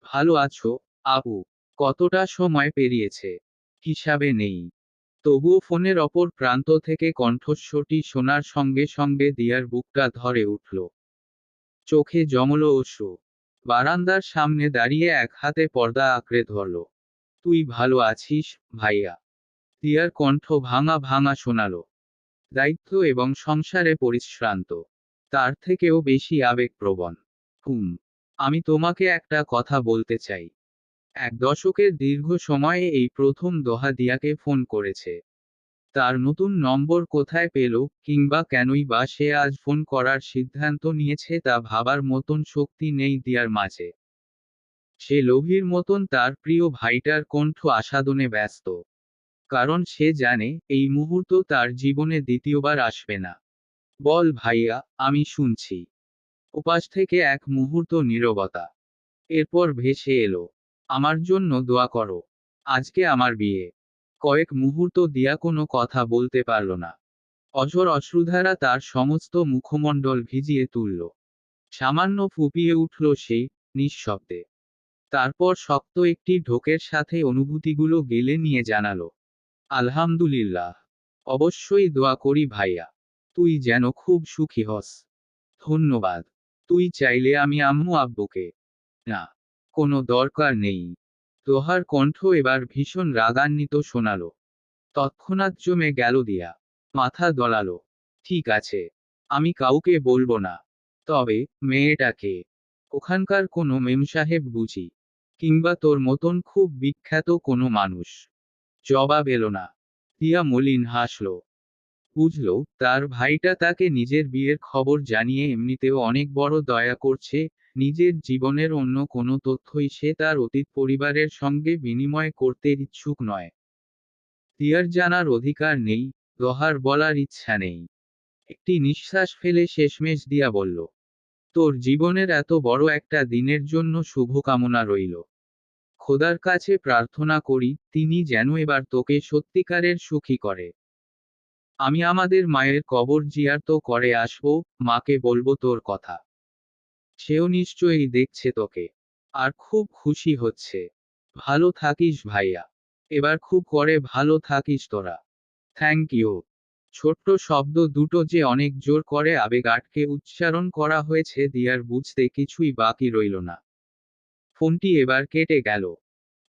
ভালো আছো, আপু? কতটা সময় পেরিয়েছে হিসাবে নেই। তবুও ফোনের অপর প্রান্ত থেকে কণ্ঠস্বরটি শোনার সঙ্গে সঙ্গে দিয়ার বুকটা ধরে উঠল। চোখে জমলো অশ্রু। বারান্দার সামনে দাঁড়িয়ে এক হাতে পর্দা আঁকড়ে ধরল। তুই ভালো আছিস, ভাইয়া? দিয়ার কণ্ঠ ভাঙা ভাঙা শোনালো। দায়িত্ব এবং সংসারে পরিশ্রান্ত। তার থেকেও বেশি আবেগপ্রবণ। হুম। আমি তোমাকে একটা কথা বলতে চাই। এক দশকের দীর্ঘ সময়ে এই প্রথম দোহা দিয়াকে ফোন করেছে। তার নতুন নম্বর কোথায় পেল, কিংবা কেনই বা সে আজ ফোন করার সিদ্ধান্ত নিয়েছে তা ভাবার মতন শক্তি নেই দিয়ার মাঝে। সে লোভীর মতন তার প্রিয় ভাইটার কণ্ঠ আস্বাদনে ব্যস্ত। কারণ সে জানে এই মুহূর্ত তার জীবনে দ্বিতীয়বার আসবে না। বল ভাইয়া, আমি শুনছি। ওপাশ থেকে এক মুহূর্ত নীরবতা। এরপর ভেসে এলো, আমার জন্য দোয়া করো। আজকে আমার বিয়ে। কয়েক মুহূর্ত দিয়া কোনো কথা বলতে পারল না। অঝোর অশ্রুধারা তার সমস্ত মুখমণ্ডল ভিজিয়ে তুলল। সামান্য ফুপিয়ে উঠল সেই, নিঃশব্দে। তারপর শক্ত একটি ঢোকের সাথে অনুভূতিগুলো গেলে নিয়ে জানালো, আলহামদুলিল্লাহ। অবশ্যই দোয়া করি ভাইয়া। তুই যেন খুব সুখী হস। ধন্যবাদ। তুই চাইলে আমি আম্মু আব্বুকে। না, কোনো দরকার নেই। দোহার কণ্ঠ এবার ভীষণ রাগান্বিত শোনালো। তৎক্ষণাৎ জমে গেল দিয়া। মাথা দোলালো। ঠিক আছে, আমি কাউকে বলবো না। তবে মেয়েটাকে, ওখানকার কোনো মেমসাহেব বুঝি? কিংবা তোর মতন খুব বিখ্যাত কোনো মানুষ? জবাব এলো না। দিয়া মলিন হাসল। বুঝল, তার ভাইটা তাকে নিজের বিয়ের খবর জানিয়ে এমনিতেও অনেক বড় দয়া করছে। নিজের জীবনের অন্য কোনো তথ্যই সে তার অতীত পরিবারের সঙ্গে বিনিময় করতে ইচ্ছুক নয়। দিয়ার জানার অধিকার নেই, দোহার বলার ইচ্ছা নেই। একটি নিঃশ্বাস ফেলে শেষমেশ দিয়া বলল, তোর জীবনের এত বড় একটা দিনের জন্য শুভকামনা রইল। খোদার কাছে প্রার্থনা করি তিনি যেন এবার তোকে সত্যিকারের সুখী করে। আমি আমাদের মায়ের কবর জিয়ারত করে আসবো, মাকে বলবো তোর কথা। সেও নিশ্চয়ই দেখছে তোকে। আর খুব খুশি হচ্ছে। ভালো থাকিস ভাইয়া। এবার খুব করে ভালো থাকিস তোরা। Thank you. ছোট্ট শব্দ দুটো যে অনেক জোর করে আবেগ আটকে উচ্চারণ করা হয়েছে দিয়ার বুঝতে কিছুই বাকি রইল না। ফোনটি এবার কেটে গেল।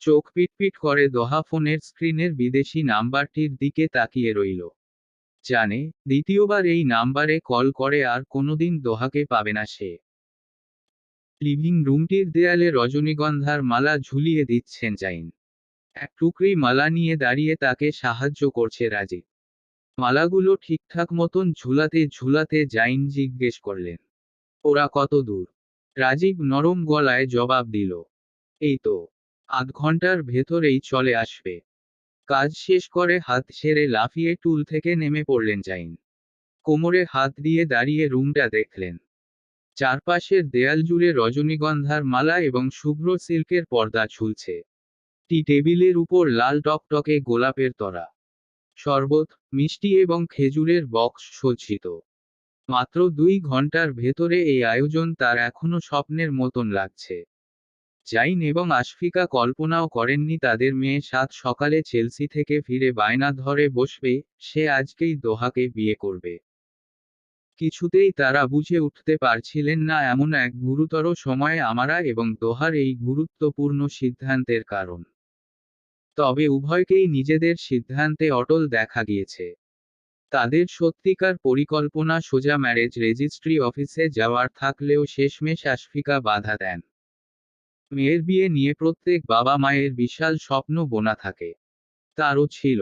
চোখ পিটপিট করে দোহা ফোনের স্ক্রিনের বিদেশি নাম্বারটির দিকে তাকিয়ে রইল। জানে, দ্বিতীয়বার এই নাম্বারে কল করে আর কোনোদিন দোহাকে পাবে না সে। লিভিং রুমটির দেয়ালে রজনীগন্ধার মালা ঝুলিয়ে দিচ্ছেন জাইন। এক টুকরি মালা নিয়ে দাঁড়িয়ে তাকে সাহায্য করছে রাজীব। মালাগুলো ঠিকঠাক মতন ঝুলাতে ঝুলাতে জাইন জিজ্ঞেস করলেন, ওরা কত দূর? রাজীব নরম গলায় জবাব দিল, এই তো, আধ ঘন্টার ভেতরেই চলে আসবে। কাজ শেষ করে হাত ছেড়ে লাফিয়ে টুল থেকে নেমে পড়লেন জাইন। কোমরে হাত দিয়ে দাঁড়িয়ে রুমটা দেখলেন। চারপাশের দেয়াল জুড়ে রজনীগন্ধার মালা এবং শুভ্র সিল্কের পর্দা ঝুলছে। টি টেবিলের উপর লাল টকটকে গোলাপের তরা। শরবত, মিষ্টি এবং খেজুরের বক্স সজ্জিত। মাত্র 2 ঘন্টার ভেতরে এই আয়োজন তার এখনো স্বপ্নের মতন লাগছে। জাইন এবং আশফিকা কল্পনাও করেননি তাদের মেয়ে সাত সকালে চেলসি থেকে ফিরে বায়না ধরে বসবে, সে আজকেই দোহাকে বিয়ে করবে। কিছুতেই তারা বুঝে উঠতে পারছিলেন না এমন এক গুরুতর সময়ে আমারা এবং দোহার এই গুরুত্বপূর্ণ সিদ্ধান্তের কারণ। তবে উভয়কেই নিজেদের সিদ্ধান্তে অটল দেখা গিয়েছে। তাদের সত্যিকার পরিকল্পনা সোজা ম্যারেজ রেজিস্ট্রি অফিসে যাওয়ার থাকলেও শেষমেশ আশফিকা বাধা দেন। মেয়ের বিয়ে নিয়ে প্রত্যেক বাবা মায়ের বিশাল স্বপ্ন বোনা থাকে। তারও ছিল।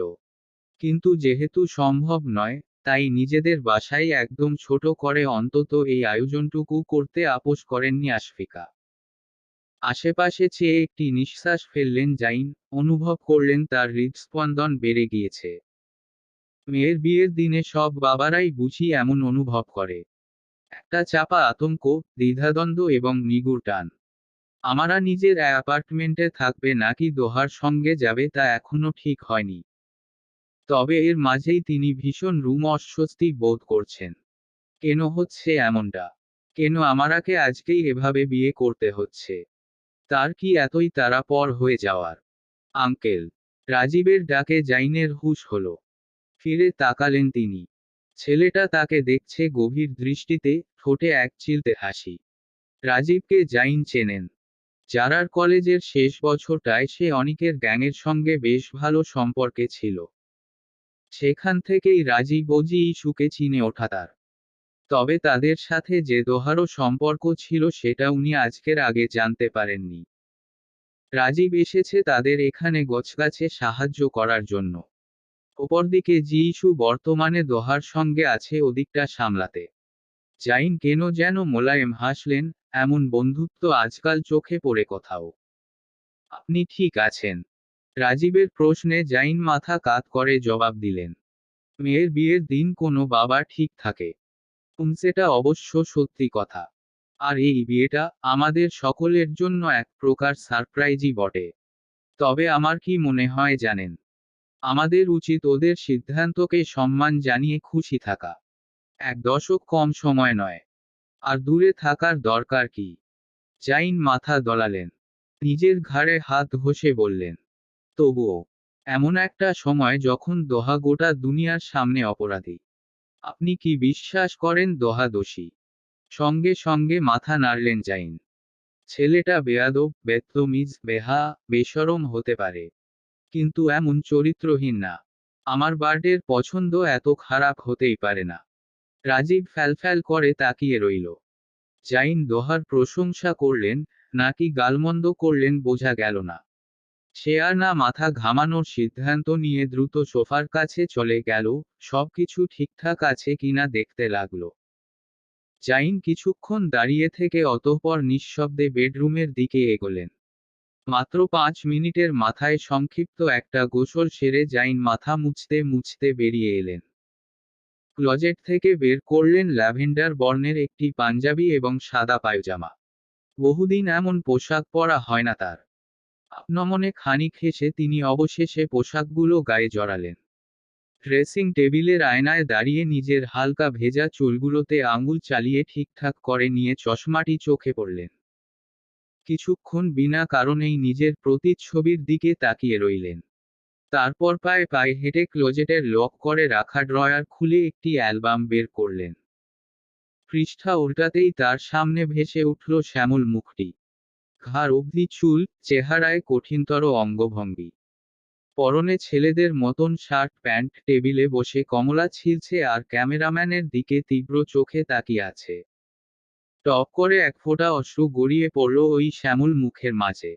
কিন্তু যেহেতু সম্ভব নয়, তাই নিজেদের বাসায় একদম ছোট করে অন্তত এই আয়োজনটুকু করতে আপোস করেননি আশফিকা। আশেপাশে চেয়ে একটি নিঃশ্বাস ফেললেন জাইন, অনুভব করলেন তার হৃদস্পন্দন বেড়ে গিয়েছে। মেয়ের বিয়ের দিনে সব বাবারাই বুঝি এমন অনুভব করে। একটা চাপা আতঙ্ক, দ্বিধাদ্বন্দ্ব এবং নিগুড় টান। আমারা নিজের অ্যাপার্টমেন্টে থাকবে নাকি দোহার সঙ্গে যাবে তা এখনো ঠিক হয়নি। তবে এর মাঝেই তিনি ভীষণ রুম অস্বস্তি বোধ করছেন। কেন হচ্ছে এমনটা? কেন আমারাকে আজকেই এভাবে বিয়ে করতে হচ্ছে? তার কি এতই তাড়া পর হয়ে যাওয়ার? আঙ্কেল! রাজীবের ডাকে জাইনের হুঁশ হলো। ফিরে তাকালেন তিনি। ছেলেটা তাকে দেখছে গভীর দৃষ্টিতে, ঠোঁটে এক চিলতে হাসি। রাজীবকে জাইন চেনেন। জারার কলেজের শেষ বছরটায় সে অনিকের গ্যাংয়ের সঙ্গে বেশ ভালো সম্পর্কে ছিল। সেখান থেকেই রাজীব ও ইসুকে চিনে ওঠা তার। তবে তাদের সাথে যে দোহারো সম্পর্ক ছিল সেটা উনি আজকের আগে জানতে পারেননি। রাজীব এসেছে তাদের এখানে গোছগাছে সাহায্য করার জন্য। অপরদিকে ইসু বর্তমানে দোহার সঙ্গে আছে ওদিকটা সামলাতে। জাইন কেন যেন মোলায়েম হাসলেন, এমন বন্ধুত্ব আজকাল চোখে পড়ে কোথাও। আপনি ঠিক আছেন? রাজীবের প্রশ্নে জাইন মাথা কাত করে জবাব দিলেন। মেয়ের বিয়ের দিন কোনো বাবা ঠিক থাকে। সেটা অবশ্য সত্যি কথা। আর এই বিয়েটা আমাদের সকলের জন্য এক প্রকার সারপ্রাইজই বটে। তবে আমার কি মনে হয় জানেন? আমাদের উচিত ওদের সিদ্ধান্তকে সম্মান জানিয়ে খুশি থাকা। 1 দশক কম সময় নয়। আর দূরে থাকার দরকার কি? জাইন মাথা দোলালেন। নিজের ঘাড়ে হাত ঘষে বললেন। তবুও, এমন একটা সময় যখন দোহা গোটা দুনিয়ার সামনে অপরাধী। আপনি কি বিশ্বাস করেন দোহা দোষী? সঙ্গে সঙ্গে মাথা নাড়লেন জাইন। ছেলেটা বেয়াদব, বেত্তমিজ, বেশরম হতে পারে। কিন্তু এমন চরিত্রহীন না। আমার বার্ডের পছন্দ এত খারাপ হতেই পারে না। রাজীব ফ্যালফ্যাল করে তাকিয়ে রইল। জাইন দোহার প্রশংসা করলেন, নাকি গালমন্দ করলেন বোঝা গেল না। সে আর না মাথা ঘামানোর সিদ্ধান্ত নিয়ে দ্রুত সোফার কাছে চলে গেল, সবকিছু ঠিকঠাক আছে কিনা দেখতে লাগলো। জাইন কিছুক্ষণ দাঁড়িয়ে থেকে অতঃপর নিঃশব্দে বেডরুমের দিকে এগোলেন। মাত্র 5 মিনিটের মাথায় সংক্ষিপ্ত একটা গোসল সেরে জাইন মাথা মুছতে মুছতে বেরিয়ে এলেন। ক্লজেট থেকে বের করলেন ল্যাভেন্ডার বর্ণের একটি পাঞ্জাবি এবং সাদা পায়জামা। বহুদিন এমন পোশাক পরা হয় না তার। আপনমনে খানিক হেসে তিনি অবশেষে পোশাকগুলো গায়ে জড়ালেন। ড্রেসিং টেবিলের আয়নায় দাঁড়িয়ে নিজের হালকা ভেজা চুলগুলোতে আঙুল চালিয়ে ঠিকঠাক করে নিয়ে চশমাটি চোখে পড়লেন। কিছুক্ষণ বিনা কারণেই নিজের প্রতিচ্ছবির দিকে তাকিয়ে রইলেন। তারপর পায়ে পায়ে হেঁটে ক্লোজেটের লক করে রাখা ড্রয়ার খুলে একটি অ্যালবাম বের করলেন। পৃষ্ঠা উল্টাতেই তার সামনে ভেসে উঠল শ্যামল মুখটি। ঘাড় অবধি চুল, চেহারায় কঠিনতর অঙ্গভঙ্গি। পরনে ছেলেদের মতন শার্ট প্যান্ট, টেবিলে বসে কমলা ছিলছে আর ক্যামেরাম্যানের দিকে তীব্র চোখে তাকিয়ে আছে। টপ করে এক ফোঁটা অশ্রু গড়িয়ে পড়ল ওই শ্যামল মুখের মাঝে।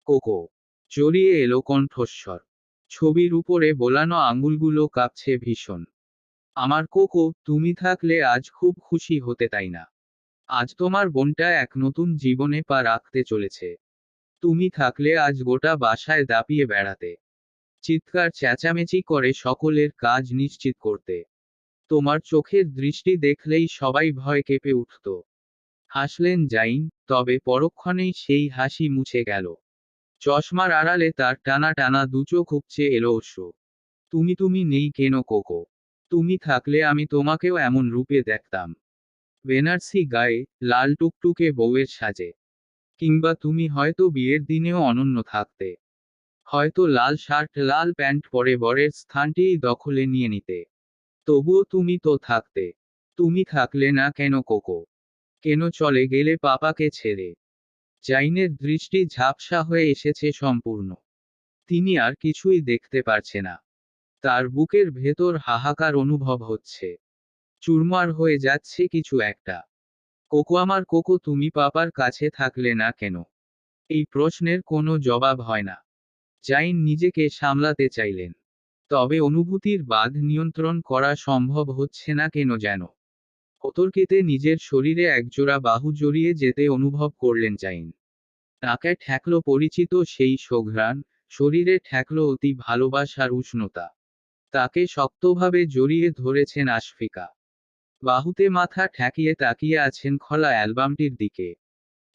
কোকো! জড়িয়ে এলো কণ্ঠস্বর। ছবির উপরে বোলানো আঙুলগুলো কাঁপছে ভীষণ। আমার কোকো, তুমি থাকলে আজ খুব খুশি হতে তাই না? আজ তোমার বোনটা এক নতুন জীবনে পা রাখতে চলেছে। তুমি থাকলে আজ গোটা বাসায় দাপিয়ে বেড়াতে। চিৎকার চেঁচামেচি করে সকলের কাজ নিশ্চিত করতে। তোমার চোখের দৃষ্টি দেখলেই সবাই ভয় কেঁপে উঠত। হাসলেন জাইন, তবে পরক্ষণেই সেই হাসি মুছে গেল। চশমার আড়ালে তার টানা টানা দুচোখ উপচে এলো অশ্রু। তুমি নেই কেন কোকো? তুমি থাকলে আমি তোমাকেও এমন রূপে দেখতাম। বেনারসি গায়ে, লাল টুকটুকে বউয়ের সাজে। কিংবা তুমি হয়তো বিয়ের দিনেও অনন্য থাকতে। হয়তো লাল শার্ট লাল প্যান্ট পরে বরের স্থানটিই দখলে নিয়ে নিতে। তবুও তুমি তো থাকতে। তুমি থাকলে না কেন কোকো? কেন চলে গেলে পাপাকে ছেড়ে? জাইনের দৃষ্টি ঝাপসা হয়ে এসেছে সম্পূর্ণ। তিনি আর কিছুই দেখতে পারছে না। তার বুকের ভেতর হাহাকার অনুভব হচ্ছে। চুরমার হয়ে যাচ্ছে কিছু একটা। কোকো আমার কোকো, তুমি পাপার কাছে থাকলে না কেন? এই প্রশ্নের কোনো জবাব হয় না। জাইন নিজেকে সামলাতে চাইলেন। তবে অনুভূতির বাঁধ নিয়ন্ত্রণ করা সম্ভব হচ্ছে না কেন যেন। অতর্কিতে নিজের শরীরে একজোড়া বাহু জড়িয়ে যেতে অনুভব করলেন জাইন। নাকে ঠেকল পরিচিত সেই সুঘ্রাণ, শরীরে ঠেকল অতি ভালোবাসার উষ্ণতা। তাকে শক্তভাবে জড়িয়ে ধরেছেন আশফিকা। বাহুতে মাথা ঠেকিয়ে তাকিয়ে আছেন খোলা অ্যালবামটির দিকে।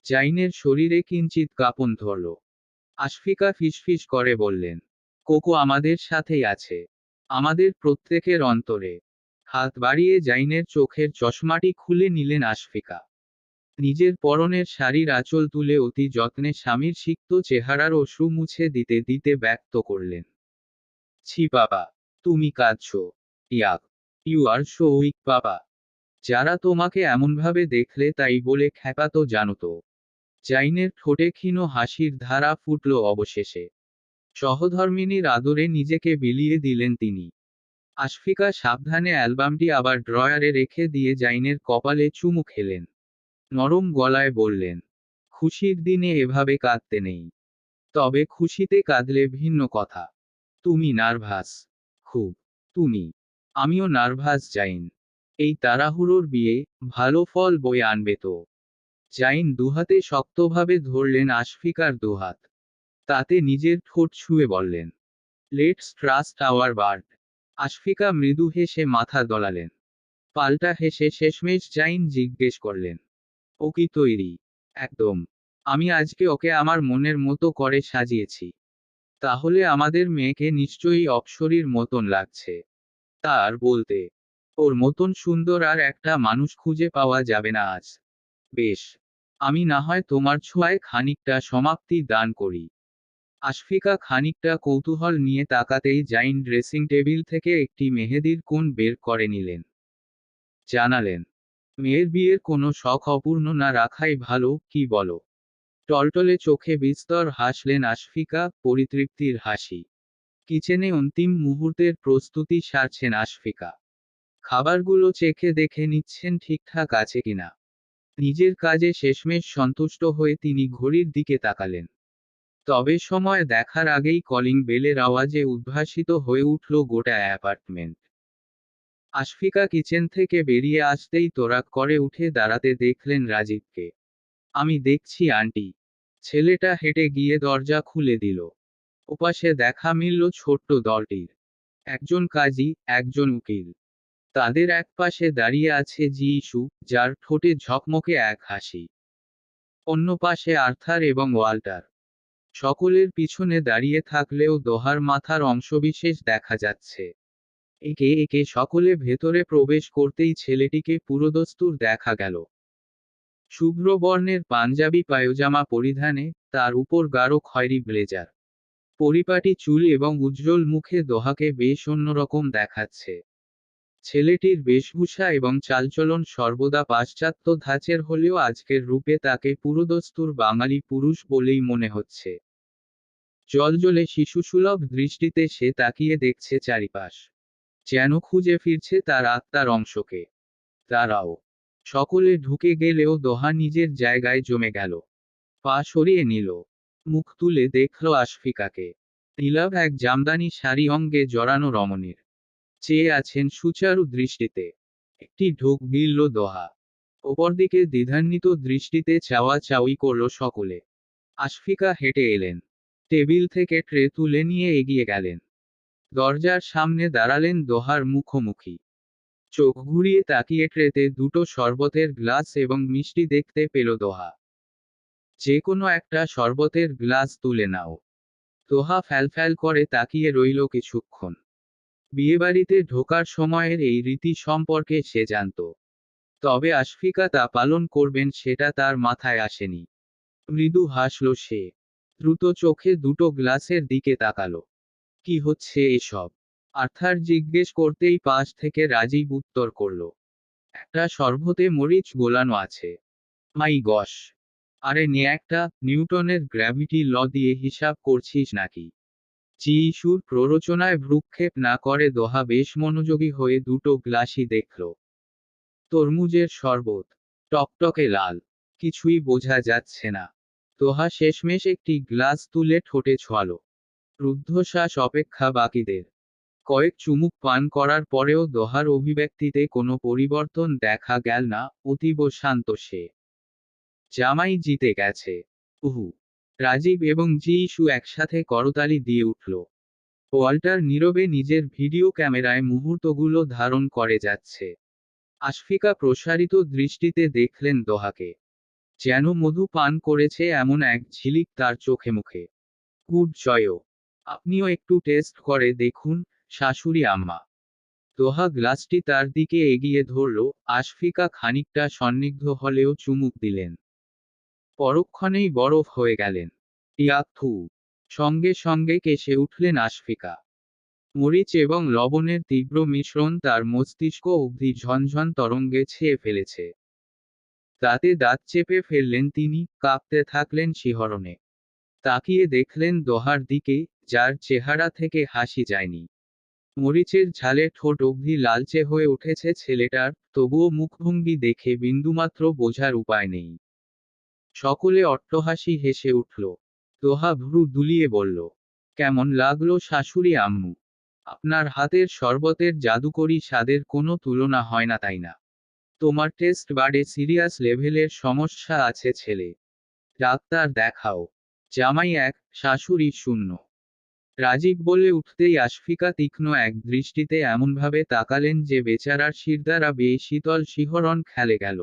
জাইনের শরীরে কিঞ্চিত কাঁপন ধরল। আশফিকা ফিসফিস করে বললেন, কোকো আমাদের সাথেই আছে। আমাদের প্রত্যেকের অন্তরে। হাত বাড়িয়ে জাইনের চোখের চশমাটি খুলে নিলেন আশফিকা। নিজের পরনের শাড়ির আঁচল তুলে অতি যত্নে স্বামীর সিক্ত চেহারার অশ্রু মুছে দিতে দিতে ব্যক্ত করলেন, ছি বাবা, তুমি কাঁদছো। ইয়াক, ইউ আর সো উইক বাবা। যারা তোমাকে এমনভাবে দেখলে তাই বলে খ্যাপা তো জানো তো। জাইনের ঠোঁটে ক্ষীণ হাসির ধারা ফুটল অবশেষে। সহধর্মিণীর আদরে নিজেকে বিলিয়ে দিলেন তিনি। আশফিকা সাবধানে অ্যালবামটি আবার ড্রয়ারে রেখে দিয়ে জাইনের কপালে চুমু খেলেন। নরম গলায় বললেন, খুশির দিনে এভাবে কাঁদতে নেই। তবে খুশিতে কাঁদলে ভিন্ন কথা। তুমি নার্ভাস। খুব। তুমি। আমিও নার্ভাস জাইন। এই তাড়াহুড়োর বিয়ে, ভালো ফল বয়ে আনবে তো? জাইন দুহাতে শক্তভাবে ধরলেন আশফিকার দুহাত। তাতে নিজের ঠোঁট ছুঁয়ে বললেন, let's trust our bird. Ashfika মৃদু হেসে মাথা দোলালেন। পাল্টা হেসে শেষমেশ জাইন জিজ্ঞেস করলেন, ও কি তৈরি? একদম। আমি আজকে ওকে আমার মনের মতো করে সাজিয়েছি। তাহলে আমাদের মেয়েকে নিশ্চয়ই অপ্সরীর মতন লাগছে। তার বলতে, ওর মতন সুন্দর আর একটা মানুষ খুঁজে পাওয়া যাবে না আজ। বেশ, আমি না হয় তোমার ছোঁয়ায় খানিকটা সমাপ্তি দান করি। আশফিকা খানিকটা কৌতূহল নিয়ে তাকাতেই জাইন ড্রেসিং টেবিল থেকে একটি মেহেদির কোণ বের করে নিলেন। জানালেন, মেয়ের বিয়ের কোনো শখ অপূর্ণ না রাখাই ভালো, কি বলো? টলটলে চোখে বিস্তর হাসলেন আশফিকা, পরিতৃপ্তির হাসি। কিচেনে অন্তিম মুহূর্তের প্রস্তুতি সারছেন আশফিকা। খাবারগুলো চেখে দেখে নিচ্ছেন ঠিকঠাক আছে কিনা। নিজের কাজে শেষমেশ সন্তুষ্ট হয়ে তিনি ঘড়ির দিকে তাকালেন। তবে সময় দেখার আগেই কলিং বেলের আওয়াজে উদ্ভাসিত হয়ে উঠল গোটা অ্যাপার্টমেন্ট। আশফিকা কিচেন থেকে বেরিয়ে আসতেই তোরাক করে উঠে দাঁড়াতে দেখলেন রাজীবকে। আমি দেখছি আন্টি। ছেলেটা হেঁটে গিয়ে দরজা খুলে দিল। ওপাশে দেখা মিলল ছোট্ট দলটির। একজন কাজী, একজন উকিল। তাদের একপাশে দাঁড়িয়ে আছে যিশু, যার ঠোঁটে ঝকমকে এক হাসি। অন্য পাশে আর্থার এবং ওয়াল্টার। সকলের পিছনে দাঁড়িয়ে থাকলেও দোহার মাথার অংশবিশেষ দেখা যাচ্ছে। একে একে সকলে ভেতরে প্রবেশ করতেই ছেলেটিকে পুরোদস্তুর দেখা গেল। শুভ্র বর্ণের পাঞ্জাবি পায়জামা পরিধানে, তার উপর গাঢ় খয়েরি ব্লেজার। পরিপাটি চুল এবং উজ্জ্বল মুখে দোহাকে বেশ অন্যরকম দেখাচ্ছে। ছেলেটির বেশভূষা এবং চালচলন সর্বদা পাশ্চাত্য ধাঁচের হলেও আজকের রূপে তাকে পুরোদস্তুর বাঙালি পুরুষ বলেই মনে হচ্ছে। জলজলে শিশুসুলভ দৃষ্টিতে সে তাকিয়ে দেখছে চারিপাশ। যেন খুঁজে ফিরছে তার আত্মার অংশকে। তারাও। সকলে ঢুকে গেলেও দোহা নিজের জায়গায় জমে গেল। পা সরিয়ে নিল। মুখ তুলে দেখল আশফিকাকে। নীলাভ এক জামদানি শাড়ি অঙ্গে জড়ানো রমণীর। চেয়ে আছেন সুচারু দৃষ্টিতে। একটি ঢোক গিলল দোহা। অপরদিকে দ্বিধান্বিত দৃষ্টিতে চাওয়া চাওয়ি করল সকলে। আশফিকা হেঁটে এলেন। টেবিল থেকে ট্রে তুলে নিয়ে এগিয়ে গেলেন। দরজার সামনে দাঁড়ালেন দোহার মুখোমুখি। চোখ ঘুরিয়ে তাকিয়ে ট্রেতে দুটো শরবতের গ্লাস এবং মিষ্টি দেখতে পেল দোহা। যে কোনো একটা শরবতের গ্লাস তুলে নাও। দোহা ফ্যালফ্যাল করে তাকিয়ে রইল কিছুক্ষণ। বিয়েবাড়িতে ঢোকার সময়ের এই রীতি সম্পর্কে সে জানত। তবে আশফিকা তা পালন করবেন সেটা তার মাথায় আসেনি। মৃদু হাসল সে। দ্রুত চোখে দুটো গ্লাসের দিকে তাকালো। কি হচ্ছে এসব? আর্থার জিজ্ঞেস করতেই পাশ থেকে রাজীব উত্তর করল, একটা শরবতে মরিচ গোলানো আছে। মাই গশ! আরে নে একটা, নিউটনের গ্র্যাভিটি ল দিয়ে হিসাব করছিস নাকি? যিশুর প্ররোচনায় ভ্রুক্ষেপ না করে দোহা বেশ মনোযোগী হয়ে দুটো গ্লাসই দেখল। তরমুজের শরবত। টকটকে লাল। কিছুই বোঝা যাচ্ছে না। দোহা শেষমেশ একটি গ্লাস তুলে ঠোঁটে ছোঁয়াল। রুদ্ধশ্বাস অপেক্ষা বাকিদের। কয়েক চুমুক পান করার পরেও দোহার অভিব্যক্তিতে কোনো পরিবর্তন দেখা গেল না, অতীব শান্ত সে। জামাই জিতে গেছে। উহু। রাজীব এবং যিশু একসাথে করতালি দিয়ে উঠল। ওয়াল্টার নীরবে নিজের ভিডিও ক্যামেরায় মুহূর্তগুলো ধারণ করে যাচ্ছে। আশফিকা প্রসারিত দৃষ্টিতে দেখলেন দোহাকে। যেন মধু পান করেছে এমন এক ঝিলিক তার চোখে মুখে। গুড জয়। আপনিও একটু টেস্ট করে দেখুন, শাশুড়ি আম্মা। দোহা গ্লাসটি তার দিকে এগিয়ে ধরল। আশফিকা খানিকটা সন্নিগ্ধ হলেও চুমুক দিলেন। পরক্ষণেই বরফ হয়ে গেলেন। ইয়াকথু! সঙ্গে সঙ্গে কেসে উঠলেন আশফিকা। মরিচ এবং লবণের তীব্র মিশ্রণ তার মস্তিষ্ক অবধি ঝনঝন তরঙ্গে ছেয়ে ফেলেছে। দাঁতে দাঁত চেপে ফেললেন তিনি, কাঁপতে থাকলেন শিহরণে। তাকিয়ে দেখলেন দোহার দিকে, যার চেহারা থেকে হাসি যায়নি। মরিচের ঝালে ঠোঁট অবধি লালচে হয়ে উঠেছে ছেলেটার, তবুও মুখভঙ্গি দেখে বিন্দুমাত্র বোঝার উপায় নেই। সকলে অট্টহাসি হেসে উঠল। দোহা ভ্রু দুলিয়ে বলল, কেমন লাগলো শাশুড়ি আম্মু? আপনার হাতের শরবতের জাদুকরি স্বাদের কোনো তুলনা হয় না, তাই না? তোমার টেস্ট বাডে সিরিয়াস লেভেলের সমস্যা আছে ছেলে। ডাক্তার দেখাও। জামাই এক, শাশুড়ি শূন্য। রাজীব বলে উঠতেই আশফিকা তীক্ষ্ণ এক দৃষ্টিতে এমনভাবে তাকালেন যে বেচারার শিরদাঁড়া বেয়ে শীতল শিহরণ খেলে গেল।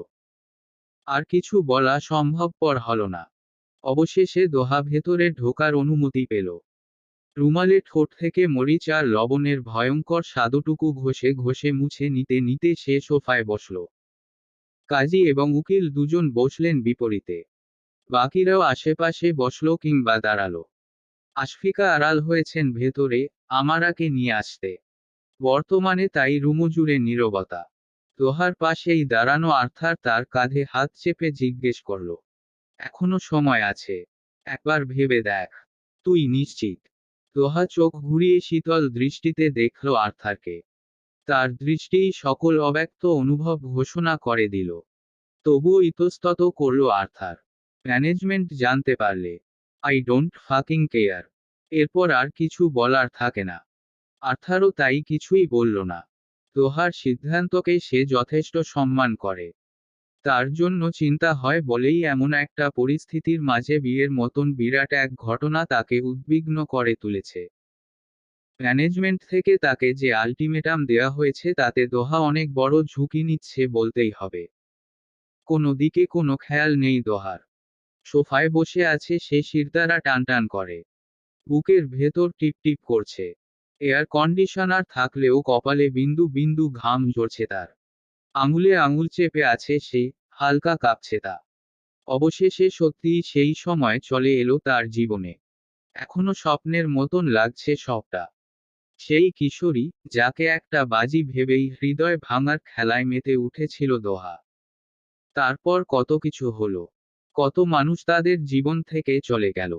আর কিছু বলা সম্ভবপর হল না। অবশেষে দোহা ভেতরে ঢোকার অনুমতি পেল। রুমালে ঠোঁট থেকে মরিচ আর লবণের ভয়ঙ্কর স্বাদটুকু ঘষে ঘষে মুছে নিতে নিতে সে সোফায় বসল। কাজী এবং উকিল দুজন বসলেন বিপরীতে। বাকিরাও আশেপাশে বসল কিংবা দাঁড়ালো। আশফিকা আড়াল হয়েছেন ভেতরে, আমারাকে নিয়ে আসতে। বর্তমানে তাই রুমজুড়ে নীরবতা। দোহার পাশেই দাঁড়ানো আর্থার তার কাঁধে হাত চেপে জিজ্ঞেস করল, এখনো সময় আছে। একবার ভেবে দেখ। তুই নিশ্চিত? দোহা চোখ ঘুরিয়ে শীতল দৃষ্টিতে দেখল আর্থারকে। তার দৃষ্টিই সকল অব্যক্ত অনুভব ঘোষণা করে দিল। তবুও ইতস্তত করল আর্থার। ম্যানেজমেন্ট জানতে পারলে? I don't fucking care. এরপর আর কিছু বলার থাকে না। আর্থারও তাই কিছুই বলল না। দোহার সিদ্ধান্তকে সে যথেষ্ট সম্মান করে। তার জন্য চিন্তা হয় বলেই এমন একটা পরিস্থিতির মাঝে বিয়ের মতন বিরাট এক ঘটনা তাকে উদ্বিগ্ন করে তুলেছে। ম্যানেজমেন্ট থেকে তাকে যে আল্টিমেটাম দেয়া হয়েছে তাতে দোহা অনেক বড় ঝুঁকি নিচ্ছে বলতেই হবে। কোনো দিকে কোনো খেয়াল নেই দোহার। সোফায় বসে আছে সে, শিরদাঁড়া টানটান করে। বুকের ভেতর টিপটিপ করছে। এয়ার কন্ডিশনার থাকলেও কপালে বিন্দু বিন্দু ঘাম ঝরছে তার। আঙুলে আঙুল চেপে আছে সে, হালকা কাঁপছে তা। অবশেষে সত্যিই সেই সময় চলে এলো তার জীবনে। এখনো স্বপ্নের মতন লাগছে সবটা। সেই কিশোরী, যাকে একটা বাজি ভেবেই হৃদয় ভাঙার খেলায় মেতে উঠেছিল দোহা। তারপর কত কিছু হলো। কত মানুষ তাদের জীবন থেকে চলে গেল।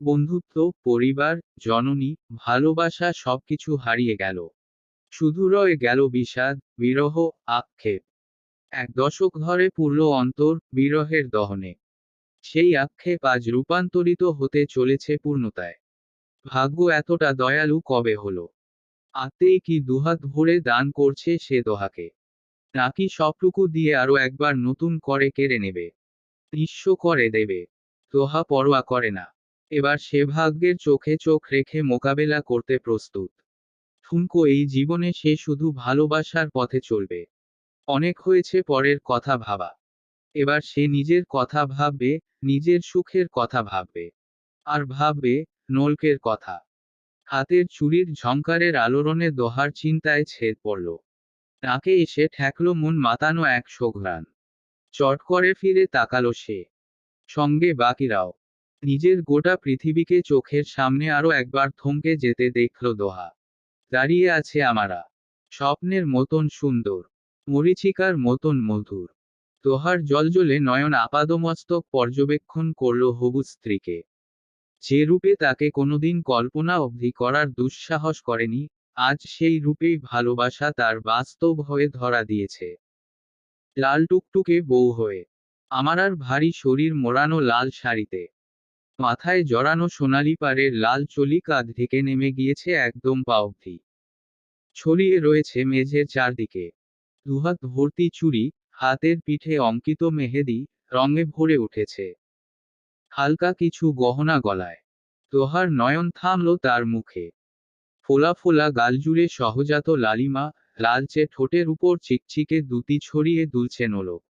বন্ধুত্ব, পরিবার, জননী, ভালোবাসা সবকিছু হারিয়ে গেল। শুধু রয়ে গেল বিষাদ, বিরহ, আক্ষেপ। এক দশক ধরে পুরল অন্তর, বিরহের দহনে। সেই আক্ষেপ আজ রূপান্তরিত হতে চলেছে পূর্ণতায়। ভাগ্য এতটা দয়ালু কবে হলো? আত্মেই কি দুহাত ভরে দান করছে সে দোহাকে? নাকি সবটুকু দিয়ে আরো একবার নতুন করে কেড়ে নেবে? নিঃস্ব করে দেবে? দোহা পরোয়া করে না। এবার সে ভাগ্যের চোখে চোখ রেখে মোকাবেলা করতে প্রস্তুত। ঠুনকো এই জীবনে সে শুধু ভালোবাসার পথে চলবে। অনেক হয়েছে পরের কথা ভাবা। এবার সে নিজের কথা ভাববে, নিজের সুখের কথা ভাববে। আর ভাববে নলকের কথা। হাতের চুড়ির ঝংকারের আলোড়নে দোহার চিন্তায় ছেদ পড়ল। নাকে এসে ঠেকল মন মাতানো এক সোঘ্রাণ। চট করে ফিরে তাকালো সে। সঙ্গে বাকিরাও। নিজের গোটা পৃথিবীকে চোখের সামনে আরো একবার থমকে যেতে দেখল দোহা। দাঁড়িয়ে আছে আমারা। স্বপ্নের মতন সুন্দর। মরীচিকার মতন মধুর। দোহার জলজলে নয়ন আপাদমস্তক পর্যবেক্ষণ করল হবু স্ত্রীকে। যে রূপে তাকে কোনোদিন কল্পনা অবধি করার দুঃসাহস করেনি, আজ সেই রূপেই ভালোবাসা তার বাস্তব হয়ে ধরা দিয়েছে। লাল টুকটুকে বউ হয়ে। আমারার ভারী শরীর মোড়ানো লাল শাড়িতে। মাথায় জড়ানো সোনালি পাড়ের লাল চলি কাঁধ ঢেকে নেমে গিয়েছে একদম পা অবধি। ছড়িয়ে রয়েছে মেঝের চারদিকে। দুহাত ভর্তি চুড়ি, হাতের পিঠে অঙ্কিত মেহেদি, রঙে ভরে উঠেছে। হালকা কিছু গহনা গলায়। দোহার নয়ন থামল তার মুখে। ফোলা ফোলা গালজুড়ে সহজাত লালিমা, লালচে ঠোঁটের উপর চিকচিকে দুতি ছড়িয়ে দুলছে নোলক।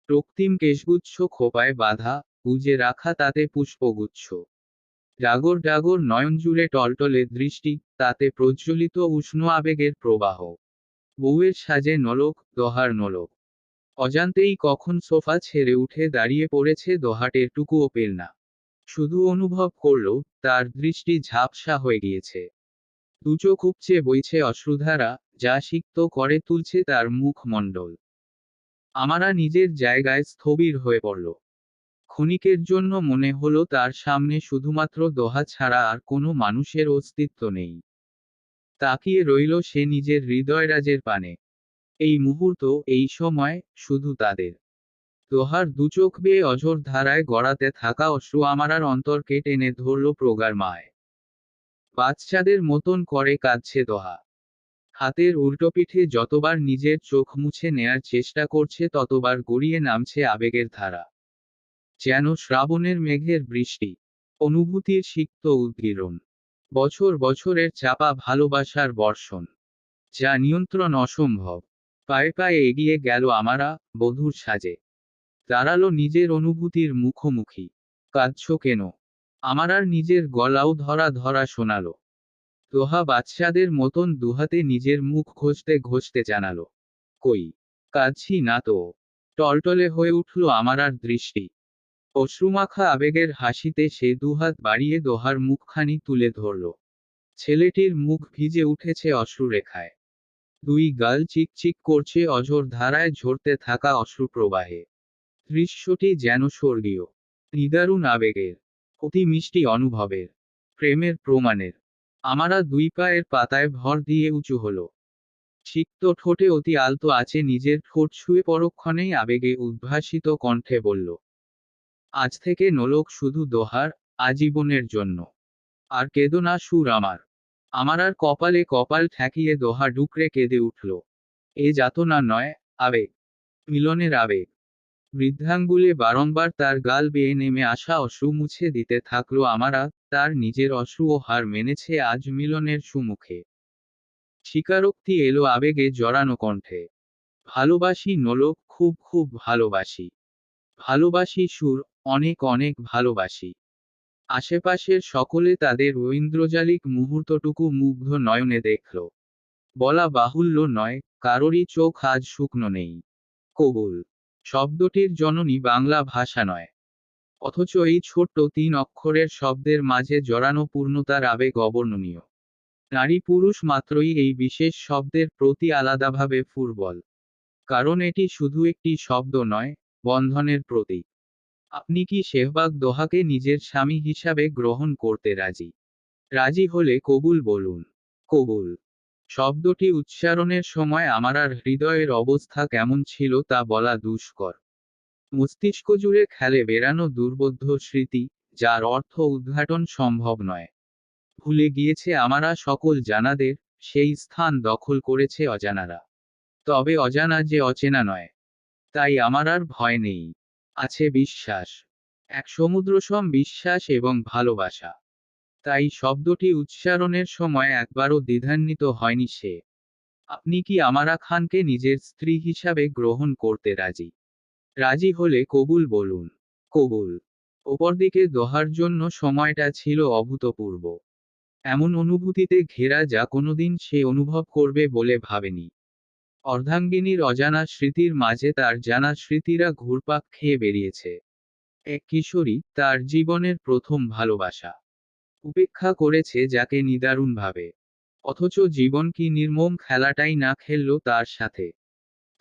রক্তিম কেশগুচ্ছ খোপায় বাঁধা, গুজে রাখা তাতে পুষ্পগুচ্ছ। ডাগর ডাগর নয়ন জুড়ে টলটলে দৃষ্টি, তাতে প্রজ্বলিত উষ্ণ আবেগের প্রবাহ। বউয়ের সাজে নলক, দোহার নলক। অজান্তেই কখন সোফা ছেড়ে উঠে দাঁড়িয়ে পড়েছে দোহাটের টুকুও পেল না। শুধু অনুভব করল, তার দৃষ্টি ঝাপসা হয়ে গিয়েছে। দুচোখ উপচে বইছে অশ্রুধারা, যা সিক্ত করে তুলছে তার মুখমণ্ডল। আমারা নিজের জায়গায় স্থবির হয়ে পড়ল। ক্ষণিকের জন্য মনে হলো তার সামনে শুধুমাত্র দোহা ছাড়া আর কোনো মানুষের অস্তিত্ব নেই। তাকিয়ে রইল সে নিজের হৃদয়রাজের পানে। এই মুহূর্ত, এই সময়, শুধু তাদের। দোহার দুচোখ বেয়ে অঝোর ধারায় গড়াতে থাকা অশ্রু আমারার অন্তরকে টেনে ধরল প্রগাঢ় মায়। বাচ্চাদের মতন করে কাঁদছে দোহা। হাতের উল্টোপিঠে যতবার নিজের চোখ মুছে নেয়ার চেষ্টা করছে ততবার গড়িয়ে নামছে আবেগের ধারা। যেন শ্রাবণের মেঘের বৃষ্টি। অনুভূতির সিক্ত উদ্গীরণ। বছর বছরের চাপা ভালোবাসার বর্ষণ, যা নিয়ন্ত্রণ অসম্ভব। পায়ে পায়ে এগিয়ে গেল আমারা, বধূর সাজে। দাঁড়ালো নিজের অনুভূতির মুখোমুখি। কাঁদছ কেন? আমারার নিজের গলাও ধরা ধরা শোনালো। দোহা বাচ্চাদের মতন দুহাতে নিজের মুখ ঘষতে ঘষতে জানালো, কই, কাঁদছি না তো। টলটলে হয়ে উঠল আমারার দৃষ্টি। অশ্রুমাখা আবেগের হাসিতে সে দুহাত বাড়িয়ে দোহার মুখখানি তুলে ধরল। ছেলেটির মুখ ভিজে উঠেছে অশ্রুরেখায়। দুই গাল চিকচিক করছে অঝোর ধারায় ঝরতে থাকা অশ্রুপ্রবাহে। দৃশ্যটি যেন স্বর্গীয়। নিদারুণ আবেগের। অতি মিষ্টি অনুভবের। প্রেমের প্রমাণের। আমারা দুই পায়ের পাতায় ভর দিয়ে উঁচু হলো। সিক্ত ঠোঁটে অতি আলতো আছে নিজের ঠোঁট ছুঁয়ে পরক্ষণেই আবেগে উদ্ভাসিত কণ্ঠে বলল, আজ থেকে নলক শুধু দোহার, আজীবনের জন্য। আর কেঁদো না সুর আমার। আমার আর কপালে কপাল ঠেকিয়ে দোহা ডুকরে কেঁদে উঠল। এ যাতনা নয়, আবেগ। মিলনের আবেগ। বৃদ্ধাঙ্গুলে বারংবার তার গাল বেয়ে নেমে আসা অশ্রু মুছে দিতে থাকলো আমারা, তার নিজের অশ্রুও হার মেনেছে আজ মিলনের সুমুখে। স্বীকারোক্তি এলো আবেগে জড়ানো কণ্ঠে। ভালোবাসি নলক, খুব খুব ভালোবাসি। ভালোবাসি সুর, অনেক অনেক ভালোবাসি। আশেপাশের সকলে তাদের ঐন্দ্রজালিক মুহূর্তটুকু মুগ্ধ নয়নে দেখল। বলা বাহুল্য নয়, কারোরই চোখ আজ শুকনো নেই। কবুল শব্দটির জননী বাংলা ভাষা নয়। অথচ এই ছোট্ট 3 অক্ষরের শব্দের মাঝে জড়ানো পূর্ণতার আবেগ অবর্ণনীয়। নারী পুরুষ মাত্রই এই বিশেষ শব্দের প্রতি আলাদাভাবে ফুরবল। কারণ এটি শুধু একটি শব্দ নয়, বন্ধনের প্রতীক। আপনি কি শেহবাগ দোহাকে নিজের স্বামী হিসাবে গ্রহণ করতে রাজি? রাজি হলে কবুল বলুন। কবুল শব্দটি উচ্চারণের সময় আমারার হৃদয়ের অবস্থা কেমন ছিল তা বলা দুষ্কর। মস্তিষ্ক জুড়ে খেলে বেড়ানো দুর্বোধ্য স্মৃতি, যার অর্থ উদ্ঘাটন সম্ভব নয়। ভুলে গিয়েছে আমারা সকল জানাদের, সেই স্থান দখল করেছে অজানারা। তবে অজানা যে অচেনা নয়। তাই আমার আর ভয় নেই। আছে বিশ্বাস। এক সমুদ্রসম বিশ্বাস এবং ভালোবাসা। তাই শব্দটি উচ্চারণের সময় একবারও দ্বিধান্বিত হয়নি সে। আপনি কি আমারা খানকে নিজের স্ত্রী হিসাবে গ্রহণ করতে রাজি? রাজি হলে কবুল বলুন। কবুল। অপরদিকে দোহার জন্য সময়টা ছিল অভূতপূর্ব। এমন অনুভূতিতে ঘেরা যা কোনোদিন সে অনুভব করবে বলে ভাবেনি। অর্ধাঙ্গিনীর অজানা স্মৃতির মাঝে তার জানা স্মৃতিরা ঘুরপাক খেয়ে বেরিয়েছে। এক কিশোরী, তার জীবনের প্রথম ভালোবাসা। উপেক্ষা করেছে যাকে নিদারুণভাবে। অথচ জীবন কি নির্মম খেলাটাই না খেলল তার সাথে।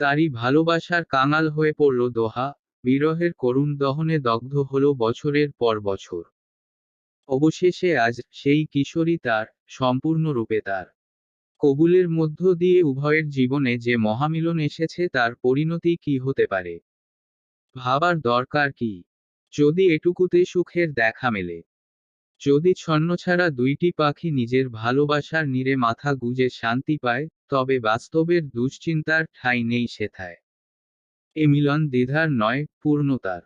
তারই ভালোবাসার কাঙাল হয়ে পড়ল দোহা, বিরহের করুণ দহনে দগ্ধ হল বছরের পর বছর। অবশেষে আজ, সেই কিশোরী তার, সম্পূর্ণরূপে তার। কবুলের মধ্য দিয়ে উভয়ের জীবনে যে মহামিলন এসেছে তার পরিণতি কি হতে পারে? ভাবার দরকার কি? যদি এটুকুতে সুখের দেখা মেলে। যদি ছন্নছাড়া দুইটি পাখি নিজের ভালোবাসার নীড়ে মাথা গুজে শান্তি পায়, তবে বাস্তবের দুশ্চিন্তার ঠাঁই নেই সেথায়। এ মিলন দ্বিধার নয়, পূর্ণতার।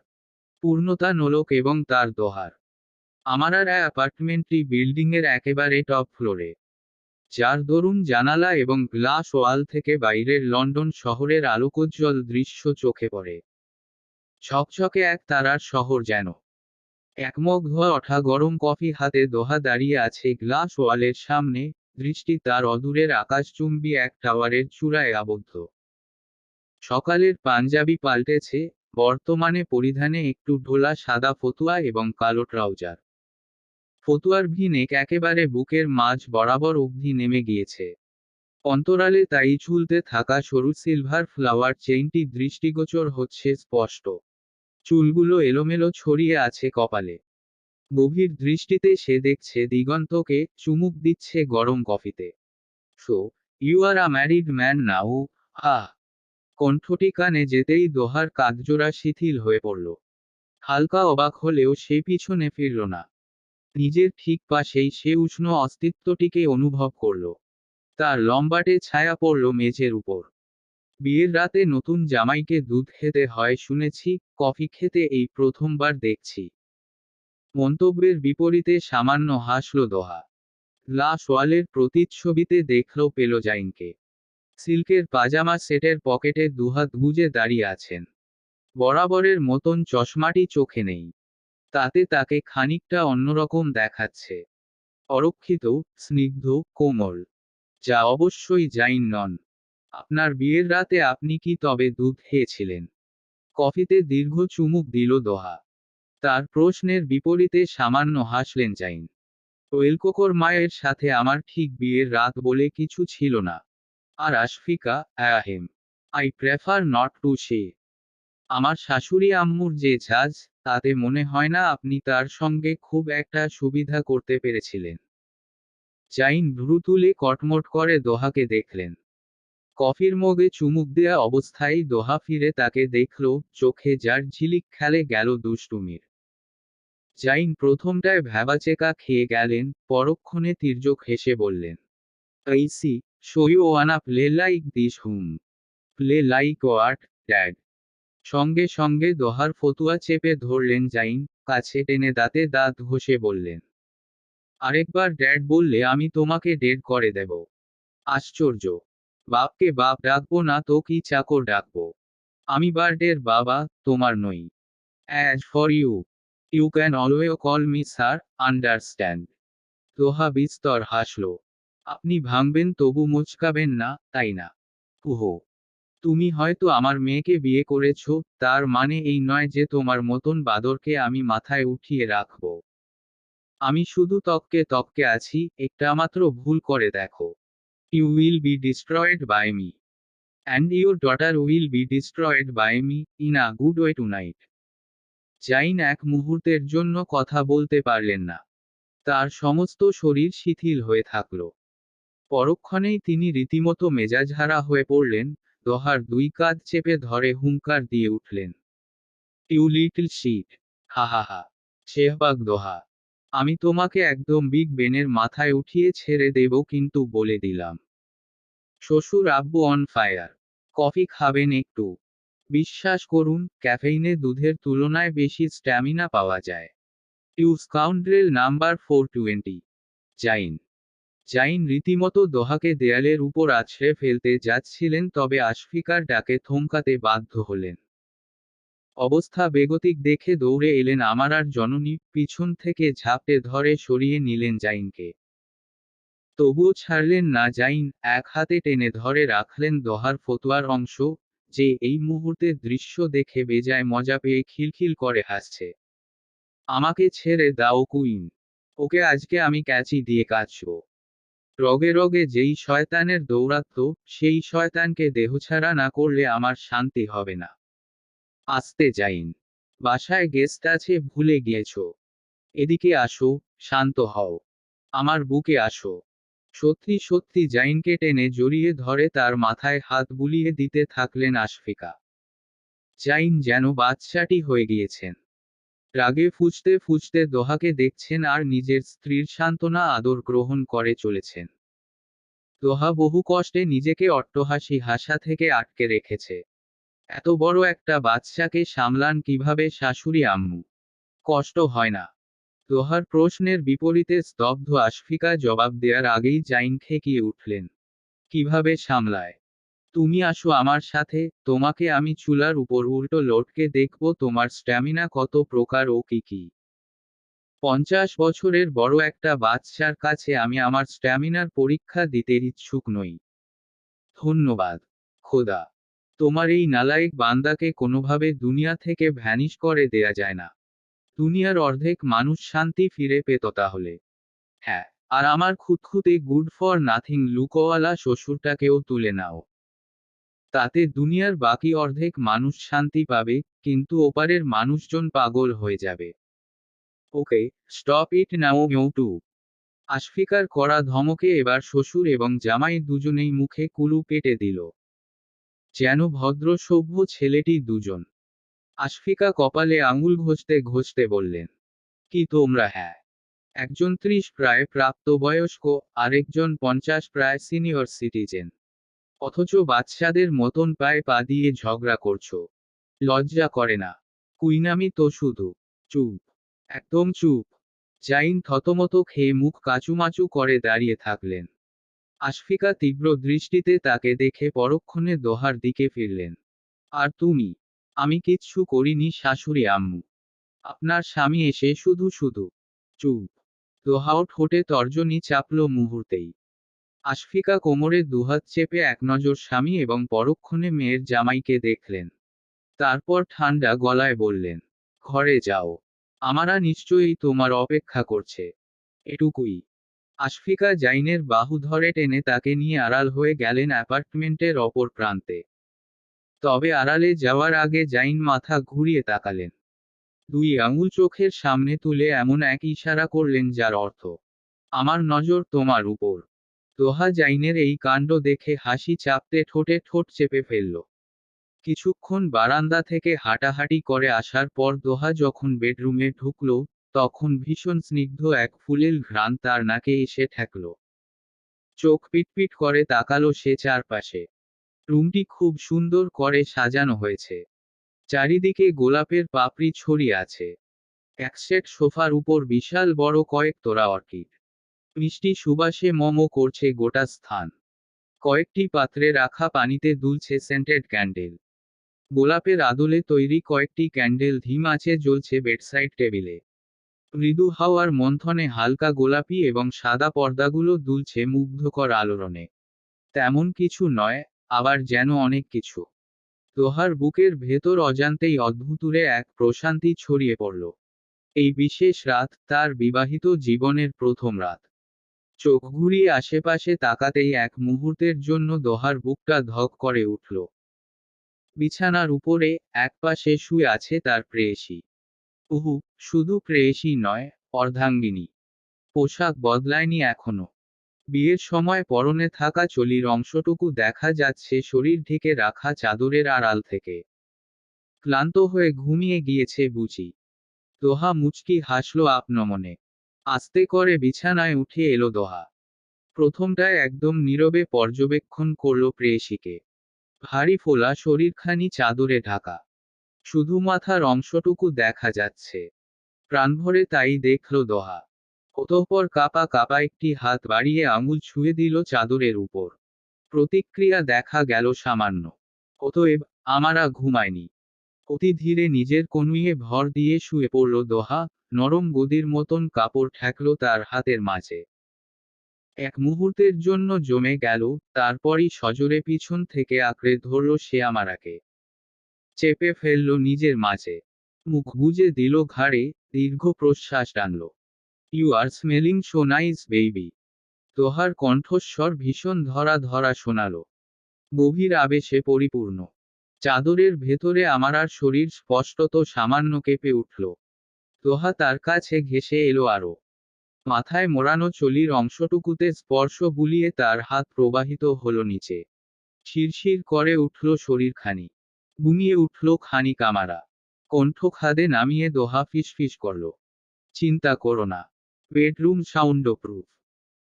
পূর্ণতা নলক এবং তার দোহার। আমারার অ্যাপার্টমেন্টটি বিল্ডিংয়ের একেবারে টপ ফ্লোরে। যার দরুন জানালা এবং গ্লাস ওয়াল থেকে বাইরের লন্ডন শহরের আলোকোজ্জ্বল দৃশ্য চোখে পড়ে। ঝকঝকে এক তারার শহর যেন। এক মগ ধোয়া ওঠা গরম কফি হাতে দোহা দাঁড়িয়ে আছে গ্লাস ওয়ালের সামনে, দৃষ্টি তার অদূরের আকাশচুম্বী এক টাওয়ারের চূড়ায় আবদ্ধ। সকালের পাঞ্জাবি পাল্টেছে, বর্তমানে পরিধানে একটু ঢোলা সাদা ফতুয়া এবং কালো ট্রাউজার। ফতুয়ার ভি-নেক একেবারে বুকের মাঝ বরাবর অবধি নেমে গিয়েছে। অন্তরালে তাই ঝুলতে থাকা সরু সিলভার ফ্লাওয়ার চেইনটি দৃষ্টিগোচর হচ্ছে স্পষ্ট। চুলগুলো এলোমেলো ছড়িয়ে আছে কপালে। গভীর দৃষ্টিতে সে দেখছে দিগন্তকে, চুমুক দিচ্ছে গরম কফিতে। So, you are a married man now? আহ! কণ্ঠটি কানে যেতেই দোহার কাঁধজোড়া শিথিল হয়ে পড়ল। হালকা অবাক হলেও সে পিছনে ফিরল না। নিজের ঠিক পাশেই সে উষ্ণ অস্তিত্বটিকে অনুভব করল। তার লম্বাটে ছায়া পড়ল মেঝের উপর। বিয়ের রাতে নতুন জামাইকে দুধ খেতে হয় শুনেছি, কফি খেতে এই প্রথমবার দেখছি। মন্তব্যের বিপরীতে সামান্য হাসল দোহা। গ্লাস ওয়ালের প্রতিচ্ছবিতে দেখল পেল জাইনকে। সিল্কের পাজামা সেটের পকেটে দুহাত গুজে দাঁড়িয়ে আছেন। বরাবরের মতন চশমাটি চোখে নেই। তাতে তাকে খানিকটা অন্যরকম দেখাচ্ছে। অরক্ষিত, স্নিগ্ধ, কোমল। যা অবশ্যই জাইন নন। আপনার বিয়ের রাতে আপনি কি তবে দুধ খেয়েছিলেন? কফিতে দীর্ঘ চুমুক দিল দোহা। তার প্রশ্নের বিপরীতে সামান্য হাসলেন জাইন। ওয়েলকোকর মায়ের সাথে আমার ঠিক বিয়ের রাত বলে কিছু ছিল না। আর আশফিকা, ahem. I prefer not to say. আমার শাশুড়ি আম্মুর যে ঝাঁজ, তাতে মনে হয় না আপনি তার সঙ্গে খুব একটা সুবিধা করতে পেরেছিলেন। জাইন ভ্রু তুলে কটমট করে দোহাকে দেখলেন। কফির মগে চুমুক দেয়া অবস্থায় দোহা ফিরে তাকে দেখল, চোখে যার ঝিলিক খেলে গেল দুষ্টুমির। জাইন প্রথমটায় ভ্যাবাচেকা খেয়ে গেলেন, পরক্ষণে তির্যক হেসে বললেন, I see, so you wanna play like this hmm? Play like what, dad? সঙ্গে সঙ্গে দোহার ফতুয়া চেপে ধরলেন জাইন, কাছে টেনে দাঁতে দাঁত ঘষে বললেন, আরেকবার ড্যাড বললে আমি তোমাকে ডেড করে দেব। আশ্চর্য! বাপকে বাপ ডাকবো না তো কি চাকর ডাকবো? আমি বার্ডের বাবা, তোমার নই। As for you, you can always call me sir, understand? Doha বিস্তর হাসল। আপনি ভাঙবেন তবু মোচকাবেন না, তাই না? উহো! তুমি হয়তো আমার মেয়েকে বিয়ে করেছ, তার মানে এই নয় যে তোমার মতন বাদরকে আমি মাথায় উঠিয়ে রাখব। আমি শুধু তককে তককে আছি, একটা মাত্র ভুল করে দেখো। You will be destroyed by me. And your daughter will be destroyed by me, in a good way tonight. Zain এক মুহূর্তের জন্য কথা বলতে পারলেন না। তার সমস্ত শরীর শিথিল হয়ে থাকল। পরক্ষণেই তিনি রীতিমতো মেজাজহারা হয়ে পড়লেন, দোহার দুই কাঁধ চেপে ধরে হুঙ্কার দিয়ে উঠলেন, ইউ লিটল শিট! হা হা হা! শেহবাগ দোহা! আমি তোমাকে একদম বিগ বেনের মাথায় উঠিয়ে ছেড়ে দেব, কিন্তু বলে দিলাম। শ্বশুর আব্বু অন ফায়ার। কফি খাবেন একটু? বিশ্বাস করুন, ক্যাফেইনে দুধের তুলনায় বেশি স্ট্যামিনা পাওয়া যায়। You scoundrel number 420। Zain. Zain রীতিমতো দোহাকে দেয়ালের উপর আছড়ে ফেলতে যাচ্ছিলেন, তবে আশফিকার ডাকে থমকাতে বাধ্য হলেন। অবস্থা বেগতিক দেখে দৌড়ে এলেন আমার আর জননী, পিছন থেকে ঝাঁপটে ধরে সরিয়ে নিলেন জাইনকে। তবুও ছাড়লেন না জাইন, এক হাতে টেনে ধরে রাখলেন দোহার ফতুয়ার অংশ, যে এই মুহূর্তে দৃশ্য দেখে বেজায় মজা পেয়ে খিলখিল করে হাসছে। আমাকে ছেড়ে দাও কুইন। ওকে আজকে আমি ক্যাচি দিয়ে কাচব। রগে রগে যেই শয়তানের দৌরাত্ম্য, সেই শয়তানকে দেহছাড়া না করলে আমার শান্তি হবে না। আস্তে জাইন। বাসায় গেস্ট আছে ভুলে গিয়েছো। এদিকে আসো, শান্ত হও। আমার বুকে আসো। সত্যি সত্যি জাইনকে টেনে জড়িয়ে ধরে তার মাথায় হাত বুলিয়ে দিতে থাকলেন আশফিকা। জাইন যেন বাচ্চাটি হয়ে গিয়েছেন। রাগে ফুঁচতে ফুঁচতে দোহাকে দেখছেন আর নিজের স্ত্রীর সান্ত্বনা আদর গ্রহণ করে চলেছেন। দোহা বহু কষ্টে নিজেকে অট্টহাসি হাসা থেকে আটকে রেখেছে। এত বড় একটা বাচ্চাকে সামলান কিভাবে শাশুড়ি আম্মু? কষ্ট হয় না? দোহার প্রশ্নের বিপরীতে স্তব্ধ আশফিকা জবাব দেয়ার আগেই জাইন খেকিয়ে উঠলেন। কিভাবে সামলায়? তুমি আসো আমার সাথে, তোমাকে আমি চুলার উপর উল্টো লটকে দেখব তোমার স্ট্যামিনা কত প্রকার ও কি কি। 50 বছরের বড় একটা বাচ্চার কাছে আমি আমার স্ট্যামিনার পরীক্ষা দিতে ইচ্ছুক নই। ধন্যবাদ, খোদা। তোমার এই নালায়েক বান্দাকে কোনোভাবে দুনিয়া থেকে ভ্যানিশ করে দেয়া যায় না। দুনিয়ার অর্ধেক মানুষ শান্তি ফিরে পেত তাহলে। হ্যাঁ, আর আমার খুঁতখুঁতে গুড ফর নাথিং লুকোওয়ালা শ্বশুরটাকেও তুলে নাও। তাতে দুনিয়ার বাকি অর্ধেক মানুষ শান্তি পাবে, কিন্তু ওপারের মানুষজন পাগল হয়ে যাবে। ওকে, স্টপ ইট নাও টু। আশফিকার করা ধমকে এবার শ্বশুর এবং জামাই দুজনেই মুখে কুলু পেটে দিল। যেন ভদ্র সভ্য ছেলেটি দুজন। আশফিকা কপালে আঙুল ঘষতে ঘষতে বললেন, কি তোমরা? হ্যাঁ, একজন 30 প্রায় প্রাপ্তবয়স্ক, আরেকজন 50 প্রায় সিনিয়র সিটিজেন। অথচ বাচ্চাদের মতন পায়ে পা দিয়ে ঝগড়া করছো। লজ্জা করে না? কুইনামি তো শুধু। চুপ, একদম চুপ। জাইন থতমত খেয়ে মুখ কাচুমাচু করে দাঁড়িয়ে থাকলেন। আশফিকা তীব্র দৃষ্টিতে তাকে দেখে পরক্ষণে দোহার দিকে ফিরলেন। আর তুমি? আমি কিচ্ছু করিনি শাশুড়ি আম্মু। আপনার স্বামী এসে শুধু শুধু। চুপ। দোহাও ঠোঁটে তর্জনী চাপল মুহূর্তেই। আশফিকা কোমরে দুহাত চেপে একনজর স্বামী এবং পরক্ষণে মেয়ের জামাইকে দেখলেন। তারপর ঠান্ডা গলায় বললেন, ঘরে যাও। আমারা নিশ্চয়ই তোমার অপেক্ষা করছে। এটুকুই। আশফিকা জাইনের বাহু ধরে টেনে তাকে নিয়ে আড়াল হয়ে গেলেন অ্যাপার্টমেন্টের অপর প্রান্তে। তবে আড়ালে যাওয়ার আগে জাইন মাথা ঘুরিয়ে তাকালেন। 2 আঙুল চোখের সামনে তুলে এমন এক ইশারা করলেন যার অর্থ, আমার নজর তোমার উপর। দোহা জাইনের এই কাণ্ড দেখে হাসি চাপতে ঠোঁটে ঠোঁট চেপে ফেলল। কিছুক্ষণ বারান্দা থেকে হাঁটাহাঁটি করে আসার পর দোহা যখন বেডরুমে ঢুকল, তখন ভীষণ স্নিগ্ধ এক ফুলের ঘ্রাণ তার নাকে এসে ঠেকল। চোখ পিটপিট করে তাকালো সে চারপাশে। রুমটি খুব সুন্দর করে সাজানো হয়েছে। চারিদিকে গোলাপের পাপড়ি ছড়িয়ে আছে। এক সেট সোফার উপর বিশাল বড় কয়েক তোড়া অর্কিড। মিষ্টি সুবাসে মমো করছে গোটা স্থান। কয়েকটি পাত্রে রাখা পানিতে দুলছে সেন্টেড ক্যান্ডেল। গোলাপের আদলে তৈরি কয়েকটি ক্যান্ডেল ধিম আঁচে জ্বলছে বেডসাইড টেবিলে। মৃদু হাওয়ার মন্থনে হালকা গোলাপি এবং সাদা পর্দাগুলো দুলছে মুগ্ধকর আলোড়নে। তেমন কিছু নয়, আবার যেন অনেক কিছু। দোহার বুকের ভেতর অজান্তেই অদ্ভুতুরে এক প্রশান্তি ছড়িয়ে পড়ল। এই বিশেষ রাত তার বিবাহিত জীবনের প্রথম রাত। চোখ ঘুরিয়ে আশেপাশে তাকাতেই এক মুহূর্তের জন্য দোহার বুকটা ধক করে উঠল। বিছানার উপরে একপাশে শুয়ে আছে তার প্রেয়সী। উহু, শুধু প্রেয়সী নয়, অর্ধাঙ্গিনী। পোশাক বদলায়নি এখনো। বিয়ের সময় পরনে থাকা চলির অংশটুকু দেখা যাচ্ছে শরীর ঢেকে রাখা চাদরের আড়াল থেকে। ক্লান্ত হয়ে ঘুমিয়ে গিয়েছে বুঝি। দোহা মুচকি হাসল আপনমনে। আস্তে করে বিছানায় উঠে এলো দোহা। প্রথমটায় একদম নীরবে পর্যবেক্ষণ করল প্রেয়সীকে। ভারী ফোলা শরীরখানি চাদরে ঢাকা। শুধু মাথার অংশটুকু দেখা যাচ্ছে। প্রাণভরে তাই দেখল দোহা। অতঃপর কাপা কাপা একটি হাত বাড়িয়ে আঙুল ছুঁয়ে দিল চাদরের উপর। প্রতিক্রিয়া দেখা গেল সামান্য। অতএব, আমারা ঘুমায়নি। অতি ধীরে নিজের কনুইয়ে ভর দিয়ে শুয়ে পড়ল দোহা, নরম গদির মতন কাপড় ঠেকল তার হাতের মাঝে। এক মুহূর্তের জন্য জমে গেল, তারপরই সজোরে পিছন থেকে আঁকড়ে ধরল সে আমারাকে। চেপে ফেলল নিজের মাঝে। মুখ গুজে দিল ঘাড়ে, দীর্ঘ প্রশ্বাস টানল। You are smelling so nice baby. দোহার কণ্ঠস্বর ভীষণ ধরা ধরা শোনালো। গভীর আবেশে পরিপূর্ণ। চাদরের ভেতরে আমারার শরীর স্পষ্টত সামান্য কেঁপে উঠল। দোহা তার কাছে ঘেঁষে এলো আরো। মাথায় মোড়ানো চলির অংশটুকুতে স্পর্শ বুলিয়ে তার হাত প্রবাহিত হলো নিচে। শিরশির করে উঠল শরীরখানি। ঘুমিয়ে উঠল খানিক আমারা। কণ্ঠ খাদে নামিয়ে দোহা ফিসফিস করল, চিন্তা করো না। Bedroom sound proof.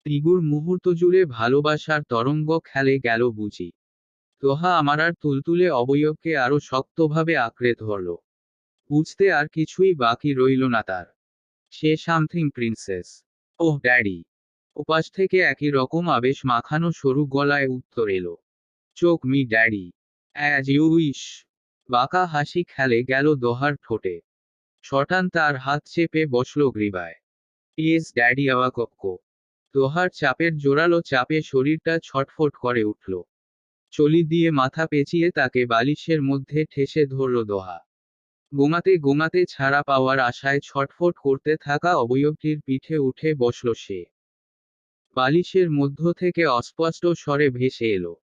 নিগুড় মুহূর্ত জুড়ে ভালোবাসার তরঙ্গ খেলে গেল বুঝি। দোহা আমারার তুলতুলে অবয়বকে আরো শক্তভাবে আঁকড়ে ধরল। বুঝতে আর কিছুই বাকি রইল না তার। Say something princess. Oh daddy. ওপাশ থেকে একই রকম আবেশ মাখানো সরু গলায় উত্তর এলো। Choke me daddy. As you wish. বাঁকা হাসি খেলে গেল দোহার ঠোঁটে। শটান তার হাত চেপে বসল গ্রীবায়। Yes daddy আওয়াকক্ক। দোহার চাপের জোরালো চাপে শরীরটা ছটফট করে উঠল। চলি দিয়ে মাথা পেঁচিয়ে তাকে বালিশের মধ্যে ঠেসে ধরল দোহা। গোঙাতে গোঙাতে ছাড়া পাওয়ার আশায় ছটফট করতে থাকা অবয়বটির পিঠে উঠে বসল সে। বালিশের মধ্য থেকে অস্পষ্ট স্বরে ভেসে এলো,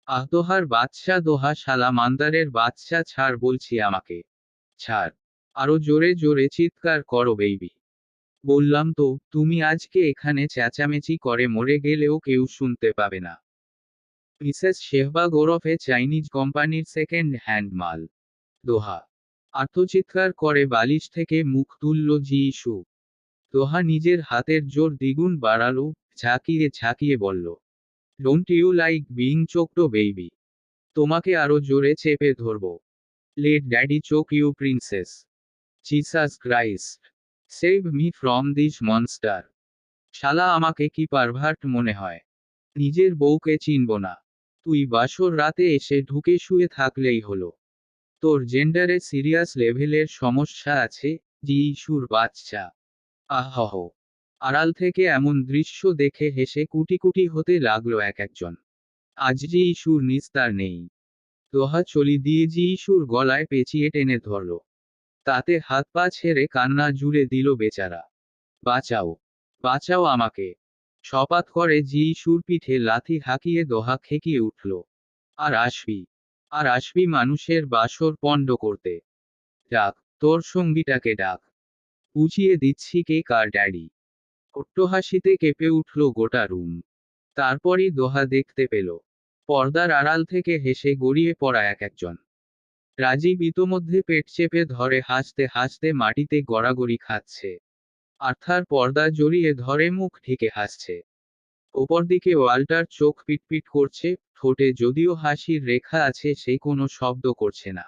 আহ দোহার বাচ্চা, দোহা শালা মান্দারের বাচ্চা, ছাড় বলছি আমাকে, ছাড়। আরো জোরে জোরে চিৎকার করো বেবি। বললাম তো, তুমি আজকে এখানে চেঁচামেচি করে মরে গেলেও কেউ শুনতে পাবে না। মিসেস শেহবাগ ওরফে চাইনিজ কোম্পানির সেকেন্ড হ্যান্ড মাল। দোহা আর্তচিৎকার করে বালিশ থেকে মুখ তুলল জিইসু। দোহা নিজের হাতের জোর দ্বিগুণ বাড়ালো, ঝাঁকিয়ে ঝাঁকিয়ে বলল, don't you like being choked baby? তোমাকে আরো জোরে চেপে ধরব। Let daddy choke you princess. Jesus Christ, save me from this monster. শালা আমাকে কি পারভার্ট মনে হয়? নিজের বউকে চিনব না? তুই বাসর রাতে এসে ঢুকে শুয়ে থাকলেই হলো। তোর জেন্ডারে সিরিয়াস লেভেলের সমস্যা আছে, জিইসুর বাচ্চা। আহহ। আড়াল থেকে এমন দৃশ্য দেখে হেসে কুটি কুটি হতে লাগলো এক একজন। আজ জিইসুর নিস্তার নেই। দোহা চলি দিয়ে জিইসুর গলায় পেঁচিয়ে টেনে ধরল। তাতে হাত পা ছেড়ে কান্না জুড়ে দিল বেচারা। বাঁচাও, বাঁচাও আমাকে। শপাত করে জিইসুর পিঠে লাথি হাঁকিয়ে দোহা খেকিয়ে উঠল। আর আসবি, আর আসবি মানুষের বাসর পণ্ড করতে? ডাক, তোর সঙ্গীটাকে ডাক। বুঝিয়ে দিচ্ছি কে কার ড্যাডি। অট্টহাসিতে কেঁপে উঠল গোটা রুম। তারপরই দোহা দেখতে পেল, পর্দার আড়াল থেকে হেসে গড়িয়ে পড়া এক একজন। রাজীব ইতোমধ্যে পেট চেপে ধরে হাসতে হাসতে মাটিতে গড়াগড়ি খাচ্ছে। আর্থার পর্দা জড়িয়ে ধরে মুখ ঢেকে হাসছে। ওপরদিকে ওয়াল্টার চোখ পিটপিট করছে, ঠোঁটে যদিও হাসির রেখা আছে, সে কোনো শব্দ করছে না।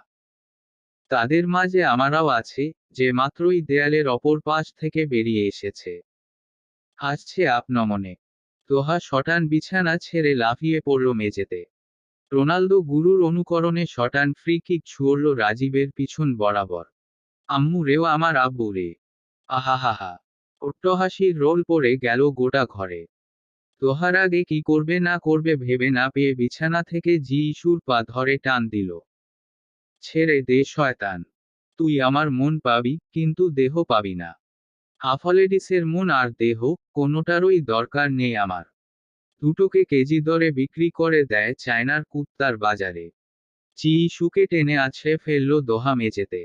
তাদের মাঝে আমারাও আছে, যে মাত্রই দেয়ালের অপর পাশ থেকে বেরিয়ে এসেছে। হাসছে আপনমনে। দোহা শটান বিছানা ছেড়ে লাফিয়ে পড়ল মেঝেতে। রোনালদো গুরুর অনুকরণে শটান ফ্রি কিক ছুড়ল রাজীবের পিছন বরাবর। আম্মু রেও আমার আব্বু রে। আহাহাহা। অট্টহাসির রোল পড়ে গেল গোটা ঘরে। দোহার আগে কি করবে না করবে ভেবে না পেয়ে বিছানা থেকে জিইসুর পা ধরে টান দিল। ছেড়ে দে শয়তান। তুই আমার মন পাবি, কিন্তু দেহ পাবি না। হাফলেডিসের মন আর দেহ, কোনোটারই দরকার নেই আমার। দুটোকে কেজি দরে বিক্রি করে দেয় চায়নার কুত্তার বাজারে। জিইসুকে টেনে আছড়ে ফেলল দোহা মেঝেতে।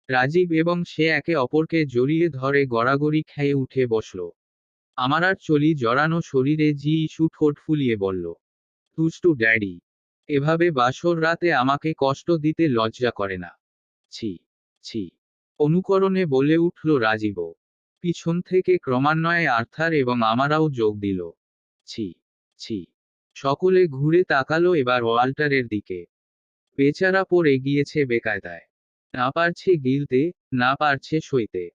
রাজীব এবং সে একে অপরকে জড়িয়ে ধরে গড়াগড়ি খেয়ে উঠে বসল। আমার আর চলি জড়ানো শরীরে জিইসু ঠোঁট ফুলিয়ে বলল, দুষ্টু ড্যাডি। এভাবে বাসর রাতে আমাকে কষ্ট দিতে লজ্জা করে না? ছি, ছি। অনুকরণে বলে উঠল রাজীবও। পিছন থেকে ক্রমান্বয়ে আর্থার এবং আমারাও যোগ দিল। ছি, ছি। সকলে ঘুরে তাকালো এবার ওয়াল্টারের দিকে। বেচারা পড়ে গিয়েছে বেকায়দায়। না পারছে গিলতে, না পারছে সইতে।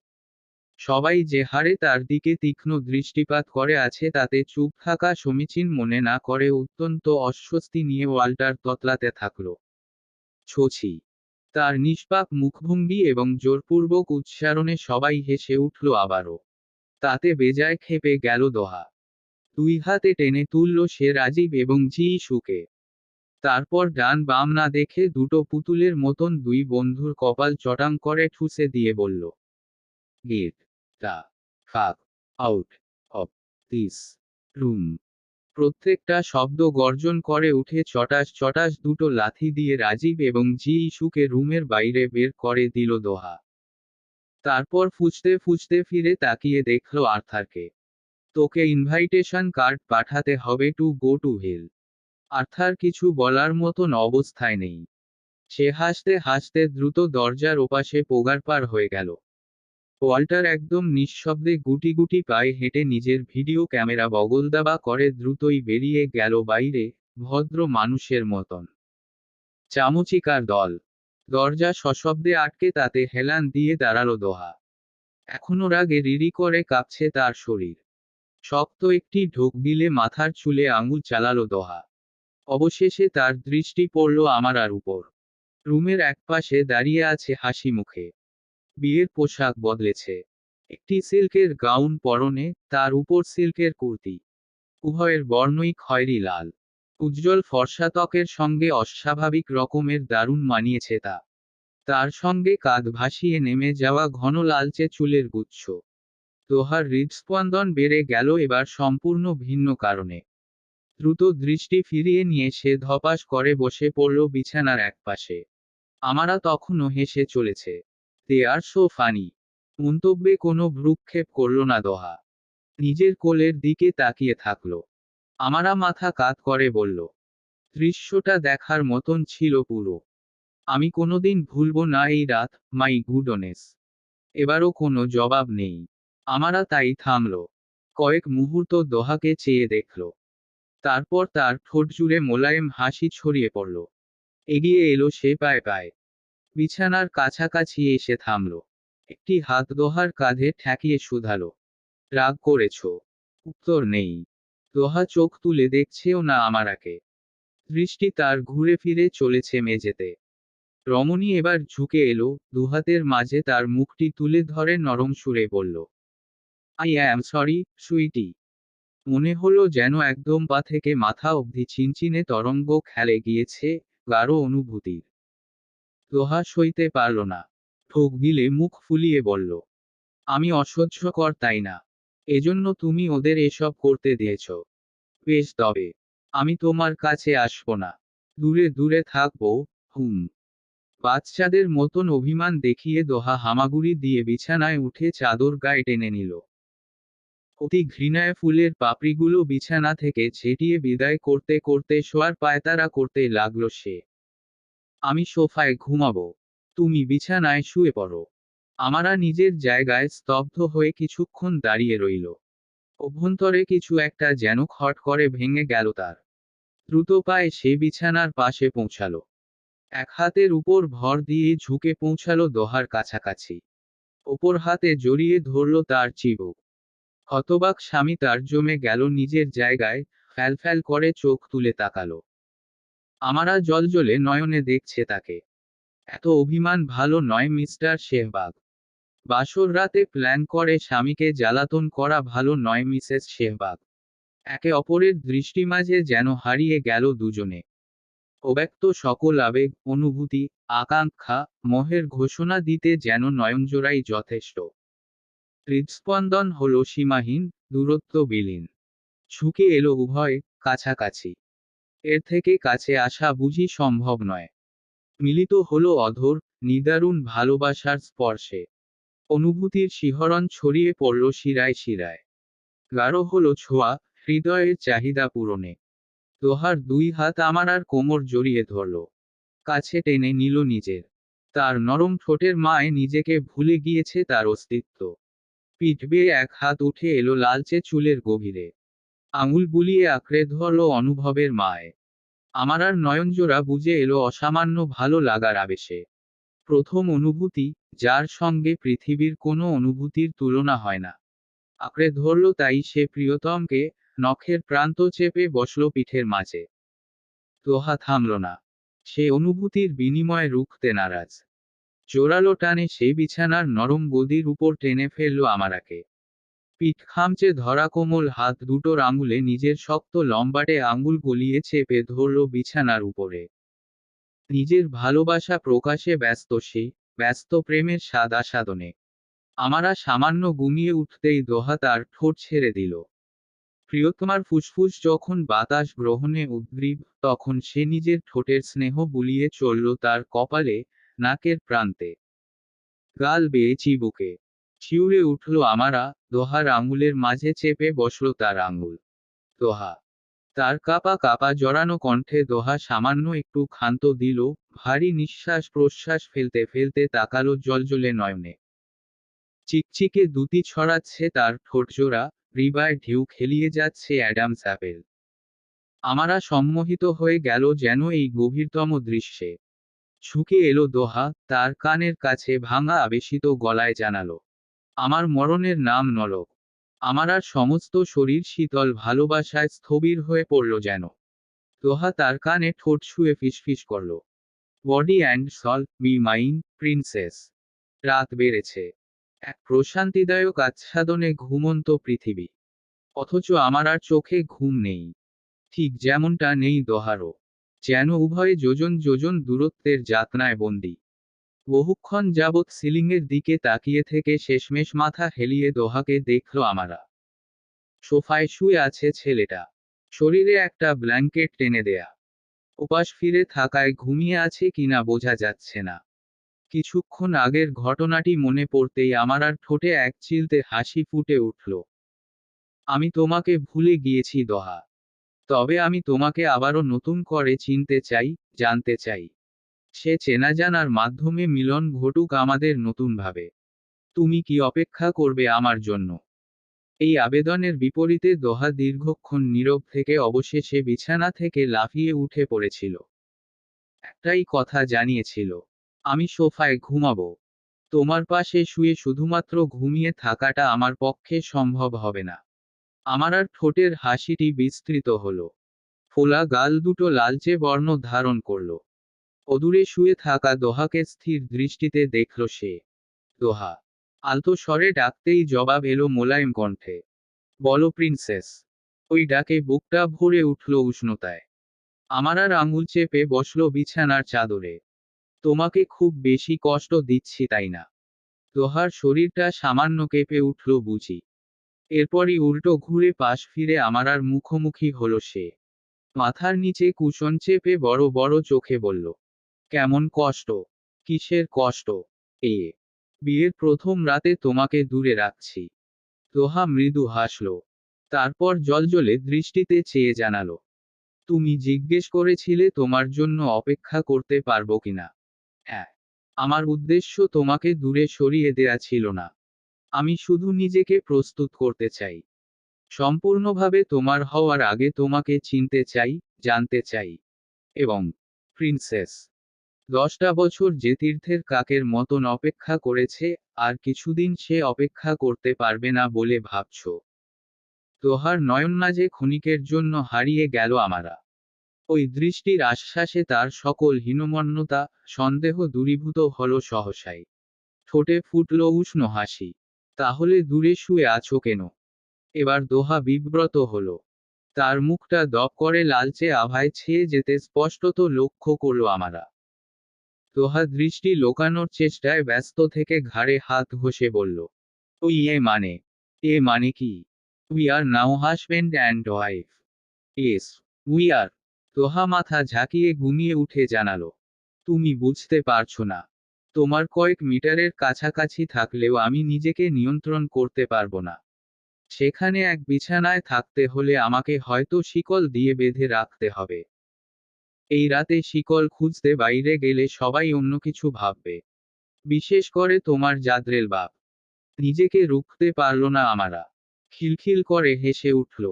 সবাই যে হারে তার দিকে তীক্ষ্ণ দৃষ্টিপাত করে আছে তাতে চুপ থাকা সমীচীন মনে না করে অত্যন্ত অস্বস্তি নিয়ে ওয়াল্টার ততলাতে থাকল। ছোছি। তার নিষ্পাপ মুখভঙ্গি এবং জোরপূর্বক উচ্চারণে সবাই হেসে উঠল আবারও। তাতে বেজায় ক্ষেপে গেল দোহা। দুই হাতে টেনে তুলল সে রাজীব এবং জিইসুকে। তারপর ডান বাম না দেখে দুটো পুতুলের মতন দুই বন্ধুর কপাল চটাং করে ঠুসে দিয়ে বলল, গেট দা ফাক আউট অফ দিস রুম। প্রত্যেকটা শব্দ গর্জন করে উঠে চটাস চটাস দুটো লাথি দিয়ে রাজীব এবং জিইসুকে রুমের বাইরে বের করে দিল দোহা। তারপর ফুঁচতে ফুঁচতে ফিরে তাকিয়ে দেখল আর্থারকে। তোকে ইনভাইটেশন কার্ড পাঠাতে হবে to go to hell. Arthur কিছু বলার মতন অবস্থায় নেই। সে হাসতে হাসতে দ্রুত দরজার ওপাশে পোগারপার হয়ে গেল। ওয়াল্টার একদম নিঃশব্দে গুটি গুটি পায়ে হেঁটে নিজের ভিডিও ক্যামেরা বগলদাবা করে দ্রুতই বেরিয়ে গেল বাইরে, ভদ্র মানুষের মতন। চামচিকার দল। দরজা সশব্দে আটকে তাতে হেলান দিয়ে দাঁড়ালো দোহা। এখনো রাগে রিরি করে কাঁপছে তার শরীর। শক্ত একটি ঢোক গিলে মাথার চুলে আঙুল চালালো দোহা। অবশেষে তার দৃষ্টি পড়ল আমারার উপর। রুমের একপাশে দাঁড়িয়ে আছে হাসি মুখে। বিয়ের পোশাক বদলেছে। একটি সিল্কের গাউন পরনে, তার উপর সিল্কের কুর্তি। উভয়ের বর্ণই খয়েরি লাল। উজ্জ্বল ফর্সা ত্বকের সঙ্গে অস্বাভাবিক রকমের দারুণ মানিয়েছে তা। তার সঙ্গে কাঁধ ভাসিয়ে নেমে যাওয়া ঘন লালচে চুলের গুচ্ছ। দোহার হৃদস্পন্দন বেড়ে গেল এবার সম্পূর্ণ ভিন্ন কারণে। দ্রুত দৃষ্টি ফিরিয়ে নিয়ে সে ধপাস করে বসে পড়ল বিছানার একপাশে। আমারা তখনও হেসে চলেছে। দে আর সো ফানি। মন্তব্যে কোনো ভ্রুক্ষেপ করল না দোহা। নিজের কোলের দিকে তাকিয়ে থাকল। আমারা মাথা কাত করে বলল, দৃশ্যটা দেখার মতন ছিল পুরো। আমি কোনোদিন ভুলব না এই রাত, মাই গুডনেস। এবারও কোনো জবাব নেই। আমারা তাই থামল। কয়েক মুহূর্ত দোহাকে চেয়ে দেখল। তারপর তার ঠোঁট জুড়ে মোলায়েম হাসি ছড়িয়ে পড়ল। এগিয়ে এলো সে পায়ে পায়ে। বিছানার কাছাকাছি এসে থামল। একটি হাত দোহার কাঁধে ঠেকিয়ে শুধালো, রাগ করেছ? উত্তর নেই। দোহা চোখ তুলে দেখছেও না আমারাকে। দৃষ্টি তার ঘুরে ফিরে চলেছে মেঝেতে। রমণী এবার ঝুঁকে এলো, দুহাতের মাঝে তার মুখটি তুলে ধরে নরম সুরে বলল, আই অ্যাম সরি, সুইটি। মনে হলো যেন একদম পা থেকে মাথা অবধি চিনচিনে তরঙ্গ খেলে গিয়েছে, গাঢ় অনুভূতির। দোহা সইতে পারল না। ঠোক গিলে মুখ ফুলিয়ে বলল, আমি অসহ্যকর তাই না? এজন্য তুমি ওদের এসব করতে দিয়েছ? বেশ তবে। আমি তোমার কাছে আসব না। দূরে দূরে থাকবো। হুম। বাচ্চাদের মতন অভিমান দেখিয়ে দোহা হামাগুড়ি দিয়ে বিছানায় উঠে চাদর গায়ে টেনে নিল। অতি ঘৃণায় ফুলের পাপড়িগুলো বিছানা থেকে ছেটিয়ে বিদায় করতে করতে শোয়ার পায়তারা করতে লাগলো সে। আমি সোফায় ঘুমাবো। তুমি বিছানায় শুয়ে পড়ো। আমারা নিজের জায়গায় স্তব্ধ হয়ে কিছুক্ষণ দাঁড়িয়ে রইল। অভ্যন্তরে কিছু একটা যেন খট করে ভেঙে গেল তার। দ্রুত পায়ে সে বিছানার পাশে পৌঁছালো। এক হাতের উপর ভর দিয়ে ঝুঁকে পৌঁছালো দোহার কাছাকাছি। অপর হাতে জড়িয়ে ধরল তার চিবুক। হতবাক স্বামী তার জমে গেল নিজের জায়গায়, ফ্যালফ্যাল করে চোখ তুলে তাকালো। আমারা জ্বলজ্বলে নয়নে দেখছে তাকে। এত অভিমান ভালো নয় মিস্টার শেহবাগ। বাসর রাতে প্ল্যান করে স্বামীকে জ্বালাতন করা ভালো নয় মিসেস শেহবাগ। একে অপরের দৃষ্টি মাঝে যেন হারিয়ে গেল দুজনে। অব্যক্ত সকল আবেগ, অনুভূতি, আকাঙ্ক্ষা, মোহের ঘোষণা দিতে যেন নয়নজোড়াই যথেষ্ট। হৃদস্পন্দন হলো সীমাহীন, দূরত্ব বিলীন। ঝুঁকে এলো উভয়, কাছাকাছি। এর থেকে কাছে আসা বুঝি সম্ভব নয়। মিলিত হলো অধর, নিদারুণ ভালোবাসার স্পর্শে। অনুভূতির শিহরণ ছড়িয়ে পড়ল শিরায় শিরায়। গাঢ় হলো ছোঁয়া, হৃদয়ের চাহিদা পূরণে। দোহার দুই হাত আমারার কোমর জড়িয়ে ধরল। কাছে টেনে নিল নিজের। তার নরম ঠোঁটের মায় নিজেকে ভুলে গিয়েছে তার অস্তিত্ব। পিঠ বেয়ে এক হাত উঠে এলো লালচে চুলের গভীরে। আঙুল বুলিয়ে আঁকড়ে ধরল অনুভবের মায়। আমারার নয়নজোড়া বুঝে এলো অসামান্য ভালো লাগার আবেশে। প্রথম অনুভূতি, যার সঙ্গে পৃথিবীর কোনো অনুভূতির তুলনা হয় না। আঁকড়ে ধরল তাই সে প্রিয়তমকে, নখের প্রান্ত চেপে বসল পিঠের মাঝে। দোহা থামল না। সে অনুভূতির বিনিময়ে রুখতে নারাজ। জোরালো টানে সে বিছানার নরম গদির উপর টেনে ফেলল আমারাকে। পিঠ খামচে ধরা কোমল হাত দুটোর আঙুলে নিজের শক্ত লম্বাটে আঙুল গলিয়ে চেপে ধরল বিছানার উপরে। নিজের ভালোবাসা প্রকাশে ব্যস্ত সে, ব্যস্ত প্রেমের স্বাদ আস্বাদনে। আমারা সামান্য ঘুমিয়ে উঠতেই দোহা তার ঠোঁট ছেড়ে দিল। প্রিয়তমার ফুসফুস যখন বাতাস গ্রহণে উদ্গ্রীব, তখন সে নিজের ঠোঁটের স্নেহ বুলিয়ে চলল তার কপালে, নাকের প্রান্তে। গাল বেয়ে চিবুকে। শিউরে উঠল আমারা, দোহার আঙুলের মাঝে চেপে বসল তার আঙুল। দোহা। তার কাপা কাপা জড়ানো কণ্ঠে দোহা সামান্য একটু ক্ষান্ত দিল, ভারী নিঃশ্বাস প্রশ্বাস ফেলতে ফেলতে তাকালো জ্বলজ্বলে নয়নে। চিকচিকে দ্যুতি ছড়াচ্ছে তার ঠোঁটজোড়া, হৃদয় ঢেউ খেলিয়ে যাচ্ছে অ্যাডামস অ্যাপেল। আমারা সম্মোহিত হয়ে গেল যেন এই গভীরতম দৃশ্যে। ঝুঁকে এলো দোহা, তার কানের কাছে ভাঙা আবেশিত গলায় জানালো, আমার মরণের নাম নরক। আমারার সমস্ত শরীর শীতল ভালোবাসায় স্থবির হয়ে পড়ল যেন। দোহা তার কানে ঠোঁট ছুঁয়ে ফিসফিস করল, body and soul, be mine, princess. রাত বেড়েছে। এক প্রশান্তিদায়ক আচ্ছাদনে ঘুমন্ত পৃথিবী। অথচ আমার আর চোখে ঘুম নেই। ঠিক যেমনটা নেই দোহারও। যেন উভয়ে যোজন যোজন দূরত্বের যাতনায় বন্দী। বহুক্ষণ যাবৎ সিলিংয়ের দিকে তাকিয়ে থেকে শেষমেশ মাথা হেলিয়ে দোহাকে দেখল আমারা। সোফায় শুয়ে আছে ছেলেটা। শরীরে একটা ব্ল্যাঙ্কেট টেনে দেয়া। ওপাশ ফিরে থাকায় ঘুমিয়ে আছে কিনা বোঝা যাচ্ছে না। কিছুক্ষণ আগের ঘটনাটি মনে পড়তেই আমার আর ঠোঁটে এক চিলতে হাসি ফুটে উঠল। আমি তোমাকে ভুলে গিয়েছি দোহা। তবে আমি তোমাকে আবারও নতুন করে চিনতে চাই, জানতে চাই। সে চেনা জানার মাধ্যমে মিলন ঘটুক আমাদের নতুনভাবে। তুমি কি অপেক্ষা করবে আমার জন্য? এই আবেদনের বিপরীতে দোহা দীর্ঘক্ষণ নীরব থেকে অবশেষে বিছানা থেকে লাফিয়ে উঠে পড়েছিল। একটাই কথা জানিয়েছিল, আমি সোফায় ঘুমাবো। তোমার পাশে শুয়ে শুধুমাত্র ঘুমিয়ে থাকাটা আমার পক্ষে সম্ভব হবে না। আমার আর ঠোঁটের হাসিটি বিস্তৃত হলো। ফোলা গাল দুটো লালচে বর্ণ ধারণ করল। অদূরে শুয়ে থাকা দোহাকে স্থির দৃষ্টিতে দেখল সে। দোহা! আলতো স্বরে ডাকতেই জবাব এলো মোলায়েম কণ্ঠে। বলো প্রিন্সেস। ওই ডাকে বুকটা ভরে উঠল উষ্ণতায়। আমার আর আঙুল চেপে বসল বিছানার চাদরে। তোমাকে খুব বেশি কষ্ট দিচ্ছি তাই না? দোহার শরীরটা সামান্য কেঁপে উঠল বুঝি। এরপরই উল্টো ঘুরে পাশ ফিরে আমার আর মুখোমুখি হলো সে। মাথার নিচে কুশন চেপে বড় বড় চোখে বলল, কেমন কষ্ট? কিসের কষ্ট? এ বিয়ের প্রথম রাতে তোমাকে দূরে রাখছি। দোহা মৃদু হাসল। তারপর জ্বলজ্বলে দৃষ্টিতে চেয়ে জানালো, তুমি জিজ্ঞেস করেছিলে তোমার জন্য অপেক্ষা করতে পারবো কিনা। হ্যাঁ। আমার উদ্দেশ্য তোমাকে দূরে সরিয়ে দেয়া ছিল না। আমি শুধু নিজেকে প্রস্তুত করতে চাই। সম্পূর্ণভাবে তোমার হওয়ার আগে তোমাকে চিনতে চাই, জানতে চাই। এবং প্রিন্সেস, 10টা বছর যে তীর্থের কাকের মতন অপেক্ষা করেছে, আর কিছুদিন সে অপেক্ষা করতে পারবে না বলে ভাবছ। দোহার নয়নমাঝে ক্ষণিকের জন্য হারিয়ে গেল আমারা। ওই দৃষ্টির আশ্বাসে তার সকল হীনমন্যতা, সন্দেহ দূরীভূত হল সহসাই। ঠোঁটে ফুটল উষ্ণ হাসি। তাহলে দূরে শুয়ে আছো কেন? এবার দোহা বিব্রত হল। তার মুখটা দপ করে লালচে আভায় ছেয়ে যেতে স্পষ্টত লক্ষ্য করল আমারা। দোহা দৃষ্টি লোকানোর চেষ্টায় ব্যস্ত থেকে ঘাড়ে হাত ঘষে বলল, ওই এ মানে কি? We are now husband and wife. Yes, we are. Doha মাথা ঝাঁকিয়ে ঘুমিয়ে উঠে জানালো, তুমি বুঝতে পারছো না। তোমার কয়েক মিটারের কাছাকাছি থাকলেও আমি নিজেকে নিয়ন্ত্রণ করতে পারবো না। সেখানে এক বিছানায় থাকতে হলে আমাকে হয়তো শিকল দিয়ে বেঁধে রাখতে হবে। এই রাতে শিকল খুঁজতে বাইরে গেলে সবাই অন্য কিছু ভাববে। বিশেষ করে তোমার জাদ্রেল বাপ। নিজেকে রুখতে পারল না আমারা। খিলখিল করে হেসে উঠল।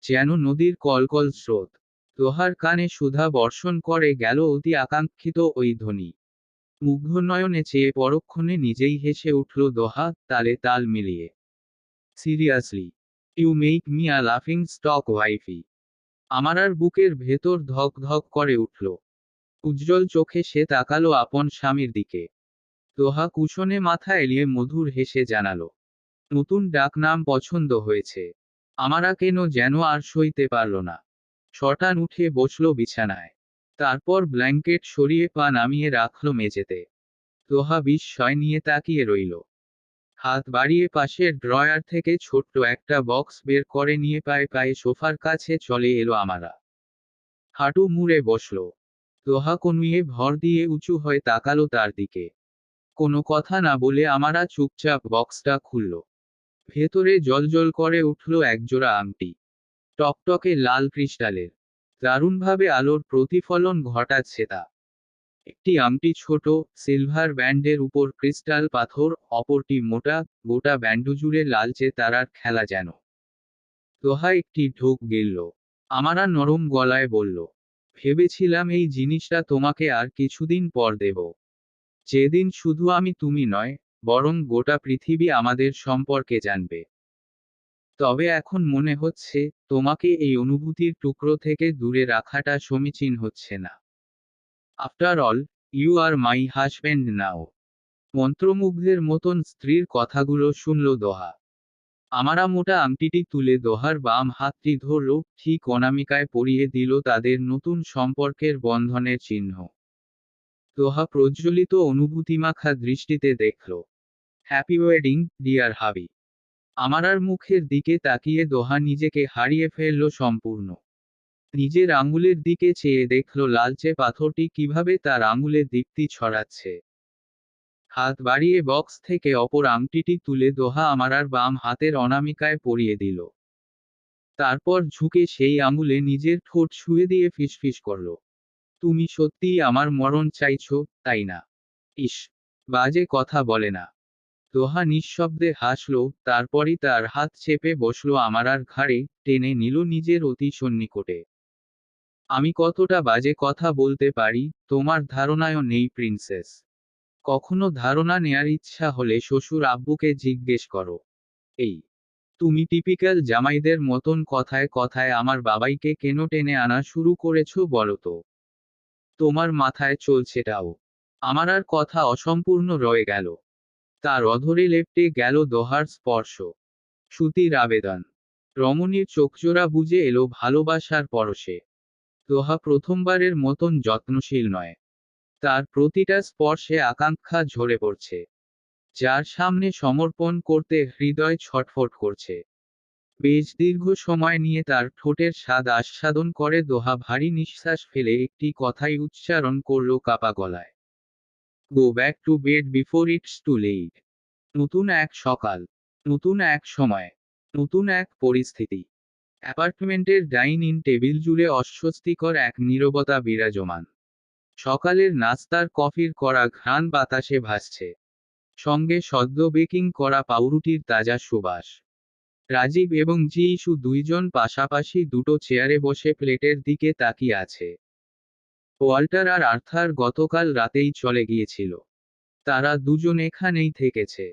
যেন নদীর কলকল স্রোত। দোহার কানে সুধা বর্ষণ করে গেল অতি আকাঙ্ক্ষিত ওই ধ্বনি। মুগ্ধ নয়নে চেয়ে পরক্ষণে নিজেই হেসে উঠল দোহা, তালে তাল মিলিয়ে। Seriously, you make me a লাফিং স্টক ওয়াইফি। আমার আর বুকের ভেতর ধক ধক করে উঠল। উজ্জ্বল চোখে সে তাকালো আপন স্বামীর দিকে। দোহা কুশনে মাথা এলিয়ে মধুর হেসে জানালো, নতুন ডাকনাম পছন্দ হয়েছে। আমারা কেন যেন আর সইতে পারল না। শটান উঠে বসল বিছানায়। তারপর ব্ল্যাঙ্কেট সরিয়ে পা নামিয়ে রাখল মেঝেতে। দোহা বিস্ময় নিয়ে তাকিয়ে রইল। হাত বাড়িয়ে পাশের ড্রয়ার থেকে ছোট্ট একটা বক্স বের করে নিয়ে পায়ে পায়ে সোফার কাছে চলে এলো আমারা। হাঁটু মুড়ে বসল। দোহা কনুইয়ে ভর দিয়ে উঁচু হয়ে তাকালো তার দিকে। কোনো কথা না বলে আমারা চুপচাপ বক্সটা খুলল। ভেতরে জ্বলজ্বল করে উঠল একজোড়া আংটি। টকটকে লাল ক্রিস্টালের। দারুণভাবে আলোর প্রতিফলন ঘটাচ্ছে তা। একটি আংটি ছোট, সিলভার ব্যান্ডের উপর ক্রিস্টাল পাথর, অপরটি মোটা, গোটা ব্যান্ডজুড়ে লালচে তারার খেলা যেন। দোহা একটি ঢোক গিলল। আমারা নরম গলায় বলল, ভেবেছিলাম এই জিনিসটা তোমাকে আর কিছুদিন পর দেব। যেদিন শুধু আমি তুমি নয়, বরং গোটা পৃথিবী আমাদের সম্পর্কে জানবে। তবে এখন মনে হচ্ছে, তোমাকে এই অনুভূতির টুকরো থেকে দূরে রাখাটা সমীচীন হচ্ছে না। After all, you are my husband now. মন্ত্রমুগ্ধের মতন স্ত্রীর কথাগুলো শুনল দোহা। আমারা মোটা আংটিটি তুলে দোহার বাম হাতটি ধরল, ঠিক অনামিকায় পরিয়ে দিল তাদের নতুন সম্পর্কের বন্ধনের চিহ্ন। দোহা প্রজ্বলিত অনুভূতিমাখা দৃষ্টিতে দেখল। হ্যাপি ওয়েডিং, ডিয়ার হাবি। আমারার মুখের দিকে তাকিয়ে দোহা নিজেকে হারিয়ে ফেলল সম্পূর্ণ। নিজের আঙুলের দিকে চেয়ে দেখল লালচে পাথরটি কিভাবে তার আঙুলে দীপ্তি ছড়াচ্ছে। হাত বাড়িয়ে বক্স থেকে অপর আংটিটি তুলে দোহা আমারার বাম হাতের অনামিকায় পরিয়ে দিল। তারপর ঝুঁকে সেই আঙুলে নিজের ঠোঁট ছুঁয়ে দিয়ে ফিসফিস করল, তুমি সত্যিই আমার মরণ চাইছো, তাই না? ইস, বাজে কথা বলে না। দোহা নিঃশব্দে হাসল, তারপরই তার হাত চেপে বসল আমারার ঘাড়ে, টেনে নিল নিজের অতি সন্নিকটে। আমি কতটা বাজে কথা বলতে পারি, তোমার ধারণায়ও নেই প্রিন্সেস। কখনো ধারণা নেয়ার ইচ্ছা হলে শ্বশুর আব্বুকে জিজ্ঞেস করো। এই, তুমি টিপিক্যাল জামাইদের মতন কথায় কথায় আমার বাবাইকে কেন টেনে আনা শুরু করেছো বলো তো? তোমার মাথায় চলছেটাও? আমার আর কথা অসম্পূর্ণ রয়ে গেল। তার অধরে লেপ্টে গেল দোহার স্পর্শ। শ্রুতির আবেদন। রমণীর চোখজোড়া বুজে এলো ভালোবাসার পরশে। দোহা প্রথমবারের মতন যত্নশীল নয়। তার প্রতিটা স্পর্শে আকাঙ্ক্ষা ঝরে পড়ছে। যার সামনে সমর্পণ করতে হৃদয় ছটফট করছে। বেশ দীর্ঘ সময় নিয়ে তার ঠোঁটের স্বাদ আস্বাদন করে দোহা ভারী নিঃশ্বাস ফেলে একটি কথাই উচ্চারণ করল কাপা গলায়। Go back to bed before it's too late. নতুন এক সকাল, নতুন এক সময়, নতুন এক পরিস্থিতি। অ্যাপার্টমেন্টের ডাইনিং টেবিল জুড়ে অস্বস্তিকর এক নীরবতা বিরাজমান। সকালের নাস্তার কফির কড়া ঘ্রাণ বাতাসে ভাসছে। সঙ্গে সদ্য বেকিং করা পাউরুটির তাজা সুবাস। রাজীব এবং জিইসু দুইজন পাশাপাশি দুটো চেয়ারে বসে প্লেটের দিকে তাকিয়ে আছে। ওয়াল্টার আর আর্থার গতকাল রাতেই চলে গিয়েছিল। তারা দুজন এখানেই থেকেছে।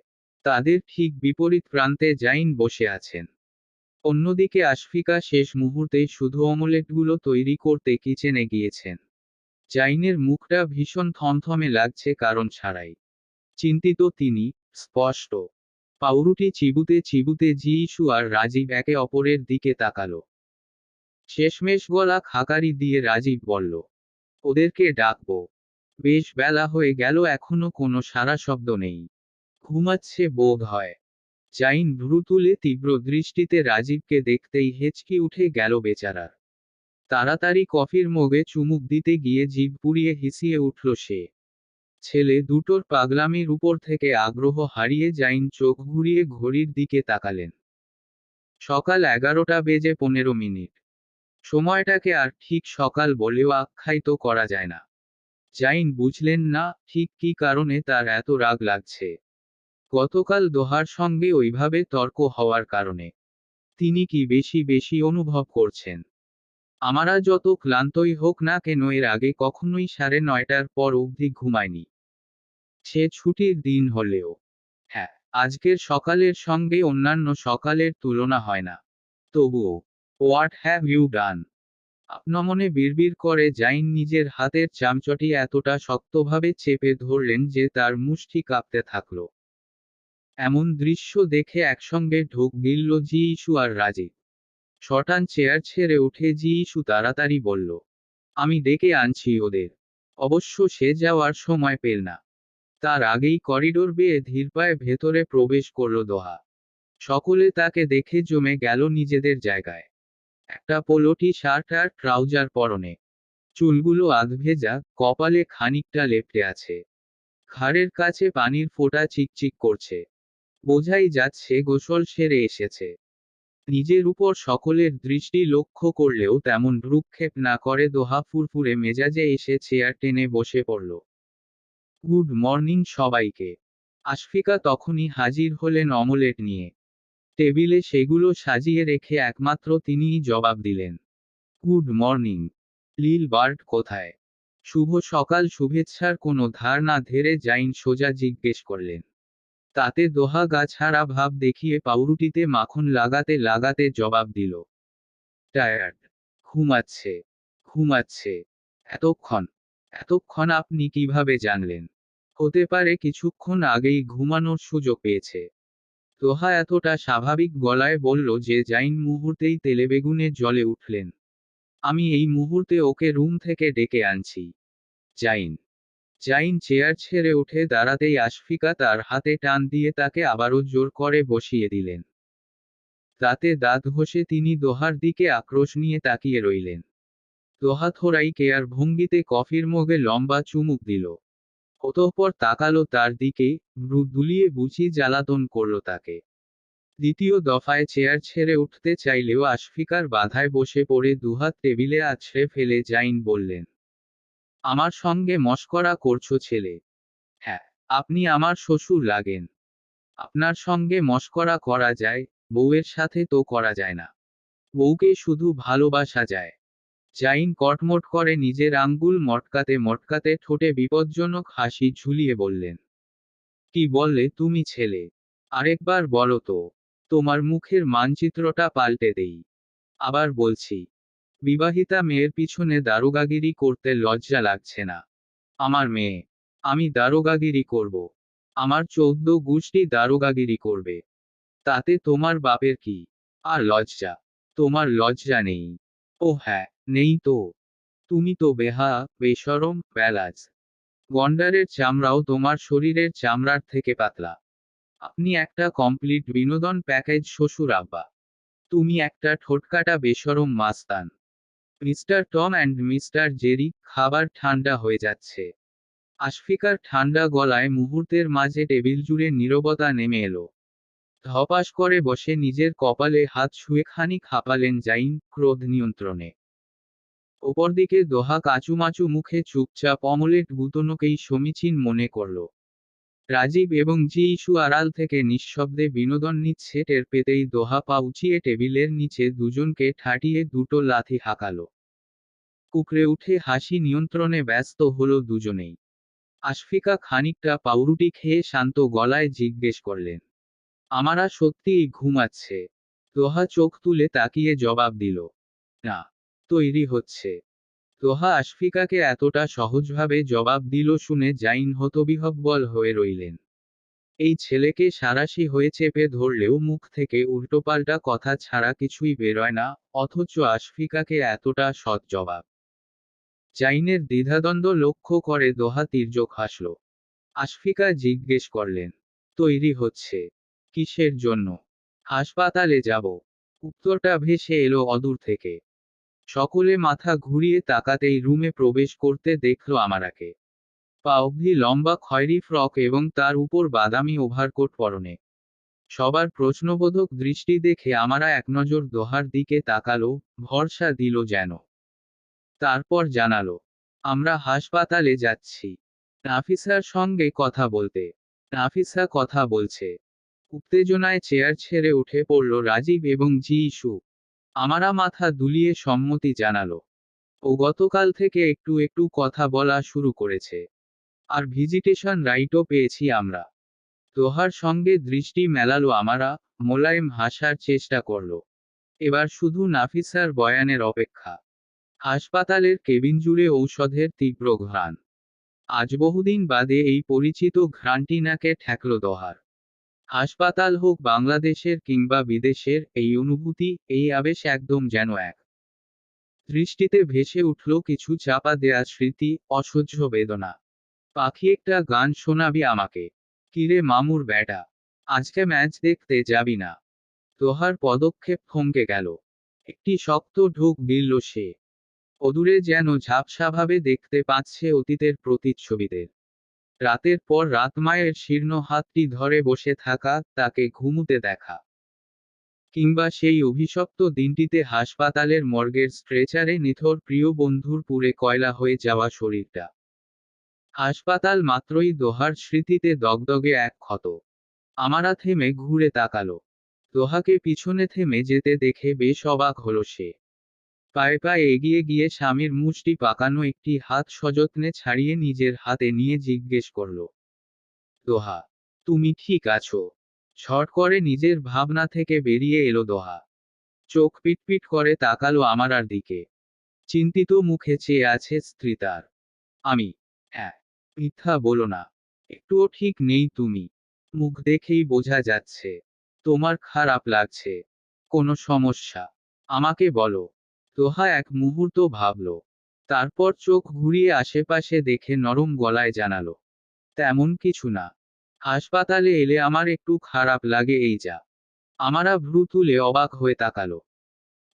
তাদের ঠিক বিপরীত প্রান্তে জাইন বসে আছেন। অন্যদিকে আশফিকা শেষ মুহূর্তে শুধু অমলেটগুলো তৈরি করতে কিচেনে গিয়েছেন। জাইনের মুখটা ভীষণ থমথমে লাগছে কারণ ছাড়াই। চিন্তিত তিনি, স্পষ্ট। পাউরুটি চিবুতে চিবুতে জিইসু আর রাজীব একে অপরের দিকে তাকালো। শেষমেশ গলা খাকারি দিয়ে রাজীব বলল, ওদেরকে ডাকবো? বেশ বেলা হয়ে গেল, এখনো কোনো সাড়া শব্দ নেই। ঘুমাচ্ছে বোধ হয়। জাইন ভ্রু তুলে তীব্র দৃষ্টিতে রাজীবকে দেখতেই হেঁচকি উঠে গেল বেচারার। তাড়াতাড়ি কফির মগে চুমুক দিতে গিয়ে জিভ পুড়িয়ে হিসিয়ে উঠল সে। ছেলে দুটোর পাগলামির উপর থেকে আগ্রহ হারিয়ে জাইন চোখ ঘুরিয়ে ঘড়ির দিকে তাকালেন। সকাল 11:15। সময়টাকে আর ঠিক সকাল বলেও আখ্যায়িত করা যায় না। জাইন বুঝলেন না ঠিক কী কারণে তার এত রাগ লাগছে। গতকাল দোহার সঙ্গে ওইভাবে তর্ক হওয়ার কারণে তিনি কি বেশি বেশি অনুভব করছেন? আমারা যত ক্লান্তই হোক না কেন এর আগে কখনোই 9:30টার পর অবধি ঘুমায়নি। সে ছুটির দিন হলেও। হ্যাঁ, আজকের সকালের সঙ্গে অন্যান্য সকালের তুলনা হয় না। তবুও, হোয়াট হ্যাভ ইউ ডান? আপনমনে বিড়বিড় করে জাইন নিজের হাতের চামচটি এতটা শক্তভাবে চেপে ধরলেন যে তার মুষ্টি কাঁপতে থাকল। এমন দৃশ্য দেখে একসঙ্গে ঢোক গিলল জিইসু আর রাজীব। শটান চেয়ার ছেড়ে উঠে জিইসু তাড়াতাড়ি বলল, আমি ডেকে আনছি ওদের। অবশ্য সে যাওয়ার সময় পেল না। তার আগেই করিডোর বেয়ে ধীরপায়ে ভেতরে প্রবেশ করল দোহা। সকলে তাকে দেখে জমে গেল নিজেদের জায়গায়। একটা পোলো টি শার্ট আর ট্রাউজার পরনে। চুলগুলো আধভেজা, কপালে খানিকটা লেপ্টে আছে। ঘাড়ের কাছে পানির ফোঁটা চিকচিক করছে। বোঝাই যাচ্ছে গোসল সেরে এসেছে। নিজের উপর সকলের দৃষ্টি লক্ষ্য করলেও তেমন ভ্রুক্ষেপ না করে দোহা ফুরফুরে মেজাজে এসে চেয়ার টেনে বসে পড়ল। গুড মর্নিং সবাইকে। আশফিকা তখনই হাজির হলেন অমলেট নিয়ে। টেবিলে সেগুলো সাজিয়ে রেখে একমাত্র তিনিই জবাব দিলেন, গুড মর্নিং। লিল বার্ট কোথায়? শুভ সকাল শুভেচ্ছার কোনো ধার না ধরে জাইন সোজা জিজ্ঞেস করলেন। তাতে দোহা গা ছাড়া ভাব দেখিয়ে পাউরুটিতে মাখন লাগাতে লাগাতে জবাব দিল, টায়ার্ড। ঘুমাচ্ছে। ঘুমাচ্ছে। এতক্ষণ? এতক্ষণ আপনি কিভাবে জানলেন? হতে পারে কিছুক্ষণ আগেই ঘুমানোর সুযোগ পেয়েছে। দোহা এতটা স্বাভাবিক গলায় বলল যে জাইন মুহূর্তেই তেলেবেগুনে জ্বলে উঠলেন। আমি এই মুহূর্তে ওকে রুম থেকে ডেকে আনছি। জাইন। জাইন চেয়ার ছেড়ে উঠে দাঁড়াতেই আশফিকা তার হাতে টান দিয়ে তাকে আবারও জোর করে বসিয়ে দিলেন। দাঁতে দাঁত ঘষে তিনি দোহার দিকে আক্রোশ নিয়ে তাকিয়ে রইলেন। দোহা থোড়াই কেয়ার ভঙ্গিতে কফির মগে লম্বা চুমুক দিল। অতঃপর তাকালো তার দিকে, ভ্রু দুলিয়ে বুঝি জ্বালাতন করল তাকে। দ্বিতীয় দফায় চেয়ার ছেড়ে উঠতে চাইলেও আশফিকার বাধায় বসে পড়ে দুহাত টেবিলে আছড়ে ফেলে জাইন বললেন, আমার সঙ্গে মশকরা করছো ছেলে? হ্যাঁ, আপনি আমার শ্বশুর লাগেন। আপনার সঙ্গে মশকরা করা যায়, বউয়ের সাথে তো করা যায় না। বউকে শুধু ভালোবাসা যায়। জাইন কটমট করে নিজের আঙ্গুল মটকাতে মটকাতে ঠোঁটে বিপজ্জনক হাসি ঝুলিয়ে বললেন, কি বললে তুমি ছেলে? আরেকবার বলো তো। তোমার মুখের মানচিত্রটা পাল্টে দেই। আবার বলছি, বিবাহিতা মেয়ের পিছনে দারোগাগিরি করতে লজ্জা লাগছে না? আমার মেয়ে। আমি দারোগাগিরি করব? আমার 14 গোষ্ঠী দারোগাগিরি করবে। তাতে তোমার বাপের কি? আর লজ্জা? তোমার লজ্জা নেই? ও হ্যাঁ, নেই তো। তুমি তো বেহায়া, বেশরম, বেলাজ। গন্ডারের চামড়াও তোমার শরীরের চামড়ার থেকে পাতলা। আপনি একটা কমপ্লিট বিনোদন প্যাকেজ শ্বশুর আব্বা। তুমি একটা ঠোঁটকাটা বেশরম মাস্তান। Mister Tom and mister Jerry, খাবার ঠান্ডা হয়ে যাচ্ছে। আশফিকার ঠান্ডা গলায় মুহূর্তের মাঝে টেবিল জুড়ে নীরবতা নেমে এলো। ধপাস করে বসে নিজের কপালে হাত ছুঁয়ে খানিক হাঁপালেন জাইন, ক্রোধ নিয়ন্ত্রণে। অপরদিকে দোহা কাঁচুমাচু মুখে চুপচাপ অমলেট গুতনোকেই সমীচীন মনে করল। রাজীব এবং জি ইস্যু আড়াল থেকে নিঃশব্দে বিনোদন নিচ্ছে টের পেতেই দোহা পা উঁচিয়ে টেবিলের নিচে দুজনকে ঠাটিয়ে দুটো লাথি হাঁকালো। কুকড়ে উঠে হাসি নিয়ন্ত্রণে ব্যস্ত হলো দুজনেই। আশফিকা খানিকটা পাউরুটি খেয়ে শান্ত গলায় জিজ্ঞেস করলেন, আমারা সত্যিই ঘুমাচ্ছে? দোহা চোখ তুলে তাকিয়ে জবাব দিল, না, তৈরি হচ্ছে। দোহা আশফিকাকে এতটা সহজভাবে জবাব দিল শুনে জাইন হতবিহ্বল হয়ে রইলেন। এই ছেলেকে সারাশি হয়ে চেপে ধরলেও মুখ থেকে উল্টোপাল্টা কথা ছাড়া কিছুই বেরোয় না, অথচ আশফিকাকে এতটা সৎ জবাব। জাইনের দ্বিধাদ্বন্দ্ব লক্ষ্য করে দোহা তির্যক হাসল। আশফিকা জিজ্ঞেস করলেন, তৈরি হচ্ছে? কিসের জন্য? হাসপাতালে যাব। উত্তরটা ভেসে এলো অদূর থেকে। সকলে মাথা ঘুরিয়ে তাকাতেই রুমে প্রবেশ করতে দেখল আমারাকে। পা অবধি লম্বা খয়েরি ফ্রক এবং তার উপর বাদামি ওভারকোট পরনে। সবার প্রশ্নবোধক দৃষ্টি দেখে আমারা একনজর দোহার দিকে তাকালো, ভরসা দিল যেন। তারপর জানালো, আমরা হাসপাতালে যাচ্ছি। নাফিসার সঙ্গে কথা বলতে। নাফিসা কথা বলছে। উত্তেজনায় চেয়ার ছেড়ে উঠে পড়ল রাজীব এবং জি ইস্যু। আমারা মাথা দুলিয়ে সম্মতি জানালো। ও গতকাল থেকে একটু একটু কথা বলা শুরু করেছে। আর ভিজিটেশন রাইটও পেয়েছি আমরা। দোহার সঙ্গে দৃষ্টি মেলালো আমারা, মোলায়েম হাসার চেষ্টা করল। এবার শুধু নাফিসার বয়ানের অপেক্ষা। হাসপাতালের কেবিন জুড়ে ঔষধের তীব্র ঘ্রাণ। আজ বহুদিন বাদে এই পরিচিত ঘ্রাণটি নাকে ঠেকল দোহার। হাসপাতাল হোক বাংলাদেশের কিংবা বিদেশের, এই অনুভূতি, এই আবেশ একদম যেন এক। দৃষ্টিতে ভেসে উঠল কিছু চাপা দেয়া স্মৃতি, অসহ্য বেদনা। পাখি একটা গান শোনাবি আমাকে? কিরে মামুর ব্যাটা, আজকে ম্যাচ দেখতে যাবি না? দোহার পদক্ষেপ থমকে গেল। একটি শক্ত ঢোক গিলল সে। অদূরে যেন ঝাপসাভাবে দেখতে পাচ্ছে অতীতের প্রতিচ্ছবিদের। রাতের পর রাত মায়ের শীর্ণ হাতটি ধরে বসে থাকা, তাকে ঘুমুতে দেখা। কিংবা সেই অভিশপ্ত দিনটিতে হাসপাতালের মর্গের স্ট্রেচারে নিথর প্রিয় বন্ধুর পুড়ে কয়লা হয়ে যাওয়া শরীরটা। হাসপাতাল মাত্রই দোহার স্মৃতিতে দগদগে এক ক্ষত। আমারা থেমে ঘুরে তাকালো। দোহাকে পিছনে থেমে যেতে দেখে বেশ অবাক হলো সে। পায়ে পায়ে এগিয়ে গিয়ে স্বামীর মুষ্টি পাকানো একটি হাত সযত্নে ছাড়িয়ে নিজের হাতে নিয়ে জিজ্ঞেস করল, দোহা, তুমি ঠিক আছো? ঝট করে নিজের ভাবনা থেকে বেরিয়ে এলো দোহা। চোখ পিটপিট করে তাকালো আমারার দিকে। চিন্তিত মুখে চেয়ে আছে স্ত্রী তার। আমি। হ্যাঁ। মিথ্যা বলো না। একটুও ঠিক নেই তুমি। মুখ দেখেই বোঝা যাচ্ছে তোমার খারাপ লাগছে। কোনো সমস্যা? আমাকে বলো। দোহা এক মুহূর্ত ভাবল, তারপর চোখ ঘুরিয়ে আশেপাশে দেখে নরম গলায় জানালো, তেমন কিছু না। হাসপাতালে এলে আমার একটু খারাপ লাগে এই যা। আমারা ভ্রু তুলে অবাক হয়ে তাকালো।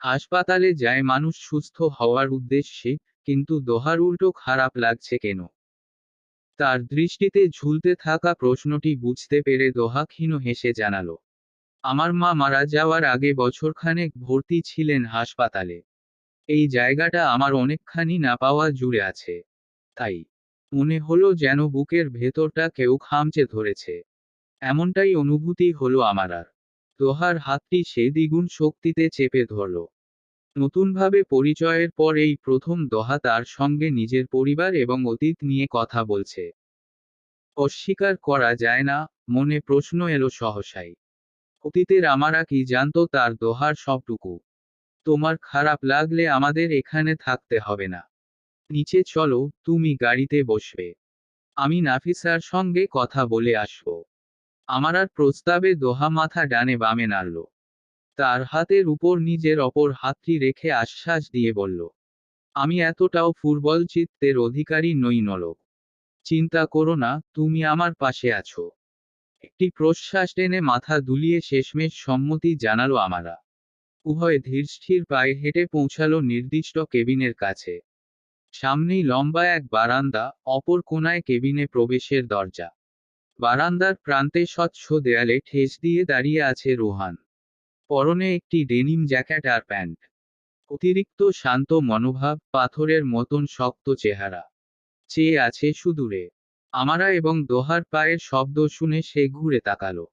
হাসপাতালে যায় মানুষ সুস্থ হওয়ার উদ্দেশ্যে, কিন্তু দোহার উল্টো খারাপ লাগছে কেন? তার দৃষ্টিতে ঝুলতে থাকা প্রশ্নটি বুঝতে পেরে দোহা ক্ষীণ হেসে জানালো, আমার মা মারা যাওয়ার আগে বছরখানেক ভর্তি ছিলেন হাসপাতালে। এই জায়গাটা আমার অনেকখানি না পাওয়া জুড়ে আছে। তাই মনে হলো যেন বুকের ভেতরটা কেউ খামচে ধরেছে। এমনটাই অনুভূতি হলো আমার। আর দোহার হাতটি সে দ্বিগুণ শক্তিতে চেপে ধরল। নতুনভাবে পরিচয়ের পর এই প্রথম দোহা তার সঙ্গে নিজের পরিবার এবং অতীত নিয়ে কথা বলছে। অস্বীকার করা যায় না, মনে প্রশ্ন এলো সহসাই। অতীতের আমারা কি জানতো তার দোহার সবটুকু? তোমার খারাপ লাগলে আমাদের এখানে থাকতে হবে না। নিচে চলো, তুমি গাড়িতে বসবে। আমি নাফিসার সঙ্গে কথা বলে আসব। আমার আর প্রস্তাবে দোহা মাথা ডানে বামে নাড়ল। তার হাতের উপর নিজের অপর হাতটি রেখে আশ্বাস দিয়ে বলল, আমি এতটাও ফুটবল চিত্তের অধিকারী নই নলক। চিন্তা করো না, তুমি আমার পাশে আছো। একটি প্রশ্বাস টেনে মাথা দুলিয়ে শেষমেশ সম্মতি জানালো আমারা। উভয় ধীরস্থির পায়ে হেঁটে পৌঁছালো নির্দিষ্ট কেবিনের কাছে। সামনেই লম্বা এক বারান্দা, অপর কোণায় কেবিনে প্রবেশের দরজা। বারান্দার প্রান্তে স্বচ্ছ দেয়ালে ঠেস দিয়ে দাঁড়িয়ে আছে রোহান। পরনে একটি ডেনিম জ্যাকেট আর প্যান্ট। অতিরিক্ত শান্ত মনোভাব, পাথরের মতন শক্ত চেহারা। চেয়ে আছে সুদূরে। আমারা এবং দোহার পায়ের শব্দ শুনে সে ঘুরে তাকালো।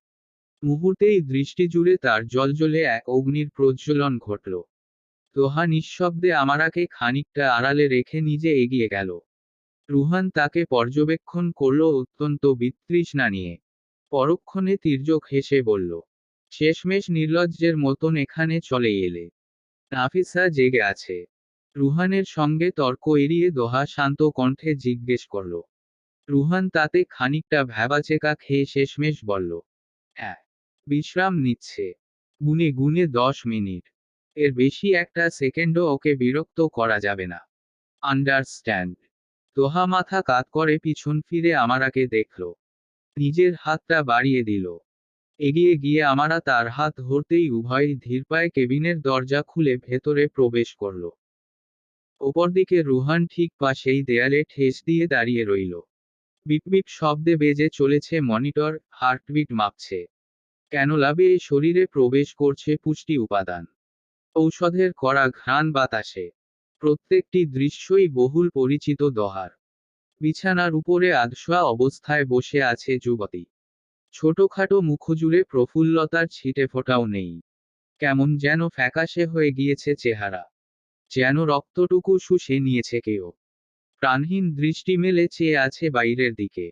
মুহূর্তেই দৃষ্টি জুড়ে তার জ্বলজ্বলে এক অগ্নির প্রজ্বলন ঘটল। দোহা নিঃশব্দে আমারাকে খানিকটা আড়ালে রেখে নিজে এগিয়ে গেল। রুহান তাকে পর্যবেক্ষণ করল অত্যন্ত বিতৃষ্ণা নিয়ে। পরক্ষণে তির্যক হেসে বলল, শেষমেশ নির্লজ্জের মতন এখানে চলে এলে। নাফিসা জেগে আছে। রুহানের সঙ্গে তর্ক এড়িয়ে দোহা শান্ত কণ্ঠে জিজ্ঞেস করল। রুহান তাতে খানিকটা ভ্যাবাচেকা খেয়ে শেষমেশ বলল, হ্যাঁ, বিশ্রাম নিচ্ছে। গুনে গুনে 10 মিনিট। এর বেশি একটা সেকেন্ডও ওকে বিরক্ত করা যাবে না। আন্ডারস্ট্যান্ড? দোহা মাথা কাত করে পিছন ফিরে আমারাকে দেখল। নিজের হাতটা বাড়িয়ে দিল। এগিয়ে গিয়ে আমারা তার হাত ধরতেই উভয়ই ধীরপায়ে কেবিনের দরজা খুলে ভেতরে প্রবেশ করল। অপরদিকে রুহান ঠিক পাশেই দেয়ালে ঠেস দিয়ে দাঁড়িয়ে রইল। বিপ বিপ শব্দে বেজে চলেছে মনিটর, হার্টবিট মাপছে। কেন লাভে শরীরে প্রবেশ করছে পুষ্টি উপাদান। ঔষধের কড়া ঘ্রাণ বাতাসে। প্রত্যেকটি দৃশ্যই বহুল পরিচিত দোহার। বিছানার উপরে আধশোয়া অবস্থায় বসে আছে যুবতী। ছোটখাটো মুখজুড়ে প্রফুল্লতার ছিটেফোঁটাও নেই। কেমন যেন ফ্যাকাশে হয়ে গিয়েছে চেহারা। যেন রক্তটুকু শুষে নিয়েছে কেউ। প্রাণহীন দৃষ্টি মেলে চেয়ে আছে বাইরের দিকে।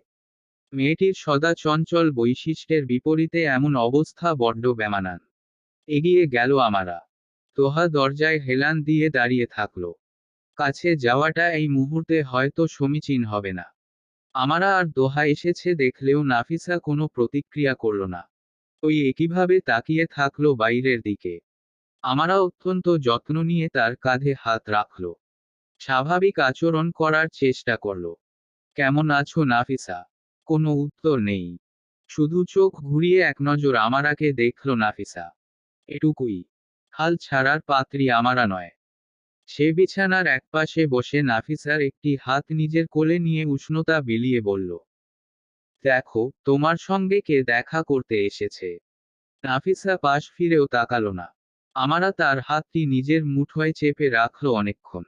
মেয়েটির সদা চঞ্চল বৈশিষ্ট্যের বিপরীতে এমন অবস্থা বড্ড বেমানান। এগিয়ে গেল আমারা। দোহা দরজায় হেলান দিয়ে দাঁড়িয়ে থাকল। কাছে যাওয়াটা এই মুহূর্তে হয়তো সমীচীন হবে না। আমারা আর দোহা এসেছে দেখলেও নাফিসা কোনো প্রতিক্রিয়া করল না। ওই একইভাবে তাকিয়ে থাকলো বাইরের দিকে। আমারা অত্যন্ত যত্ন নিয়ে তার কাঁধে হাত রাখল। স্বাভাবিক আচরণ করার চেষ্টা করল। কেমন আছো নাফিসা? কোনো উত্তর নেই। শুধু চোখ ঘুরিয়ে এক নজর আমারাকে দেখল নাফিসা। এটুকুই। হাল ছাড়ার পাত্রী আমারা নয়। সে বিছানার একপাশে বসে নাফিসার একটি হাত নিজের কোলে নিয়ে উষ্ণতা বিলিয়ে বলল, দেখো, তোমার সঙ্গে কে দেখা করতে এসেছে। নাফিসা পাশ ফিরেও তাকালো না। আমারা তার হাতটি নিজের মুঠোয় চেপে রাখল অনেকক্ষণ।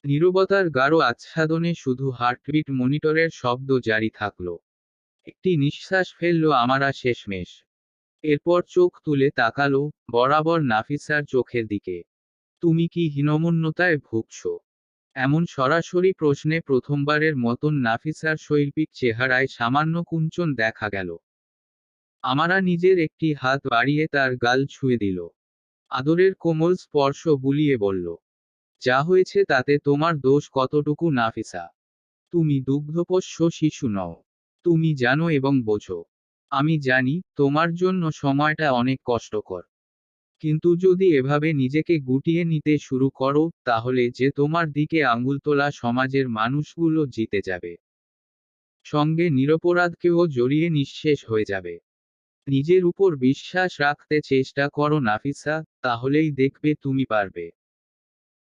নীরবতার গাঢ় আচ্ছাদনে শুধু হার্টবিট মনিটরের শব্দ জারি থাকল। একটি নিঃশ্বাস ফেলল আমারা শেষমেশ। এরপর চোখ তুলে তাকালো, বরাবর নাফিসার চোখের দিকে। তুমি কি হীনমন্যতায় ভুগছ? এমন সরাসরি প্রশ্নে প্রথমবারের মতন নাফিসার শৈল্পিক চেহারায় সামান্য কুঞ্চন দেখা গেল। আমারা নিজের একটি হাত বাড়িয়ে তার গাল ছুঁয়ে দিল। আদরের কোমল স্পর্শ বুলিয়ে বলল, যা হয়েছে তাতে তোমার দোষ কতটুকু নাফিসা? তুমি দুগ্ধপোষ্য শিশু নও। তুমি জানো এবং বোঝো। আমি জানি তোমার জন্য সময়টা অনেক কষ্টকর। কিন্তু যদি এভাবে নিজেকে গুটিয়ে নিতে শুরু করো, তাহলে যে তোমার দিকে আঙুল তোলা সমাজের মানুষগুলো জিতে যাবে। সঙ্গে নিরপরাধকেও জড়িয়ে নিঃশেষ হয়ে যাবে। নিজের উপর বিশ্বাস রাখতে চেষ্টা করো নাফিসা, তাহলেই দেখবে তুমি পারবে।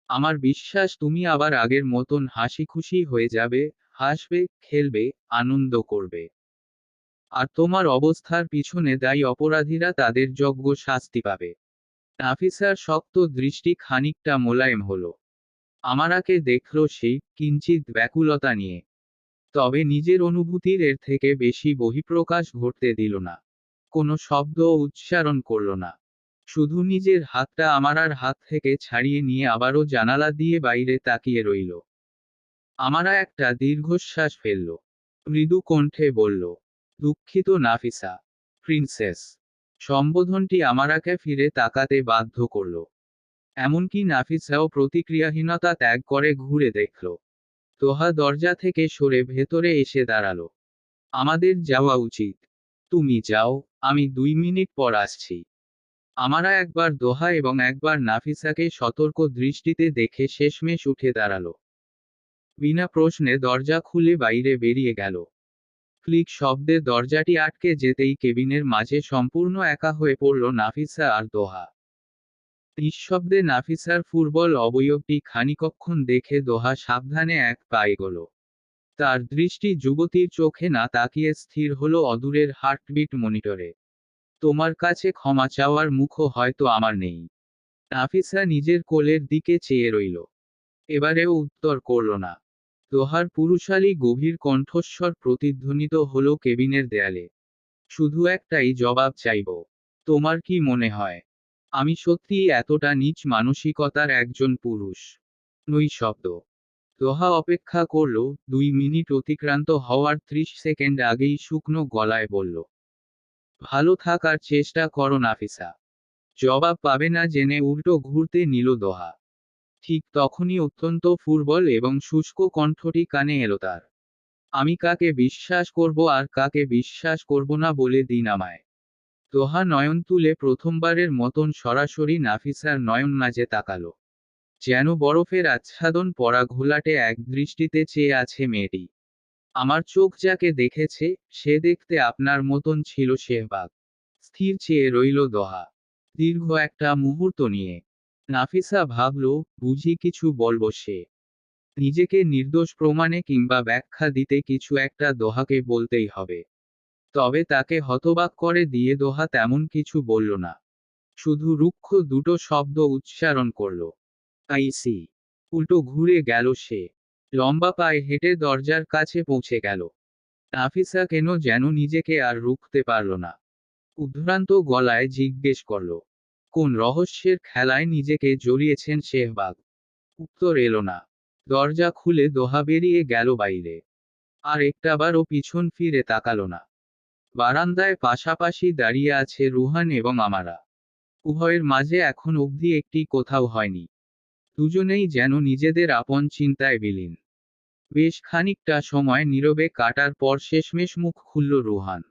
আমার বিশ্বাস তুমি আবার আগের মতন হাসিখুশি হয়ে যাবে, হাসবে, খেলবে, আনন্দ করবে। আর তোমার অবস্থার পিছনে দায়ী অপরাধীরা তাদের যোগ্য শাস্তি পাবে। নাফিসার শক্ত দৃষ্টি খানিকটা মোলায়েম হলো। আমারাকে দেখল সেই কিঞ্চিৎ ব্যাকুলতা নিয়ে। তবে নিজের অনুভূতির এর থেকে বেশি বহিঃপ্রকাশ ঘটতে দিল না। কোনো শব্দ উচ্চারণ করল না। শুধু নিজের হাতটা আমারার হাত থেকে ছাড়িয়ে নিয়ে আবারও জানালা দিয়ে বাইরে তাকিয়ে রইল। আমারা একটা দীর্ঘশ্বাস ফেলল। মৃদু কণ্ঠে বলল, দুঃখিত নাফিসা। প্রিন্সেস। সম্বোধনটি আমারাকে ফিরে তাকাতে বাধ্য করল। এমনকি নাফিসাও প্রতিক্রিয়াহীনতা ত্যাগ করে ঘুরে দেখল। তোহা দরজা থেকে সরে ভেতরে এসে দাঁড়ালো। আমাদের যাওয়া উচিত। তুমি যাও, আমি 2 মিনিট পর আসছি। আমারা একবার দোহা এবং একবার নাফিসাকে সতর্ক দৃষ্টিতে দেখে শেষমেশ উঠে দাঁড়ালো। বিনা প্রশ্নে দরজা খুলে বাইরে বেরিয়ে গেল। ক্লিক শব্দে দরজাটি আটকে যেতেই কেবিনের মাঝে সম্পূর্ণ একা হয়ে পড়ল নাফিসা আর দোহা। নিঃশব্দে নাফিসার ফুটবল অবয়বটি খানিকক্ষণ দেখে দোহা সাবধানে এক পা এগোল। তার দৃষ্টি যুবতীর চোখে না তাকিয়ে স্থির হলো অদূরের হার্টবিট মনিটরে। তোমার কাছে ক্ষমা চাওয়ার মুখও হয়তো আমার নেই। নাফিসা নিজের কোলের দিকে চেয়ে রইল। এবারেও উত্তর করল না। দোহার পুরুষালী গভীর কণ্ঠস্বর প্রতিধ্বনিত হলো কেবিনের দেয়ালে। শুধু একটাই জবাব চাইব। তোমার কি মনে হয় আমি সত্যিই এতটা নীচ মানসিকতার একজন পুরুষ? নই শব্দ। দোহা অপেক্ষা করল। 2 মিনিট অতিক্রান্ত হওয়ার 30 সেকেন্ড আগেই শুকনো গলায় বলল, ভালো থাকার চেষ্টা করো নাফিসা। জবাব পাবে না জেনে উল্টো ঘুরতে নিল দোহা। ঠিক তখনই অত্যন্ত ফুটবল এবং শুষ্ক কণ্ঠটি কানে এলো তার। আমি কাকে বিশ্বাস করব আর কাকে বিশ্বাস করব না বলে দিন আমায়। দোহা নয়ন তুলে প্রথমবারের মতন সরাসরি নাফিসার নয়ন মাঝে তাকালো। যেন বরফের আচ্ছাদন পরা ঘোলাটে এক দৃষ্টিতে চেয়ে আছে মেয়েটি। আমার চোখ যাকে দেখেছে, সে দেখতে আপনার মতন ছিল শেহবাগ। স্থির চেয়ে রইল দোহা। দীর্ঘ একটা মুহূর্ত নিয়ে। নাফিসা ভাবল, বুঝি কিছু বলবো সে। নিজেকে নির্দোষ প্রমাণে কিংবা ব্যাখ্যা দিতে কিছু একটা দোহাকে বলতেই হবে। তবে তাকে হতবাক করে দিয়ে দোহা তেমন কিছু বলল না। শুধু রুক্ষ দুটো শব্দ উচ্চারণ করল, আইসি। উল্টো ঘুরে গেল সে। লম্বা পায়ে হেঁটে দরজার কাছে পৌঁছে গেল। নাফিসা কেন যেন নিজেকে আর রুখতে পারল না। উদ্ভ্রান্ত গলায় জিজ্ঞেস করল, কোন রহস্যের খেলায় নিজেকে জড়িয়েছেন শেহবাগ? উত্তর এলো না। দরজা খুলে দোহা বেরিয়ে গেল বাইরে। আর একটাবারও পিছন ফিরে তাকালো না। বারান্দায় পাশাপাশি দাঁড়িয়ে আছে রুহান এবং আমারা। উভয়ের মাঝে এখন অবধি একটি কোথাও হয়নি। দুজনেই যেন নিজেদের আপন চিন্তায় বিলীন। বেশ খানিকটা সময় নীরবে কাটার পর শেষমেশ মুখ খুলল রুহান।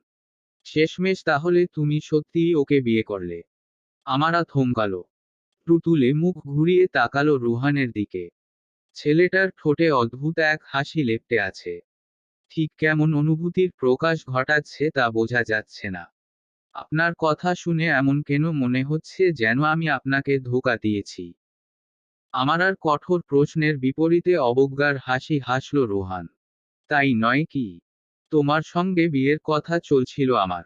শেষমেশ তাহলে তুমি সত্যিই ওকে বিয়ে করলে? আমারা থমকালো। টুতুলে মুখ ঘুরিয়ে তাকালো রুহানের দিকে। ছেলেটার ঠোঁটে অদ্ভুত এক হাসি লেপ্টে আছে। ঠিক কেমন অনুভূতির প্রকাশ ঘটাচ্ছে তা বোঝা যাচ্ছে না। আপনার কথা শুনে এমন কেন মনে হচ্ছে যেন আমি আপনাকে ধোঁকা দিয়েছি? আমার আর কঠোর প্রশ্নের বিপরীতে অবজ্ঞার হাসি হাসল রোহান। তাই নয় কি? তোমার সঙ্গে বিয়ের কথা চলছিল আমার।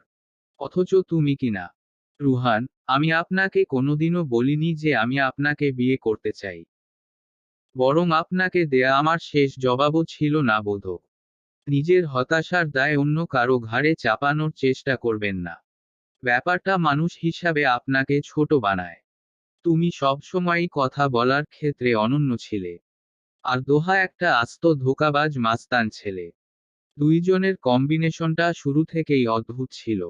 অথচ তুমি কিনা। রুহান, আমি আপনাকে কোনোদিনও বলিনি যে আমি আপনাকে বিয়ে করতে চাই। বরং আপনাকে দেয়া আমার শেষ জবাবও ছিল না বোধক। নিজের হতাশার দায় অন্য কারো ঘাড়ে চাপানোর চেষ্টা করবেন না। ব্যাপারটা মানুষ হিসাবে আপনাকে ছোট বানায়। তুমি সবসময়ই কথা বলার ক্ষেত্রে অনন্য ছিলে। আর দোহা একটা আস্ত ধোঁকাবাজ মাস্তান ছেলে। দুইজনের কম্বিনেশনটা শুরু থেকেই অদ্ভুত ছিল।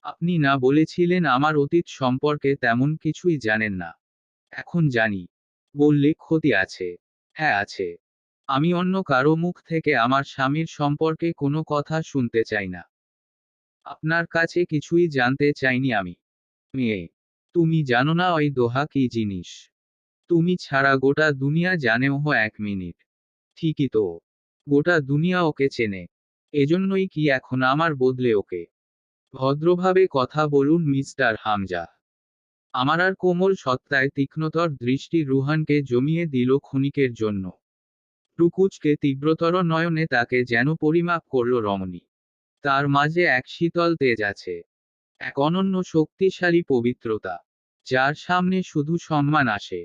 আপনি না বলেছিলেন আমার অতীত সম্পর্কে তেমন কিছুই জানেন না। এখন জানি। বললে ক্ষতি আছে? হ্যাঁ আছে। আমি অন্য কারো মুখ থেকে আমার স্বামীর সম্পর্কে কোনো কথা শুনতে চাই না। আপনার কাছে কিছুই জানতে চাইনি আমি। মেয়ে, তুমি জানো না ওই দোহা কি জিনিস? তুমি ছাড়া গোটা দুনিয়া জানেও 1 মিনিট। ঠিকই তো। গোটা দুনিয়া ওকে চেনে। এজন্যই কি এখন আমার বদলে ওকে? ভদ্রভাবে কথা বলুন মিস্টার হামজা। আমার আর কোমল সত্তায় তীক্ষ্ণতর দৃষ্টি রুহানকে জমিয়ে দিল ক্ষণিকের জন্য। টুকুচকে তীব্রতর নয়নে তাকে যেন পরিমাপ করল রমণী। তার মাঝে এক শীতল তেজ আছে, এক অনন্য শক্তিশালী পবিত্রতা, যার সামনে শুধু সম্মান আসে।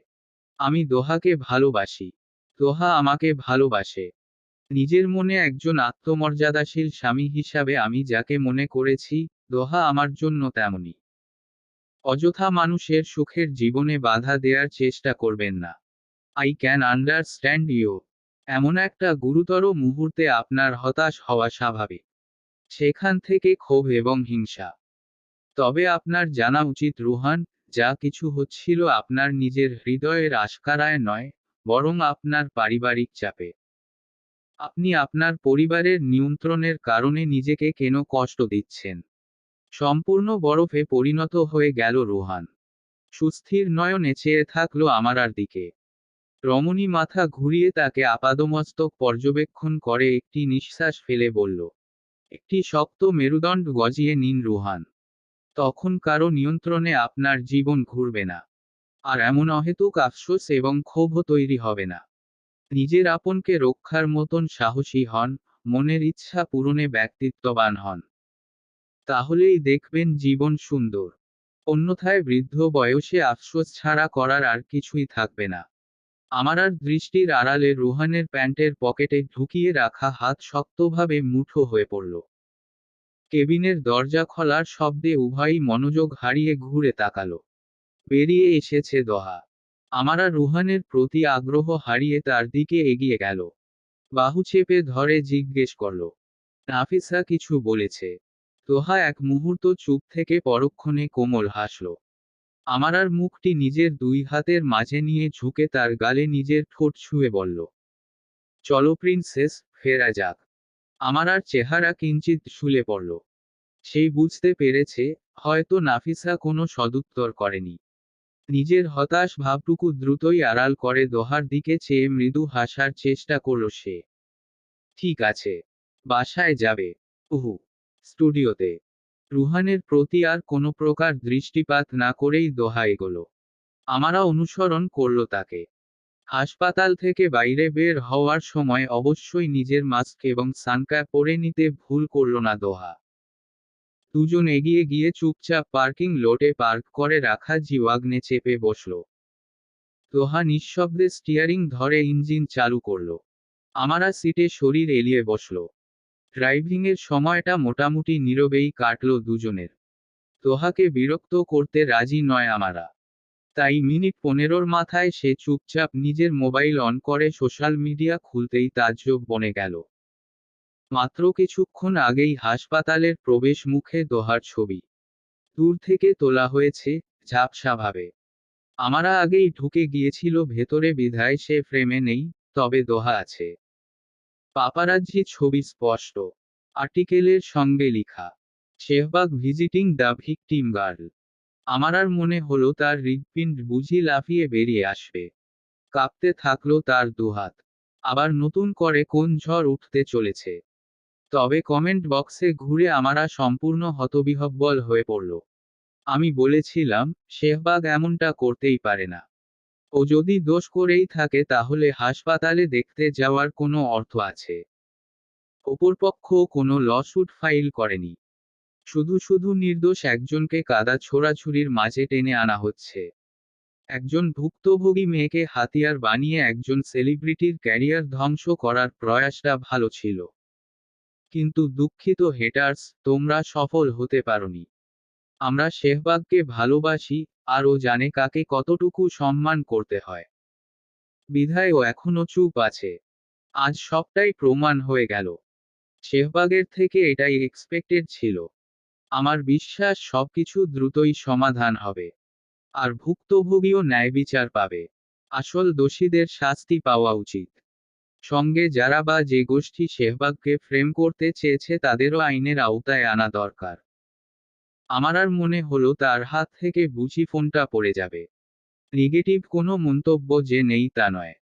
আমি দোহাকে ভালোবাসি। দোহা আমাকে ভালোবাসে। নিজের মনে একজন আত্মমর্যাদাশীল স্বামী হিসাবে আমি যাকে মনে করেছি, দোহা আমার জন্য তেমনি। অযথা মানুষের সুখের জীবনে বাধা দেওয়ার চেষ্টা করবেন না। I can understand you. এমন একটা গুরুতর মুহূর্তে আপনার হতাশ হওয়া স্বাভাবিক। সেখান থেকে ক্ষোভ এবং হিংসা। তবে আপনার জানা উচিত রুহান, যা কিছু হচ্ছিল আপনার নিজের হৃদয়ের আশকারায় নয়, বরং আপনার পারিবারিক চাপে। আপনি আপনার পরিবারের নিয়ন্ত্রণের কারণে নিজেকে কেন কষ্ট দিচ্ছেন? সম্পূর্ণ বরফে পরিণত হয়ে গেল রুহান। সুস্থির নয়নে চেয়ে থাকলো আমারার দিকে। রমণী মাথা ঘুরিয়ে তাকে আপাদমস্তক পর্যবেক্ষণ করে একটি নিঃশ্বাস ফেলে বলল, একটি শক্ত মেরুদণ্ড গজিয়ে নিন রুহান। তখন কারো নিয়ন্ত্রণে আপনার জীবন ঘুরবে না। আর এমন অহেতুক আফসোস এবং ক্ষোভও তৈরি হবে না। নিজের আপনকে রক্ষার মতন সাহসী হন, মনের ইচ্ছা পূরণে ব্যক্তিত্ববান হন। তাহলেই দেখবেন জীবন সুন্দর। অন্যথায় বৃদ্ধ বয়সে আফসোস ছাড়া করার আর কিছুই থাকবে না। আমার আর দৃষ্টির আড়ালে রুহানের প্যান্টের পকেটে ঢুকিয়ে রাখা হাত শক্তভাবে মুঠো হয়ে পড়ল। কেবিনের দরজা খোলার শব্দে উভয়ই মনোযোগ হারিয়ে ঘুরে তাকালো। বেরিয়ে এসেছে দোহা। আমারা রুহানের প্রতি আগ্রহ হারিয়ে তার দিকে এগিয়ে গেল। বাহু চেপে ধরে জিজ্ঞেস করল, নাফিসা কিছু বলেছে? দোহা এক মুহূর্ত চুপ থেকে পরক্ষণে কোমল হাসল। আমারার মুখটি নিজের দুই হাতের মাঝে নিয়ে ঝুঁকে তার গালে নিজের ঠোঁট ছুঁয়ে বলল, চলো প্রিন্সেস, ফেরা যাক। আমারার চেহারা কিঞ্চিত ঝুলে পড়ল। সেই বুঝতে পেরেছে, হয়তো নাফিসা কোনো সদুত্তর করেনি। নিজের হতাশ ভাবটুকু দ্রুতই আড়াল করে দোহার দিকে চেয়ে মৃদু হাসার চেষ্টা করল সে। ঠিক আছে। বাসায় যাবে? উহু। স্টুডিওতে। রুহানের প্রতি আর কোনো প্রকার দৃষ্টিপাত না করেই দোহা এগোলো। আমারা অনুসরণ করল তাকে। হাসপাতাল থেকে বাইরে বের হওয়ার সময় অবশ্যই নিজের মাস্ক এবং সানক্যাপ পরে নিতে ভুল করল না দোহা। দুজন এগিয়ে গিয়ে চুপচাপ পার্কিং লটে পার্ক করে রাখা জিওয়াগনে চেপে বসল। দোহা নিঃশব্দে স্টিয়ারিং ধরে ইঞ্জিন চালু করল। আমারা সিটে শরীর এলিয়ে বসল। ড্রাইভিংয়ের সময়টা মোটামুটি নীরবেই কাটল দুজনের। দোহাকে বিরক্ত করতে রাজি নয় আমারা। তাই মিনিট 15 মাথায় সে চুপচাপ নিজের মোবাইল অন করে সোশ্যাল মিডিয়া খুলতেই তাজ্জব বনে গেল। মাত্র কিছুক্ষণ আগেই হাসপাতালের প্রবেশ মুখে দোহার ছবি দূর থেকে তোলা হয়েছে, ঝাপসাভাবে। আমারা আগেই ঢুকে গিয়েছিল ভেতরে বিধায় সে ফ্রেমে নেই, তবে দোহা আছে। পাপারাজ্জি ছবি স্পষ্ট। আর্টিকেলের সঙ্গে লিখা, Shahbag visiting the victim girl. আমারার মনে হলো তার হৃৎপিণ্ড বুঝি লাফিয়ে বেরিয়ে আসবে। কাঁপতে থাকলো তার দুহাত। আবার নতুন করে কোন ঝড় উঠতে চলেছে। তবে কমেন্ট বক্সে ঘুরে আমারা সম্পূর্ণ হতবিহ্বল হয়ে পড়ল। আমি বলেছিলাম, শেহবাগ এমনটা করতেই পারে না। ও যদি দোষ করেই থাকে তাহলে হাসপাতালে দেখতে যাওয়ার কোনো অর্থ আছে? অপরপক্ষ কোনো লসুট ফাইল করেনি। শুধু শুধু নির্দোষ একজনকে কাদা ছোড়াছুরির মাঝে টেনে আনা হচ্ছে। একজন ভুক্তভোগী মেয়েকে হাতিয়ার বানিয়ে একজন সেলিব্রিটির ক্যারিয়ার ধ্বংস করার প্রয়াসটা ভালো ছিল। কিন্তু দুঃখিত হেটার্স, তোমরা সফল হতে পারোনি। আমরা শেহবাগকে ভালোবাসি, আর ও জানে কাকে কতটুকু সম্মান করতে হয়। বিধায় ও এখনো চুপ আছে। আজ সবটাই প্রমাণ হয়ে গেল। শেহবাগের থেকে এটাই এক্সপেক্টেড ছিল। আমার বিশ্বাস সবকিছু দ্রুতই সমাধান হবে। আর ভুক্তভোগীও ন্যায়বিচার পাবে। আসল দোষীদের শাস্তি পাওয়া উচিত। সঙ্গে যারা বা যে গোষ্ঠী শেহবাগকে ফ্রেম করতে চেয়েছে তাদেরও আইনের আওতায় আনা দরকার। আমার আর মনে হলো তার হাত থেকে বুঝি ফোনটা পড়ে যাবে। নেগেটিভ কোনো মন্তব্য যে নেই তা নয়।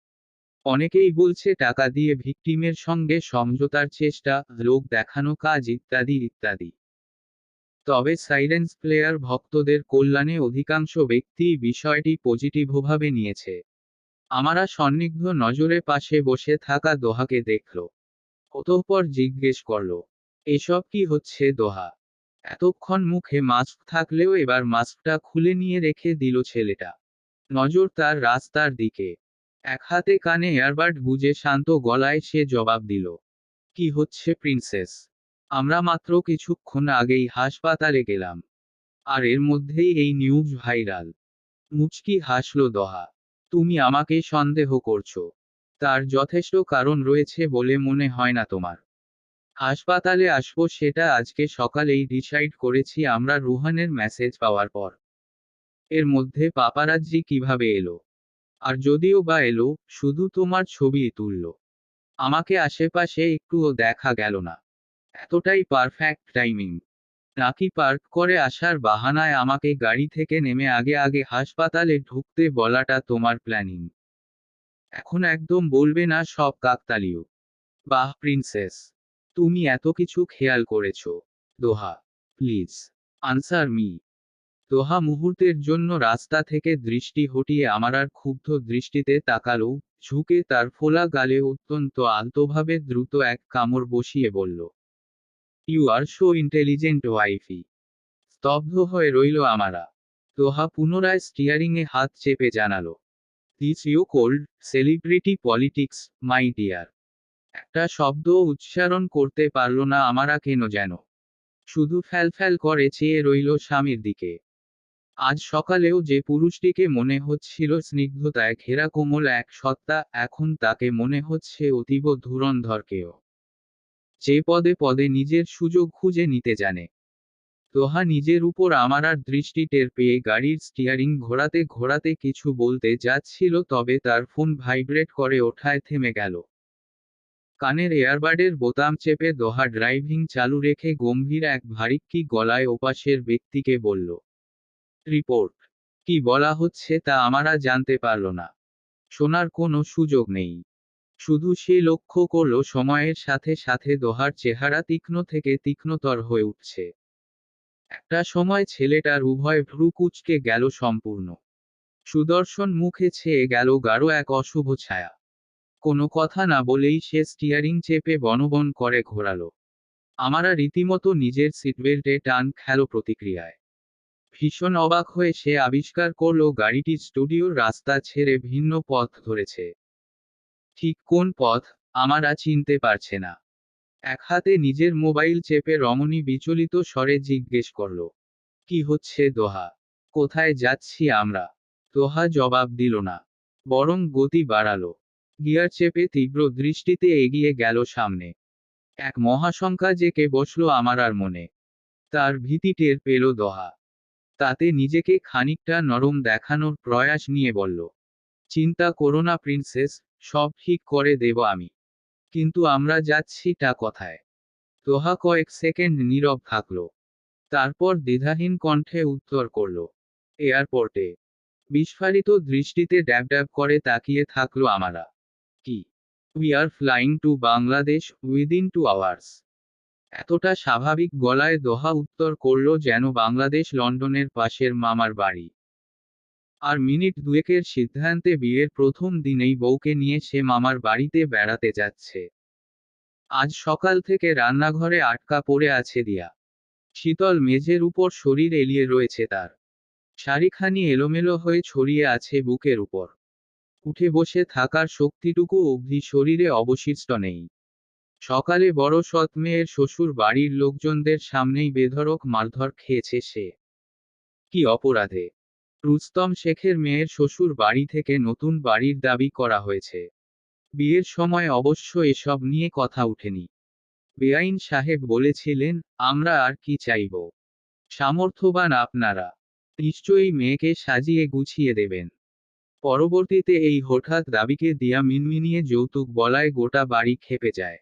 অনেকেই বলছে টাকা দিয়ে ভিকটিমের সঙ্গে সমঝোতার চেষ্টা, লোক দেখানো কাজ ইত্যাদি ইত্যাদি। তবে সাইলেন্স প্লেয়ার ভক্তদের কল্যাণে অধিকাংশ ব্যক্তিই বিষয়টি পজিটিভভাবে নিয়েছে। আমারা সন্নিগ্ধ নজরে পাশে বসে থাকা দোহাকে দেখল। অতঃপর জিজ্ঞেস করল, এসব কি হচ্ছে দোহা? এতক্ষণ মুখে মাস্ক থাকলেও এবার মাস্কটা খুলে নিয়ে রেখে দিল ছেলেটা। নজর তার রাস্তার দিকে। এক হাতে কানে এয়ারবাড গুজে শান্ত গলায় সে জবাব দিল, কি হচ্ছে প্রিন্সেস? আমরা মাত্র কিছুক্ষণ আগেই হাসপাতালে গেলাম। আর এর মধ্যেই এই নিউজ ভাইরাল। মুচকি হাসল দহা। তুমি আমাকে সন্দেহ করছো? তার যথেষ্ট কারণ রয়েছে বলে মনে হয় না তোমার? হাসপাতালে আসবো সেটা আজকে সকালেই ডিসাইড করেছি আমরা রুহানের মেসেজ পাওয়ার পর। এর মধ্যে পাপারাজ্জি কিভাবে এলো? আর যদিও বা এলো, শুধু তোমার ছবি তুলল। আমাকে আশেপাশে একটুও দেখা গেল না। এতটাই পারফেক্ট টাইমিং। নাকি পার্ক করে আসার বাহানায় আমাকে গাড়ি থেকে নেমে আগে আগে হাসপাতালে ঢুকতে বলাটা তোমার প্ল্যানিং? এখন একদম বলবে না সব কাকতালীয়? বাহ প্রিন্সেস, তুমি এত কিছু খেয়াল করেছো। দোহা, প্লিজ আনসার মি। দোহা মুহূর্তের জন্য রাস্তা থেকে দৃষ্টি হটিয়ে আমারার ক্ষুব্ধ দৃষ্টিতে তাকালো, ঝুঁকে তার ফোলা গালে অত্যন্ত আলতোভাবে দ্রুত এক কামড় বসিয়ে বলল, ইউ আর সো ইন্টেলিজেন্ট ওয়াইফি। স্তব্ধ হয়ে রইল আমারা। দোহা পুনরায় স্টিয়ারিংয়ে হাত চেপে জানালো, this you called celebrity politics, my dear. একটা শব্দ উচ্চারণ করতে পারল না আমারা কেন যেন। শুধু ফ্যালফ্যাল করে চেয়ে রইল স্বামীর দিকে। আজ সকালেও যে পুরুষটিকে মনে হচ্ছিল স্নিগ্ধতায় ঘেরা কোমল এক সত্তা, এখন তাকে মনে হচ্ছে অতীব ধুরন্ধরকেও। যে পদে পদে নিজের সুযোগ খুঁজে নিতে জানে। দোহা নিজের উপর আমারার দৃষ্টি টের পেয়ে গাড়ির স্টিয়ারিং ঘোরাতে ঘোরাতে কিছু বলতে যাচ্ছিল, তবে তার ফোন ভাইব্রেট করে ওঠায় থেমে গেল। কানের এয়ারবাডের বোতাম চেপে দোহা ড্রাইভিং চালু রেখে গম্ভীর এক ভারিক্কি গলায় ওপাশের ব্যক্তিকে বলল, রিপোর্ট। কি বলা হচ্ছে তা আমারা জানতে পারল না। শোনার কোনো সুযোগ নেই। শুধু সে লক্ষ্য করল সময়ের সাথে সাথে দোহার চেহারা তীক্ষ্ণ থেকে তীক্ষ্ণতর হয়ে উঠছে। একটা সময় ছেলেটার উভয় ভ্রু কুঁচকে গেল সম্পূর্ণ। সুদর্শন মুখে ছেয়ে গেল গাঢ় এক অশুভ ছায়া। কোনো কথা না বলেই সে স্টিয়ারিং চেপে বনবন করে ঘোরালো। আমারা রীতিমতো নিজের সিটবেল্টে টান খেল প্রতিক্রিয়ায়। ভীষণ অবাক হয়ে সে আবিষ্কার করল গাড়িটি স্টুডিওর রাস্তা ছেড়ে ভিন্ন পথ ধরেছে। ঠিক কোন পথ, আমারা চিনতে পারছে না। এক হাতে নিজের মোবাইল চেপে রমণী বিচলিত স্বরে জিজ্ঞেস করল, কি হচ্ছে দোহা? কোথায় যাচ্ছি আমরা? দোহা জবাব দিল না, বরং গতি বাড়ালো। গিয়ার চেপে তীব্র দৃষ্টিতে এগিয়ে গেল সামনে। এক মহাশঙ্কা জেঁকে বসল আমারার মনে। তার ভীতি টের পেল দোহা। তাতে নিজেকে খানিকটা নরম দেখানোর প্রয়াস নিয়ে বলল, চিন্তা করো না প্রিন্সেস, সব ঠিক করে দেব আমি। কিন্তু আমরা যাচ্ছিটা কোথায়? দোহা কয়েক সেকেন্ড নীরব থাকল। তারপর দ্বিধাহীন কণ্ঠে উত্তর করল, এয়ারপোর্টে। বিস্ফারিত দৃষ্টিতে ড্যাব ড্যাব করে তাকিয়ে থাকলো আমারা। কি? We are flying two Bangladesh within 2 hours. এতটা স্বাভাবিক গলায় দোহা উত্তর করল যেন বাংলাদেশ লন্ডনের পাশের মামার বাড়ি। আর মিনিট দুয়েকের সিদ্ধান্তে বিয়ের প্রথম দিনেই বউকে নিয়ে সে মামার বাড়িতে বেড়াতে যাচ্ছে। আজ সকাল থেকে রান্নাঘরে আটকা পড়ে আছে দিয়া। শীতল মেঝের উপর শরীর এলিয়ে রয়েছে তার। শাড়িখানি এলোমেলো হয়ে ছড়িয়ে আছে বুকের উপর। উঠে বসে থাকার শক্তিটুকু অবধি শরীরে অবশিষ্ট নেই। সকালে বড় সৎ মেয়ের শ্বশুর বাড়ির লোকজনদের সামনেই বেধড়ক মারধর খেয়েছে সে। কি অপরাধে? রুস্তম শেখের মেয়ের শ্বশুর বাড়ি থেকে নতুন বাড়ির দাবি করা হয়েছে। বিয়ের সময় অবশ্য এসব নিয়ে কথা উঠেনি। বেআইন সাহেব বলেছিলেন, আমরা আর কি চাইব? সামর্থ্যবান আপনারা নিশ্চয়ই মেয়েকে সাজিয়ে গুছিয়ে দেবেন। পরবর্তীতে এই হঠাৎ দাবিকে দিয়া মিনমিনিয়ে যৌতুক বলায় গোটা বাড়ি ক্ষেপে যায়।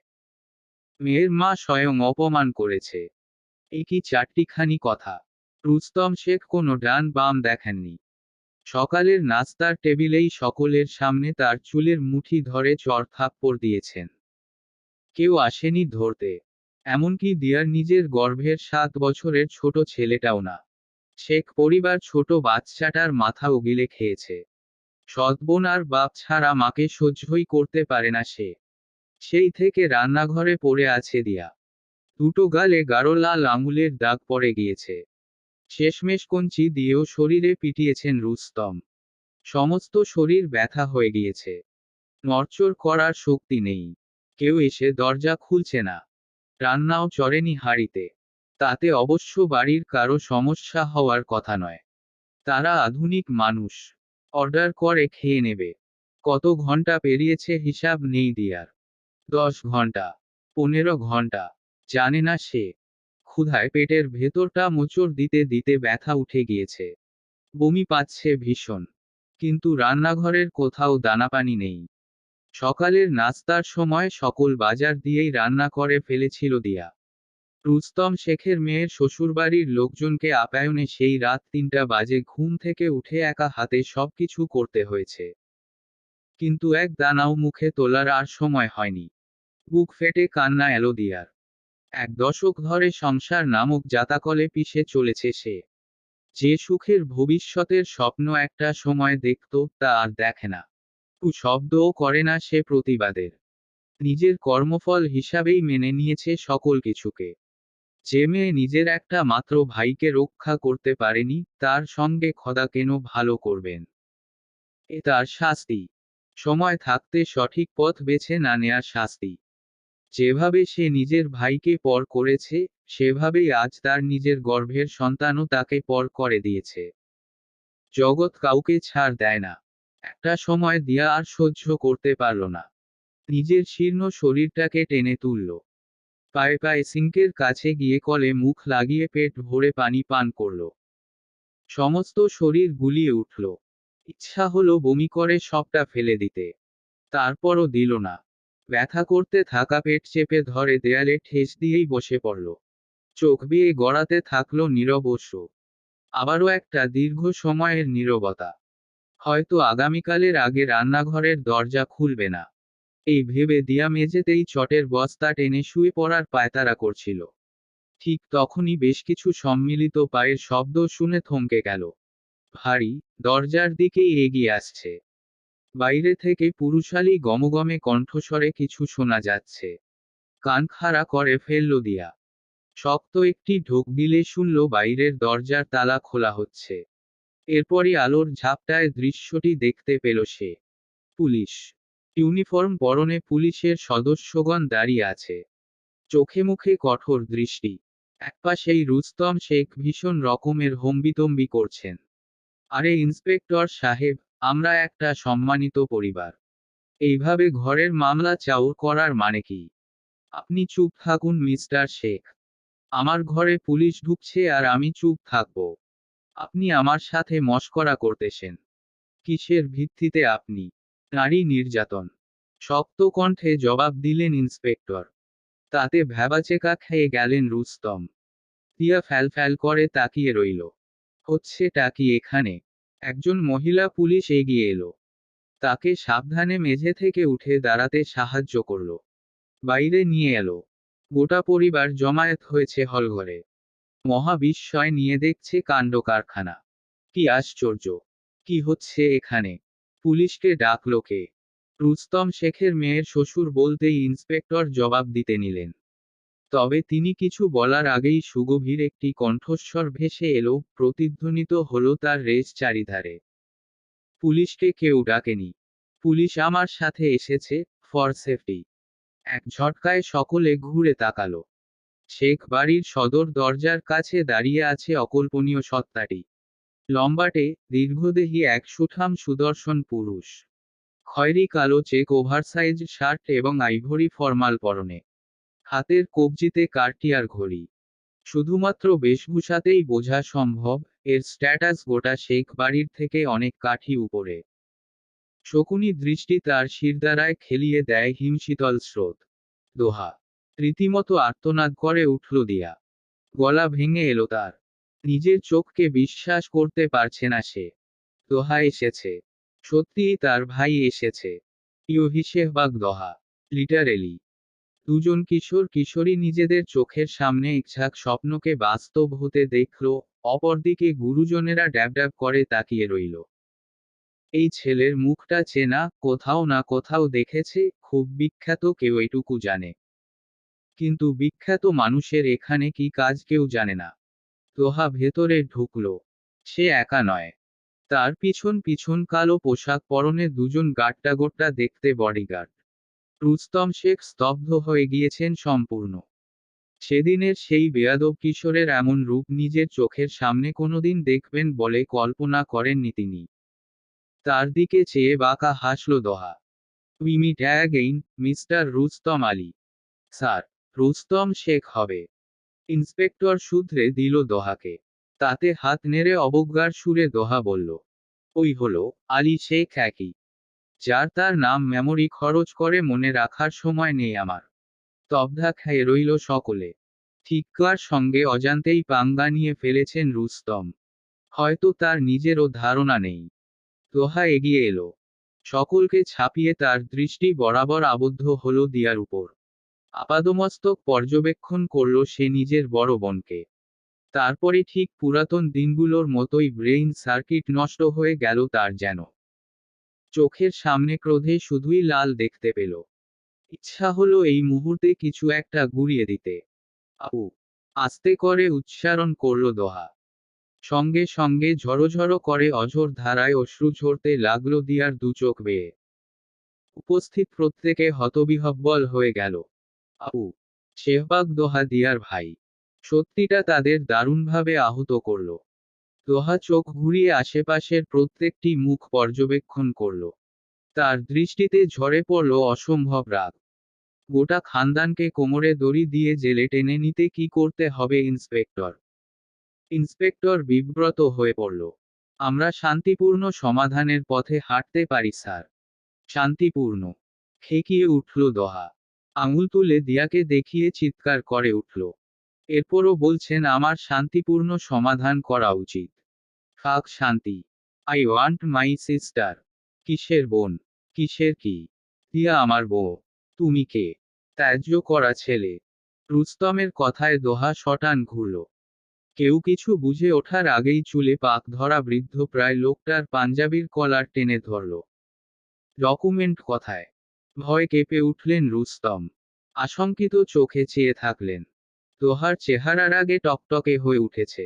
মেয়ের মা স্বয়ং অপমান করেছে। এ কি চারটিখানি কথা! রুস্তম শেখ কোনো ডান বাম দেখেননি। সকালের নাস্তার টেবিলেই সকলের সামনে তার চুলের মুঠি ধরে চড় থাপ্পড় দিয়েছেন। কেউ আসেনি ধরতে। এমনকি দিয়ার নিজের গর্ভের 7 বছরের ছোট ছেলেটাও না। শেখ পরিবার ছোট বাচ্চাটার মাথা উগিলে খেয়েছে। সৎবোন আর বাপ ছাড়া মাকে সহ্যই করতে পারে না সে। সেই থেকে রান্নাঘরে পড়ে আছে দিয়া। দুটো গালে গাঢ় লাল আঙুলের দাগ পড়ে গিয়েছে। শেষমেশ কঞ্চি দিয়েও শরীরে পিটিয়েছেন রুস্তম। সমস্ত শরীর ব্যথা হয়ে গিয়েছে। নড়চড় করার শক্তি নেই। কেউ এসে দরজা খুলছে না। রান্নাও চড়েনি হাঁড়িতে। তাতে অবশ্য বাড়ির কারো সমস্যা হওয়ার কথা নয়। তারা আধুনিক মানুষ। অর্ডার করে খেয়ে নেবে। কত ঘন্টা পেরিয়েছে হিসাব নেই দিয়ার। 10 ঘন্টা, 15 ঘন্টা, জানে না সে। ক্ষুধায় পেটের ভেতরটা মোচড় দিতে দিতে ব্যথা উঠে গিয়েছে। বমি পাচ্ছে ভীষণ। কিন্তু রান্নাঘরের কোথাও দানাপানি নেই। সকালের নাস্তার সময় সকল বাজার দিয়েই রান্না করে ফেলেছিল দিয়া। রুস্তম শেখের মেয়ের শ্বশুরবাড়ির লোকজনকে আপ্যায়নে সেই রাত 3টা বাজে ঘুম থেকে উঠে একা হাতে সবকিছু করতে হয়েছে। কিন্তু এক দানাও মুখে তোলার আর সময় হয়নি। বুক ফেটে কান্না এলো দিয়ার। 1 দশক ধরে সংসার নামক জাতাকলে পিষে চলেছে সে। যে সুখের ভবিষ্যতের স্বপ্ন একটা সময় দেখত, তা আর দেখে না। শব্দও করে না সে প্রতিবাদের। নিজের কর্মফল হিসাবেই মেনে নিয়েছে সকল কিছুকে। যে মেয়ে নিজের একটা মাত্র ভাইকে রক্ষা করতে পারেনি, তার সঙ্গে খোদা কেন ভালো করবেন? এ তার শাস্তি। সময় থাকতে সঠিক পথ বেছে না নেয়ার শাস্তি। যেভাবে সে নিজের ভাইকে পর করেছে, সেভাবেই আজ তার নিজের গর্ভের সন্তানও তাকে পর করে দিয়েছে। জগৎ কাউকে ছাড় দেয় না। একটা সময় দিয়া আর সহ্য করতে পারল না। নিজের শীর্ণ শরীরটাকে টেনে তুলল। পায়ে পায়ে সিঙ্কের কাছে গিয়ে কলে মুখ লাগিয়ে পেট ভরে পানি পান করল। সমস্ত শরীর গুলিয়ে উঠল। ইচ্ছা হলো বমি করে সবটা ফেলে দিতে। তারপরও দিল না। ব্যথা করতে থাকা পেট চেপে ধরে দেয়ালে ঠেস দিয়েই বসে পড়ল। চোখ বেয়ে গড়াতে থাকলো নীরব অশ্রু। আবারও একটা দীর্ঘ সময়ের নীরবতা। হয়তো আগামীকালের আগে রান্নাঘরের দরজা খুলবে না। এই ভেবে দিয়া মেঝেতেই চটের বস্তা টেনে শুয়ে পড়ার পায়তারা করছিল। ঠিক তখনই বেশ কিছু সম্মিলিত পায়ের শব্দ শুনে থমকে গেল। ভারী, দরজার দিকেই এগিয়ে আসছে। বাইরে থেকে পুরুষালী গমগমে কণ্ঠস্বরে কিছু শোনা যাচ্ছে। কান খাড়া করে ফেলল দিয়া। শক্ত একটি ঢোক গিলে শুনল বাইরের দরজার তালা খোলা হচ্ছে। এরপরই আলোর ঝাপটায় দৃশ্যটি দেখতে পেল সে। পুলিশ। ইউনিফর্ম পরনে পুলিশের সদস্যগণ দাঁড়িয়ে আছে। চোখে মুখে কঠোর দৃষ্টি। একপাশেই রুস্তম শেখ ভীষণ রকমের হম্বিতম্বি করছেন। আরে ইন্সপেক্টর সাহেব, আমরা একটা সম্মানিত পরিবার। এইভাবে ঘরের মামলা চাউর করার মানে কি? আপনি চুপ থাকুন মিস্টার শেখ। আমার ঘরে পুলিশ ঢুকছে আর আমি চুপ থাকব? আপনি আমার সাথে মশকরা করতেছেন। কিসের ভিত্তিতে আপনি? নারী নির্যাতন। শক্ত কণ্ঠে জবাব দিলেন ইন্সপেক্টর। তাতে ভ্যাবাচেকা খেয়ে গেলেন রুস্তম। তিয়া ফ্যাল করে তাকিয়ে রইল। হচ্ছেটা কি এখানে? একজন মহিলা পুলিশ এগিয়ে এলো। তাকে সাবধানে মেঝে থেকে উঠে দাঁড়াতে সাহায্য করল। বাইরে নিয়ে এলো। গোটা পরিবার জমায়েত হয়েছে হলঘরে। মহা বিস্ময় নিয়ে দেখছে কাণ্ড কারখানা। কি আশ্চর্য! কি হচ্ছে এখানে? পুলিশকে ডাকলো কে? রুস্তম শেখের মেয়ের শ্বশুর বলতেই ইন্সপেক্টর জবাব দিতে নিলেন। তবে তিনি কিছু বলার আগেই সুগভীর একটি কণ্ঠস্বর ভেসে এলো, প্রতিধ্বনিত হলো তার রেশ চারিধারে। পুলিশকে কেউ ডাকেনি। পুলিশ আমার সাথে এসেছে, ফর সেফটি। এক ঝটকায় সকলে ঘুরে তাকালো। শেখ বাড়ির সদর দরজার কাছে দাঁড়িয়ে আছে অকল্পনীয় সত্তাটি। লম্বাটে, দীর্ঘদেহী এক সুঠাম সুদর্শন পুরুষ। খয়েরি কালো চেক ওভারসাইজ শার্ট এবং আইভরি ফরমাল পরনে। হাতের কবজিতে কার্টিয়ার ঘড়ি। শুধুমাত্র বেশভূষাতেই বোঝা সম্ভব, এর স্ট্যাটাস গোটা শেখ বাড়ির থেকে অনেক কাঠি উপরে। শকুনি দৃষ্টি তার শিরদাঁড়ায় খেলিয়ে দেয় হিমশীতল স্রোত। দোহা! রীতিমতো আর্তনাদ করে উঠল দিয়া। গলা ভেঙে এলো তার। নিজের চোখকে বিশ্বাস করতে পারছে না সে। দোহা এসেছে। সত্যিই তার ভাই এসেছে। ইউহিসেহবাগ দোহা। লিটারেলি। দুজন কিশোর কিশোরী নিজেদের চোখের সামনে একঝাঁক স্বপ্নকে বাস্তব হতে দেখল, অপরদিকে গুরুজনেরা ড্যাব ড্যাব করে তাকিয়ে রইল। এই ছেলের মুখটা চেনা, কোথাও না কোথাও দেখেছে, খুব বিখ্যাত কেউ এটুকু জানে। কিন্তু বিখ্যাত মানুষের এখানে কি কাজ কেউ জানে না। দোহা ভেতরে ঢুকল। সে একা নয়। তার পিছন পিছন কালো পোশাক পরনে দুজন গাট্টাগোট্টা দেখতে বডিগার্ড। রুস্তম শেখ স্তব্ধ হয়ে গিয়েছেন সম্পূর্ণ। সেদিনের সেই বেয়াদব কিশোরের এমন রূপ নিজের চোখের সামনে কোনোদিন দেখবেন বলে কল্পনা করেননি তিনি। তার দিকে চেয়ে বাঁকা হাসল Doha. We meet again, mister Rustam Ali. Sir, Rustam Sheikh হবে। ইন্সপেক্টর শুধরে দিল দোহাকে। তাতে হাত নেড়ে অবজ্ঞার সুরে দোহা বলল, ওই হলো আলী শেখ একই। যার তার নাম মেমোরি খরচ করে মনে রাখার সময় নেই আমার। তবধা খেয়ে রইল সকলে। ঠিককার সঙ্গে অজান্তেই পাঙ্গা নিয়ে ফেলেছেন রুস্তম। হয়তো তার নিজেরও ধারণা নেই। দোহা এগিয়ে এলো। সকলকে ছাপিয়ে তার দৃষ্টি বরাবর আবদ্ধ হলো দিয়ার উপর। আপাদমস্তক পর্যবেক্ষণ করল সে নিজের বড় বোনকে। তারপরে ঠিক পুরাতন দিনগুলোর মতোই ব্রেইন সার্কিট নষ্ট হয়ে গেল তার যেন। চোখের সামনে ক্রোধে শুধুই লাল দেখতে পেল। ইচ্ছা হলো এই মুহূর্তে কিছু একটা গুড়িয়ে দিতে। আপু! আস্তে করে উচ্চারণ করল দোহা। সঙ্গে সঙ্গে ঝরঝর করে অঝোর ধারায় অশ্রু ঝরতে লাগলো দিয়ার দু চোখ বেয়ে। উপস্থিত প্রত্যেকে হতবিহ্বল হয়ে গেল। আপু! শেহবাগ দোহা দিয়ার ভাই। সত্যিটা তাদের দারুণভাবে আহত করল। দোহা চোখ ঘুরিয়ে আশেপাশের প্রত্যেকটি মুখ পর্যবেক্ষণ করল। তার দৃষ্টিতে ঝরে পড়ল অসম্ভব রাগ। গোটা খানদানকে কোমরে দড়ি দিয়ে জেলে টেনে নিতে কি করতে হবে ইন্সপেক্টর? ইন্সপেক্টর বিব্রত হয়ে পড়ল। আমরা শান্তিপূর্ণ সমাধানের পথে হাঁটতে পারি স্যার। শান্তিপূর্ণ? খেকিয়ে উঠল দোহা। আঙুল তুলে দিয়াকে দেখিয়ে চিৎকার করে উঠল। এরপরও বলছেন আমার শান্তিপূর্ণ সমাধান করা উচিত। ফাক শান্তি। I want my sister. কিসের বোন? কিসের কি? দিয়া আমার বউ। তুমি কে? ত্যায্য করা ছেলে। রুস্তমের কথায় দোহা শটান ঘুরল। কেউ কিছু বুঝে ওঠার আগেই চুলে পাক ধরা বৃদ্ধপ্রায় লোকটার পাঞ্জাবির কলার টেনে ধরল। ডকুমেন্ট কথায়? ভয় কেঁপে উঠলেন রুস্তম। আশঙ্কিত চোখে চেয়ে থাকলেন। দোহার চেহারার আগে টকটকে হয়ে উঠেছে।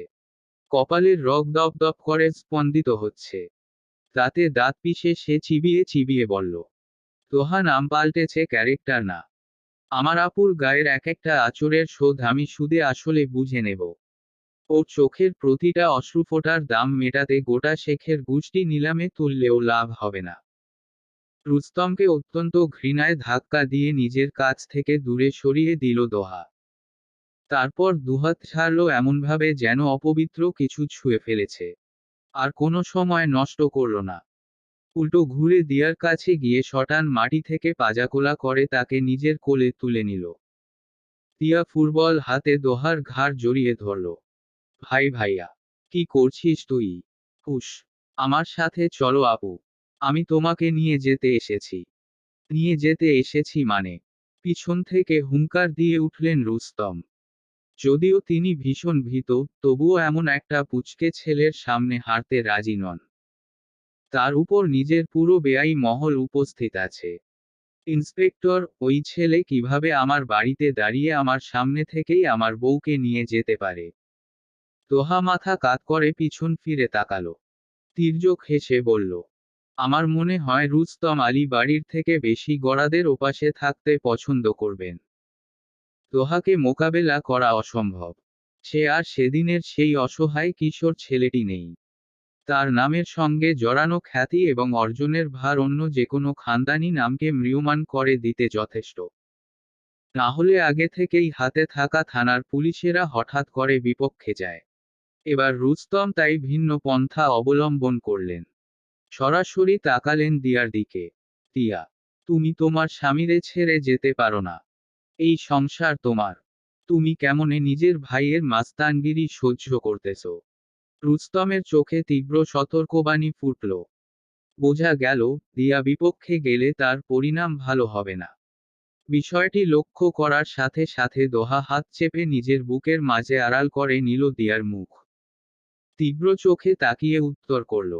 কপালের রগ দপদপ করে স্পন্দিত হচ্ছে। দাঁতে দাঁত পিষে সে চিবিয়ে চিবিয়ে বলল, দোহা নাম পাল্টেছে ক্যারেক্টার না। আমার আপুর গায়ের এক একটা আঁচড়ের শোধ আমি সুদে আসলে বুঝে নেব। ওর চোখের প্রতিটা অশ্রুফোঁটার দাম মেটাতে গোটা শেখের গোষ্ঠী নিলামে তুললেও লাভ হবে না। রুস্তমকে অত্যন্ত ঘৃণায় ধাক্কা দিয়ে নিজের কাছ থেকে দূরে সরিয়ে দিল দোহা। তারপর দুহাত ছাড়ল এমনভাবে যেন অপবিত্র কিছু ছুঁয়ে ফেলেছে। আর কোনো সময় নষ্ট করল না। উল্টো ঘুরে দিয়ার কাছে গিয়ে শটান মাটি থেকে পাজাকোলা করে তাকে নিজের কোলে তুলে নিল। দিয়া ফুটবল হাতে দোহার ঘাড় জড়িয়ে ধরল। ভাই ভাইয়া! কি করছিস তুই? হুশ! আমার সাথে চলো আপু। আমি তোমাকে নিয়ে যেতে এসেছি। নিয়ে যেতে এসেছি মানে? পিছন থেকে হুঙ্কার দিয়ে উঠলেন রুস্তম। যদিও তিনি ভীষণ ভীত, তবুও এমন একটা পুচকে ছেলের সামনে হারতে রাজি নন। তার উপর নিজের পুরো বেয়াই মহল উপস্থিত আছে। ইন্সপেক্টর, ওই ছেলে কিভাবে আমার বাড়িতে দাঁড়িয়ে আমার সামনে থেকেই আমার বউকে নিয়ে যেতে পারে? দোহা মাথা কাত করে পিছন ফিরে তাকালো। তির্যক হেসে বলল, আমার মনে হয় রুস্তম আলী বাড়ির থেকে বেশি গরাদের ওপাশে থাকতে পছন্দ করবেন। দোহাকে মোকাবেলা করা অসম্ভব। সে আর সেদিনের সেই অসহায় কিশোর ছেলেটি নেই। তার নামের সঙ্গে জড়ানো খ্যাতি এবং অর্জনের ভার অন্য যেকোনো খানদানি নামকে ম্রিয়মাণ করে দিতে যথেষ্ট। না হলে আগে থেকেই হাতে থাকা থানার পুলিশেরা হঠাৎ করে বিপক্ষে যায়। এবার রুস্তম তাই ভিন্ন পন্থা অবলম্বন করলেন। সরাসরি তাকালেন দিয়ার দিকে। দিয়া, তুমি তোমার স্বামীরে ছেড়ে যেতে পারো না। এই সংসার তোমার। তুমি কেমনে নিজের ভাইয়ের মাস্তানগিরি সহ্য করতেছ? রুস্তমের চোখে তীব্র সতর্কবাণী ফুটল। বোঝা গেল, দিয়া বিপক্ষে গেলে তার পরিণাম ভালো হবে না। বিষয়টি লক্ষ্য করার সাথে সাথে দোহা হাত চেপে নিজের বুকের মাঝে আড়াল করে নিল দিয়ার মুখ। তীব্র চোখে তাকিয়ে উত্তর করল,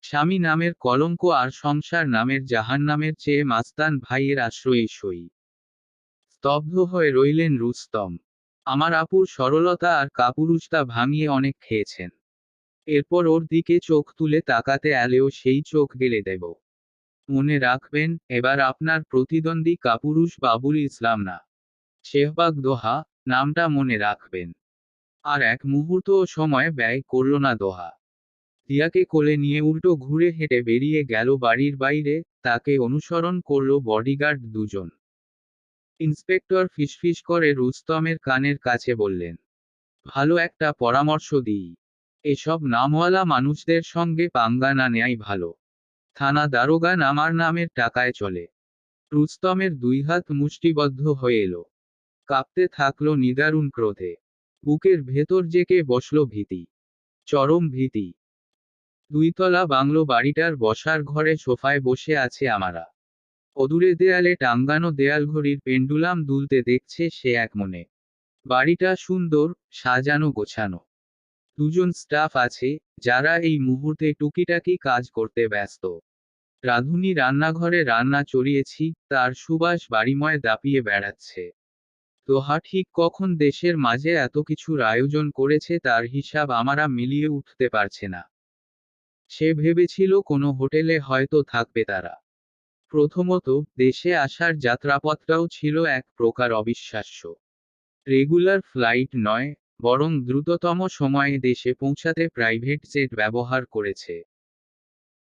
স্বামী নামের কলঙ্ক আর সংসার নামের জাহান্নামের চেয়ে মাস্তান ভাইয়ের আশ্রয়ে সই। স্তব্ধ হয়ে রইলেন রুস্তম। আমার আপুর সরলতা আর কাপুরুষতা ভাঙিয়ে অনেক খেয়েছেন। এরপর ওর দিকে চোখ তুলে তাকাতে এলেও সেই চোখ গেলে দেব। মনে রাখবেন, এবার আপনার প্রতিদ্বন্দ্বী কাপুরুষ বাবুল ইসলাম না, শেহবাগ দোহা। নামটা মনে রাখবেন। আর এক মুহূর্তও সময় ব্যয় করল না দোহা। দিয়াকে কোলে নিয়ে উল্টো ঘুরে হেঁটে বেরিয়ে গেল বাড়ির বাইরে। তাকে অনুসরণ করল বডিগার্ড দুজন। ইন্সপেক্টর ফিসফিস করে রুস্তমের কানের কাছে বললেন, ভালো একটা পরামর্শ দিই। এসব নামওয়ালা মানুষদের সঙ্গে পাঙ্গা না নেয়াই ভালো। থানা দারোগা আমার নামের টাকায় চলে। রুস্তমের দুই হাত মুষ্টিবদ্ধ হয়ে এলো। কাঁপতে থাকলো নিদারুণ ক্রোধে। বুকের ভেতর জেকে বসল ভীতি, চরম ভীতি। দুইতলা বাংলো বাড়িটার বসার ঘরে সোফায় বসে আছে আমারা। অদূরে দেয়ালে টাঙ্গানো দেয়ালঘড়ির পেন্ডুলাম দুলতে দেখছে সে এক মনে। বাড়িটা সুন্দর, সাজানো গোছানো। দুজন স্টাফ আছে, যারা এই মুহূর্তে টুকিটাকি কাজ করতে ব্যস্ত। রাঁধুনি রান্নাঘরে রান্না চড়িয়েছি, তার সুবাস বাড়িময় দাপিয়ে বেড়াচ্ছে। দোহা ঠিক কখন দেশের মাঝে এত কিছুর আয়োজন করেছে তার হিসাব আমারা মিলিয়ে উঠতে পারছে না। সে ভেবেছিল কোনো হোটেলে হয়তো থাকবে তারা। প্রথমত, দেশে আসার যাত্রাপথটাও ছিল এক প্রকার অবিশ্বাস্য। রেগুলার ফ্লাইট নয়, বরং দ্রুততম সময়ে দেশে পৌঁছাতে প্রাইভেট জেট ব্যবহার করেছে।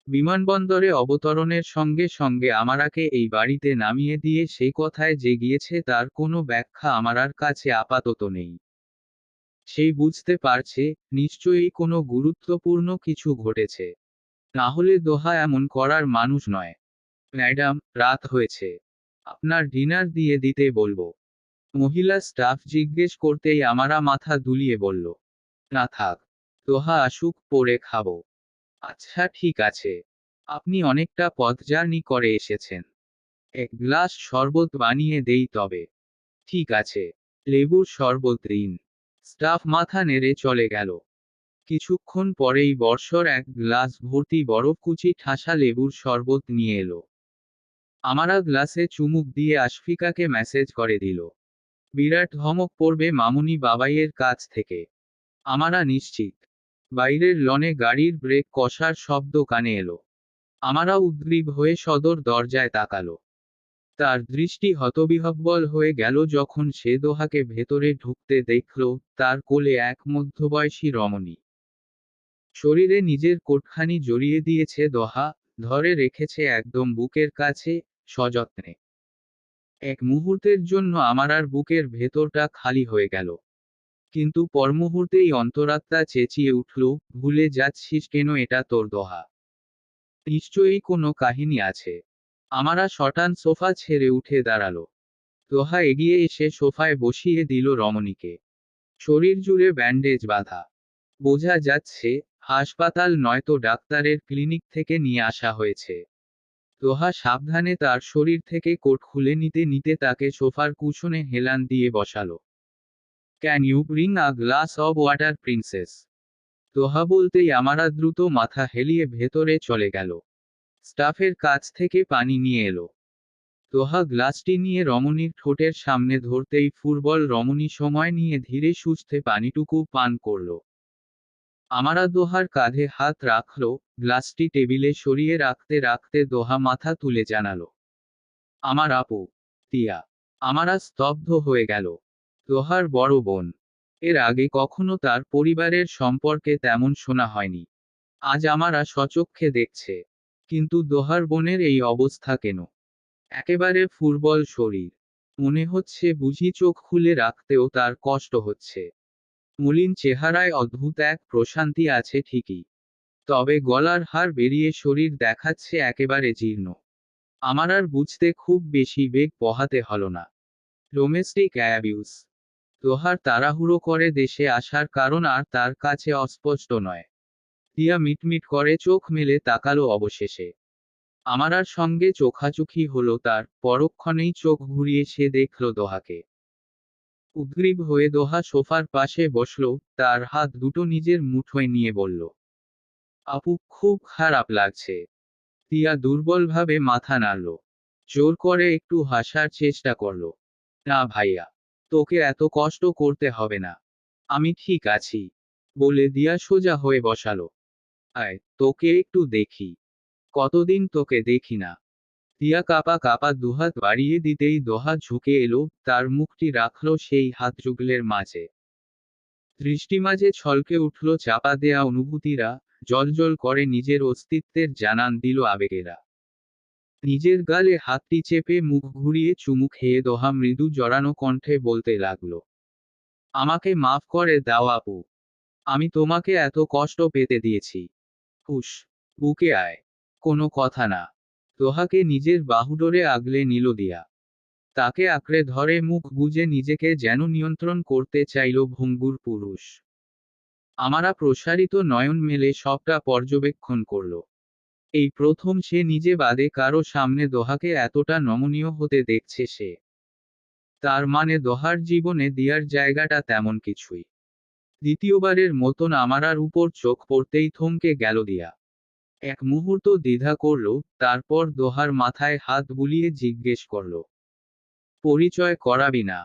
বিমানবন্দরে অবতরণের সঙ্গে সঙ্গে আমারাকে এই বাড়িতে নামিয়ে দিয়ে সেই কথায় যে গিয়েছে তার কোনো ব্যাখ্যা আমারার কাছে আপাতত নেই। সেই বুঝতে পারছে, নিশ্চয়ই কোনো গুরুত্বপূর্ণ কিছু ঘটেছে। নাহলে দোহা এমন করার মানুষ নয়। ম্যাডাম, রাত হয়েছে। আপনার ডিনার দিয়ে দিতে বলবো। মহিলা স্টাফ জিজ্ঞেস করতেই আমারা মাথা দুলিয়ে বলল, না থাক, দোহা আসুক, পরে খাবো। আচ্ছা ঠিক আছে। আপনি অনেকটা পথ জার্নি করে এসেছেন। এক গ্লাস শরবত বানিয়ে দেই তবে। ঠিক আছে। লেবুর শরবত দিন। স্টাফ মাথা নেড়ে চলে গেল। কিছুক্ষণ পরেই বর্ষর এক গ্লাস ভর্তি বরফকুচি ঠাসা লেবুর শরবত নিয়ে এলো। আমারা গ্লাসে চুমুক দিয়ে আশফিকাকে মেসেজ করে দিল, বিরাট ধমক পড়বে মামুনি বাবাইয়ের কাছ থেকে। আমারা নিশ্চিত। বাইরের লনে গাড়ির ব্রেক কষার শব্দ কানে এলো। আমারা উদ্গ্রীব হয়ে সদর দরজায় তাকালো। তার দৃষ্টি হতবিহ্বল হয়ে গেল যখন সে দোহাকে ভেতরে ঢুকতে দেখল। তার কোলে এক মধ্যবয়সী রমণী। শরীরে নিজের কোটখানি জড়িয়ে দিয়েছে দোহা, ধরে রেখেছে একদম বুকের কাছে, সযত্নে। এক মুহূর্তের জন্য আমারার বুকের ভেতরটা খালি হয়ে গেল। কিন্তু পরমুহূর্তেই অন্তরাত্মা চেঁচিয়ে উঠল, ভুলে যাচ্ছিস কেন, এটা তোর দোহা। নিশ্চয়ই কোনো কাহিনী আছে। আমারা শটান সোফা ছেড়ে উঠে দাঁড়ালো। দোহা এগিয়ে এসে সোফায় বসিয়ে দিল রমণীকে। শরীর জুড়ে ব্যান্ডেজ বাঁধা। বোঝা যাচ্ছে, হাসপাতাল নয়তো ডাক্তারের ক্লিনিক থেকে নিয়ে আসা হয়েছে। দোহা সাবধানে তার শরীর থেকে কোট খুলে নিতে নিতে তাকে সোফার কুশনে হেলান দিয়ে বসালো। Can you bring a glass of water princess? Doha বলতেই আমারা দ্রুত মাথা হেলিয়ে ভেতরে চলে গেল। স্টাফের কাছ থেকে পানি নিয়ে এলো। দোহা গ্লাসটি নিয়ে রমণীর ঠোঁটের সামনে ধরতেই ফুরবল রমণী সময় নিয়ে ধীরে সুস্থে পানিটুকু পান করল। আমারা দোহার কাঁধে হাত রাখল, গ্লাসটি টেবিলে সরিয়ে রাখতে রাখতে দোহা মাথা তুলে জানালো, আমার আপু, তিয়া। আমারা স্তব্ধ হয়ে গেল। দোহার বড় বোন। এর আগে কখনো তার পরিবারের সম্পর্কে তেমন শোনা হয়নি। আজ আমারা স্বচক্ষে দেখছে। কিন্তু দোহার বোনের এই অবস্থা কেন? একেবারে ফুরবল শরীর। মনে হচ্ছে বুঝি চোখ খুলে রাখতেও তার কষ্ট হচ্ছে। মলিন চেহারায় অদ্ভুত এক প্রশান্তি আছে ঠিকই। তবে গলার হাড় বেরিয়ে শরীর দেখাচ্ছে একেবারে জীর্ণ। আমার আর বুঝতে খুব বেশি বেগ পোহাতে হলো না। Domestic abuse. দোহার তাড়াহুড়ো করে দেশে আসার কারণ আর তার কাছে অস্পষ্ট নয়। দিয়া মিটমিট করে চোখ মেলে তাকালো অবশেষে। আমার আর সঙ্গে চোখাচোখি হলো তার, পরক্ষণেই চোখ ঘুরিয়ে সে দেখল দোহাকে। উদ্গ্রীব হয়ে দোহা সোফার পাশে বসল, তার হাত দুটো নিজের মুঠোয় নিয়ে বলল, আপু খুব খারাপ লাগছে। দিয়া দুর্বলভাবে মাথা নাড়ল। জোর করে একটু হাসার চেষ্টা করল। না ভাইয়া, তোকে এত কষ্ট করতে হবে না। আমি ঠিক আছি, বলে দিয়া সোজা হয়ে বসালো। আয় তোকে একটু দেখি, কতদিন তোকে দেখি না। দিয়া কাপা কাপা দুহাত বাড়িয়ে দিতেই দোহা ঝুঁকে এলো, তার মুখটি রাখল সেই হাত যুগলের মাঝে। দৃষ্টি মাঝে ছলকে উঠল চাপা দেয়া অনুভূতিরা, জ্বলজ্বল করে নিজের অস্তিত্বের জানান দিল আবেগেরা। নিজের গালে হাতটি চেপে মুখ ঘুরিয়ে চুমু খেয়ে দোহা মৃদু জড়ানো কণ্ঠে বলতে লাগল, আমাকে মাফ করে দাও আপু। আমি তোমাকে এত কষ্ট পেতে দিয়েছি। হুস, বুকে আয়। কোনো কথা না। দোহাকে নিজের বাহুডোরে আগলে নিল দিয়া। তাকে আঁকড়ে ধরে মুখ গুজে নিজেকে যেন নিয়ন্ত্রণ করতে চাইল ভঙ্গুর পুরুষ। আমারা প্রসারিত নয়ন মেলে সবটা পর্যবেক্ষণ করল। এই প্রথম সে নিজে বাদে কারো সামনে দোহাকে এতটা নমনীয় হতে দেখছে সে। তার মানে দোহার জীবনে দিয়ার জায়গাটা তেমন কিছুই। দ্বিতীয়বারের মতন আমারার উপর চোখ পড়তেই থমকে গেল দিয়া। এক মুহূর্ত দ্বিধা করল, তারপর দোহার মাথায় হাত বুলিয়ে জিজ্ঞেস করল, পরিচয় করাবি না?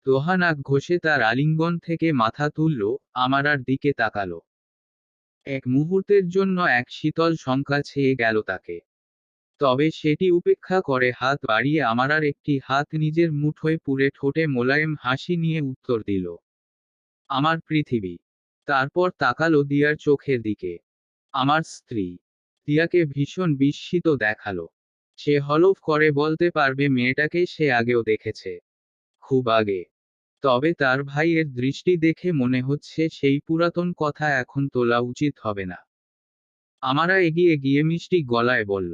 দোহা নাক ঘষে তার আলিঙ্গন থেকে মাথা তুলল, আমারার দিকে তাকালো। এক মুহূর্তের জন্য এক শীতল শঙ্কা ছেয়ে গেল তাকে। তবে সেটি উপেক্ষা করে হাত বাড়িয়ে আমারার একটি হাত নিজের মুঠোয় পুরে ঠোঁটে মোলায়েম হাসি নিয়ে উত্তর দিল, আমার পৃথিবী। তারপর তাকালো দিয়ার চোখের দিকে। আমার স্ত্রী। দিয়াকে ভীষণ বিস্মিত দেখালো। সে হলফ করে বলতে পারবে মেয়েটাকে সে আগেও দেখেছে। খুব আগে। তবে তার ভাইয়ের দৃষ্টি দেখে মনে হচ্ছে সেই পুরাতন কথা এখন তোলা উচিত হবে না। আমারা এগিয়ে গিয়ে মিষ্টি গলায় বলল,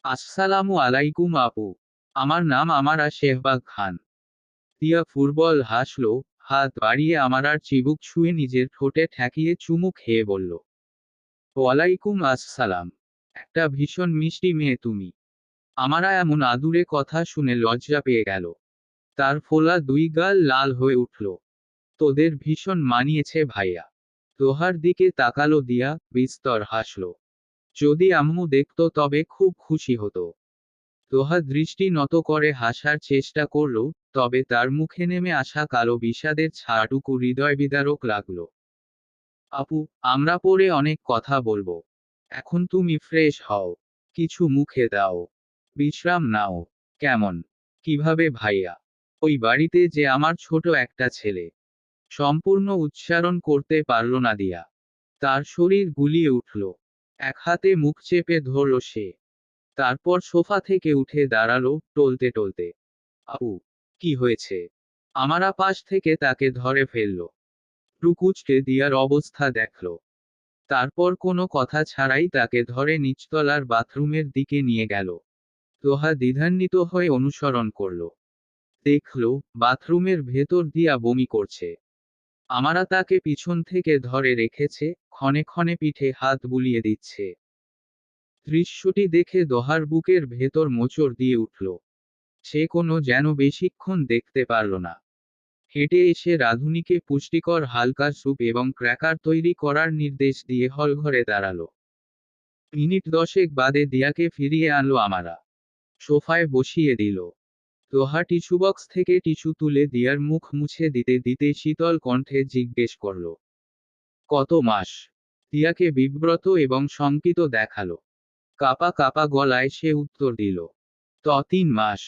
আসসালামু আলাইকুম আপু। আমার নাম আমারা শেহবাগ খান। দিয়া ফুটবল হাসল, হাত বাড়িয়ে আমারার চিবুক ছুঁয়ে নিজের ঠোঁটে ঠেকিয়ে চুমু খেয়ে বলল, ওয়ালাইকুম আসসালাম। একটা ভীষণ মিষ্টি মেয়ে তুমি। আমারা এমন আদুরে কথা শুনে লজ্জা পেয়ে গেল। তার ফোলা দুই গাল লাল হয়ে উঠল। তোদের ভীষণ মানিয়েছে ভাইয়া। দোহার দিকে তাকালো দিয়া, বিস্তর হাসল। যদি আম্মু দেখত তবে খুব খুশি হতো। দোহা দৃষ্টি নত করে হাসার চেষ্টা করল, তবে তার মুখে নেমে আসা কালো বিষাদের ছায়াটুকু হৃদয় বিদারক লাগল। আপু, আমরা পরে অনেক কথা বলবো। এখন তুমি ফ্রেশ হও। কিছু মুখে দাও। বিশ্রাম নাও। কেমন? কিভাবে ভাইয়া? ওই বাড়িতে যে আমার ছোট একটা ছেলে। সম্পূর্ণ উচ্চারণ করতে পারল না দিয়া। তার শরীর গুলিয়ে উঠল। এক হাতে মুখ চেপে ধরল সে। তারপর সোফা থেকে উঠে দাঁড়ালো, টলতে টলতে। আপু, কি হয়েছে? আমারা পাশ থেকে তাকে ধরে ফেলল। টুকুচকে দিয়ার অবস্থা দেখল। তারপর কোনো কথা ছাড়াই তাকে ধরে নিচতলার বাথরুমের দিকে নিয়ে গেল। দোহা দ্বিধান্বিত হয়ে অনুসরণ করল। দেখল, বাথরুমের ভেতর দিয়া বমি করছে। আমারা তাকে পিছন থেকে ধরে রেখেছে, ক্ষণে ক্ষণে পিঠে হাত বুলিয়ে দিচ্ছে। দৃশ্যটি দেখে দোহার বুকের ভেতর মোচড় দিয়ে উঠল। সে কোনো যেন বেশিক্ষণ দেখতে পারল না। হেঁটে এসে রাঁধুনিকে পুষ্টিকর হালকা স্যুপ এবং ক্র্যাকার তৈরি করার নির্দেশ দিয়ে হলঘরে দাঁড়ালো। মিনিট 10 বাদে দিয়াকে ফিরিয়ে আনলো আমারা। সোফায় বসিয়ে দিল। দোহা টিস্যু বক্স থেকে টিস্যু তুলে দিয়ার মুখ মুছে দিতে দিতে শীতল কণ্ঠে জিজ্ঞেস করল, কত মাস? দিয়াকে বিব্রত এবং শঙ্কিত দেখালো। কাপা কাপা গলায় সে উত্তর দিল, 3 মাস।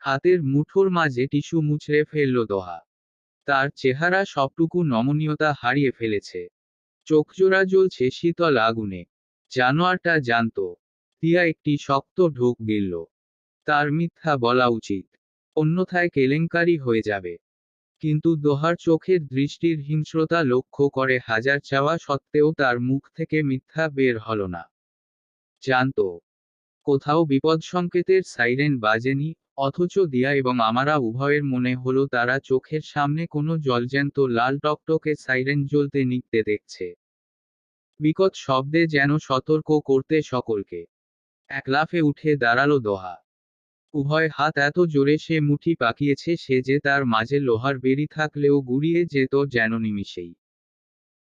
হাতের মুঠোর মাঝে টিস্যু মুছড়ে ফেলল দোহা। তার চেহারা সবটুকু নমনীয়তা হারিয়ে ফেলেছে। চোখজোড়া জ্বলছে শীতল আগুনে। জানোয়ারটা জানত, দিয়া একটি শক্ত ঢোক গিলল। তার মিথ্যা বলা উচিত, অন্যথায় কেলেঙ্কারি হয়ে যাবে। কিন্তু দোহার চোখের দৃষ্টির হিংস্রতা লক্ষ্য করে হাজার চাওয়া সত্ত্বেও তার মুখ থেকে মিথ্যা বের হল না। জানত, কোথাও বিপদ সংকেতের সাইরেন বাজেনি, অথচ দিয়া এবং আমারা উভয়ের মনে হলো তারা চোখের সামনে কোনো জলজ্যান্ত লাল টকটকে সাইরেন জ্বলতে নিকতে দেখছে। বিকট শব্দে যেন সতর্ক করতে সকলকে। এক লাফে উঠে দাঁড়ালো দোহা। উভয় হাত এত জোরে সে মুঠি পাকিয়েছে সে যে তার মাঝে লোহার বেড়ি থাকলেও গুড়িয়ে যেত যেন নিমিষেই।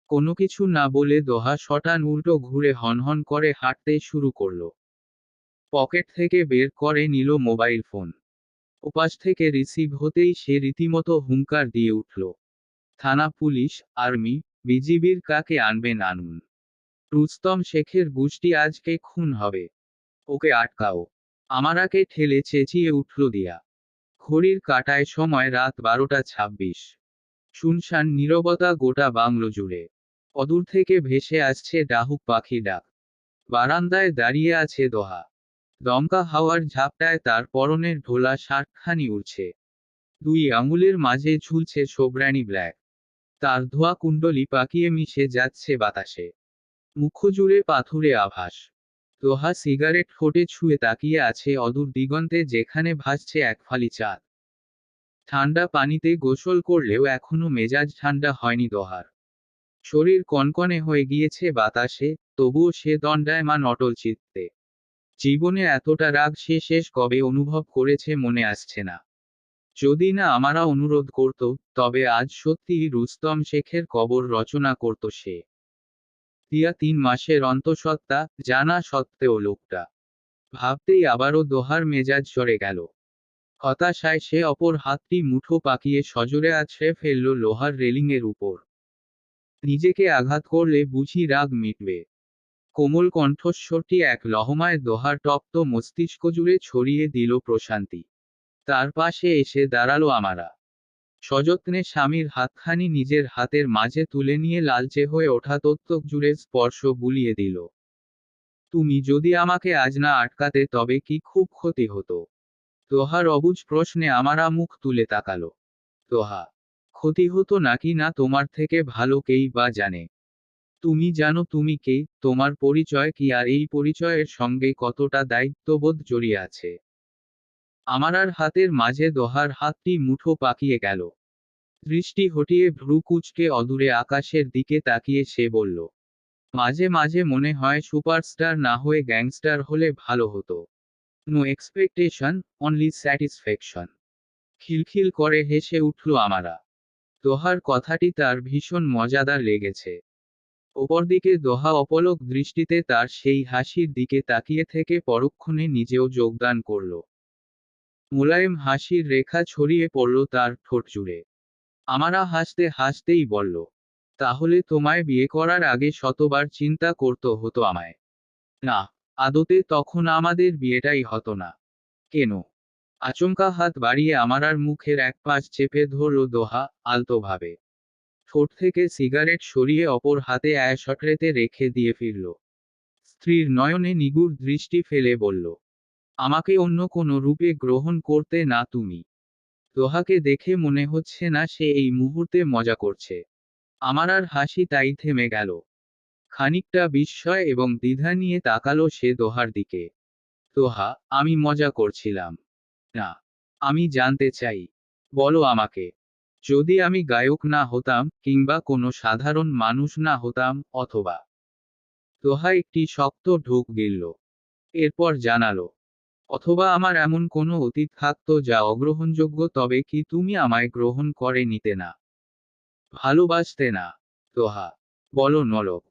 কোনো কিছু না বলে দোহা শটান উল্টো ঘুরে হনহন করে হাঁটতে শুরু করলো। পকেট থেকে বের করে নিল মোবাইল ফোন। ওপাশ থেকে রিসিভ হতেই সে রীতিমতো হুঙ্কার দিয়ে উঠল, থানা, পুলিশ, আর্মি, বিজিবির কাকে আনবেন আনুন। রুস্তম শেখের গুষ্টি আজকে খুন হবে। ওকে আটকাও। আমারাকে ঠেলে চেঁচিয়ে উঠল দিয়া। ঘড়ির কাঁটায় সময় রাত 12:26। শুনশান নীরবতা গোটা বাংলো জুড়ে। অদূর থেকে ভেসে আসছে ডাহুক পাখি ডাক। বারান্দায় দাঁড়িয়ে আছে দোহা। দমকা হাওয়ার ঝাপটায় তার পরনের ঢোলা শার্টখানি উড়ছে। দুই আঙুলের মাঝে ঝুলছে সোবরানি ব্ল্যাক। তার ধোয়া কুণ্ডলি পাকিয়ে মিশে যাচ্ছে বাতাসে। মুখ জুড়ে পাথুরে আভাস। দোহা সিগারেট ঠোঁটে ছুঁয়ে তাকিয়ে আছে অদূর দিগন্তে যেখানে ভাসছে এক ফালি চাঁদ। ঠান্ডা পানিতে গোসল করলেও এখনো মেজাজ ঠান্ডা হয়নি দোহার। শরীর কনকনে হয়ে গিয়েছে বাতাসে, তবুও সে দণ্ডায়মান অটল চিত্তে। জীবনে এতটা রাগ সে শেষ কবে অনুভব করেছে মনে আসছে না। যদি না আমারা অনুরোধ করত, তবে আজ সত্যিই রুস্তম শেখের কবর রচনা করত সে। দিয়া 3 মাসের অন্তঃসত্ত্বা, জানা সত্ত্বেও লোকটা। ভাবতেই আবারও দোহার মেজাজ চড়ে গেল। হতাশায় সে অপর হাতটি মুঠো পাকিয়ে সজোরে আছড়ে ফেলল লোহার রেলিংয়ের উপর। নিজেকে আঘাত করলে বুঝি রাগ মিটবে। কোমল কণ্ঠস্বরটি এক লহমায় দোহার তপ্ত মস্তিষ্ক জুড়ে ছড়িয়ে দিল প্রশান্তি। তার পাশে এসে দাঁড়ালো আমারা। সযত্নে স্বামীর হাতখানি নিজের হাতের মাঝে তুলে নিয়ে লালচে হয়ে ওঠা তত্ত্বক জুড়ে স্পর্শ বুলিয়ে দিল। তুমি যদি আমাকে আজ না আটকাতে তবে কি খুব ক্ষতি হতো? দোহার অবুঝ প্রশ্নে আমারা মুখ তুলে তাকালো। দোহা, ক্ষতি হতো নাকি না তোমার থেকে ভালো কেই বা জানে। তুমি জানো তুমি কে, তোমার পরিচয় কি আর এই পরিচয়ের সঙ্গে কতটা দায়িত্ববোধ জড়িয়ে আছে। আমারার হাতের মাঝে দোহার হাতটি মুঠো পাকিয়ে গেল। দৃষ্টি হটিয়ে ভ্রু কুঁচকে অদূরে আকাশের দিকে তাকিয়ে সে বলল, মাঝে মাঝে মনে হয় সুপারস্টার না হয়ে গ্যাংস্টার হলে ভালো হতো। No expectation, only satisfaction. খিলখিল করে হেসে উঠল আমারা। দোহার কথাটি তার ভীষণ মজাদার লেগেছে। অপরদিকে দোহা অপলক দৃষ্টিতে তার সেই হাসির দিকে তাকিয়ে থেকে পরক্ষণে নিজেও যোগদান করল। মোলায়েম হাসির রেখা ছড়িয়ে পড়ল তার ঠোঁট জুড়ে। আমারা হাসতে হাসতেই বলল, তাহলে তোমায় বিয়ে করার আগে শতবার চিন্তা করতে হতো আমায়। না, আদতে তখন আমাদের বিয়েটাই হতো না। কেন? আচমকা হাত বাড়িয়ে আমারার মুখের এক পাশ চেপে ধরল দোহা, আলতোভাবে। ঠোঁট থেকে সিগারেট সরিয়ে অপর হাতে অ্যাশট্রেতে রেখে দিয়ে ফিরল। স্ত্রীর নয়নে নিগুড় দৃষ্টি ফেলে বলল, আমাকে অন্য কোনো রূপে গ্রহণ করতে না তুমি। দোহাকে দেখে মনে হচ্ছে না সে এই মুহূর্তে মজা করছে। আমারার হাসি তাই থেমে গেল। খানিকটা বিস্ময় এবং দ্বিধা নিয়ে তাকালো সে দোহার দিকে। দোহা, আমি মজা করছিলাম না। আমি জানতে চাই, বলো আমাকে, যদি আমি গায়ক না হতাম, কিংবা কোনো সাধারণ মানুষ না হতাম, অথবা। দোহা একটি শক্ত ঢোক গিলল। এরপর জানালো, অথবা আমার এমন কোনো অতীত থাকতো যা অগ্রহণযোগ্য, তবে কি তুমি আমায় গ্রহণ করে নিতে না? ভালোবাসতে না? দোহা, বলো নলক।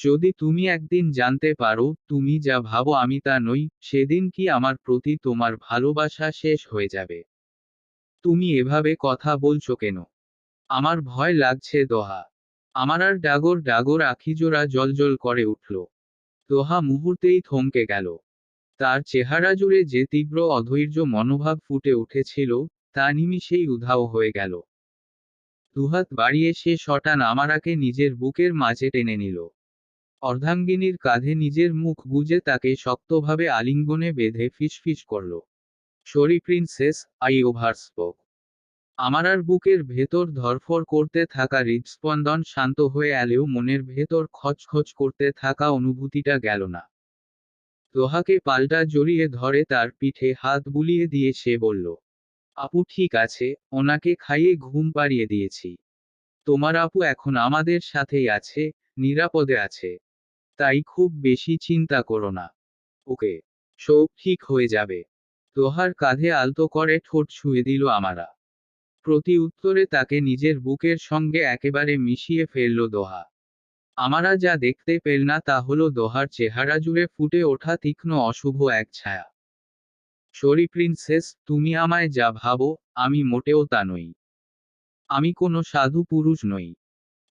যদি তুমি একদিন জানতে পারো তুমি যা ভাবো আমি তা নই, সেদিন কি আমার প্রতি তোমার ভালোবাসা শেষ হয়ে যাবে? তুমি এভাবে কথা বলছো কেন? আমার ভয় লাগছে দোহা। আমারার ডাগর ডাগর আখিজোড়া জলজল করে উঠল। দোহা মুহূর্তেই থমকে গেল। তার চেহারা জুড়ে যে তীব্র অধৈর্য মনোভাব ফুটে উঠেছিল, তা নিমিষেই উধাও হয়ে গেল। দুহাত বাড়িয়ে সে শটান আমারাকে নিজের বুকের মাঝে টেনে নিল। অর্ধাঙ্গিনীর কাঁধে নিজের মুখ গুজে তাকে শক্তভাবে আলিঙ্গনে বেঁধে ফিসফিস করল, সরি প্রিন্সেস, আই ওভারস্পোক। আমার আর বুকের ভেতর ধড়ফড় করতে থাকা হৃদস্পন্দন শান্ত হয়ে এলেও মনের ভেতর খচখচ করতে থাকা অনুভূতিটা গেল না। দোহাকে পাল্টা জড়িয়ে ধরে তার পিঠে হাত বুলিয়ে দিয়ে সে বলল, আপু ঠিক আছে, ওনাকে খাইয়ে ঘুম পাড়িয়ে দিয়েছি। তোমার আপু এখন আমাদের সাথেই আছে, নিরাপদে আছে। তাই খুব বেশি চিন্তা করো না। ওকে, সব ঠিক হয়ে যাবে। দোহার কাঁধে আলতো করে ঠোঁট ছুঁয়ে দিল আমারা। প্রতি উত্তরে তাকে নিজের বুকের সঙ্গে একেবারে মিশিয়ে ফেলল দোহা। আমরা যা দেখতে পেল না তা হলো দোহার চেহারা জুড়ে ফুটে ওঠা তীক্ষ্ণ অশুভ এক ছায়া। সরি প্রিন্সেস, তুমি আমায় যা ভাবো, আমি মোটেও তা নই। আমি কোনো সাধু পুরুষ নই।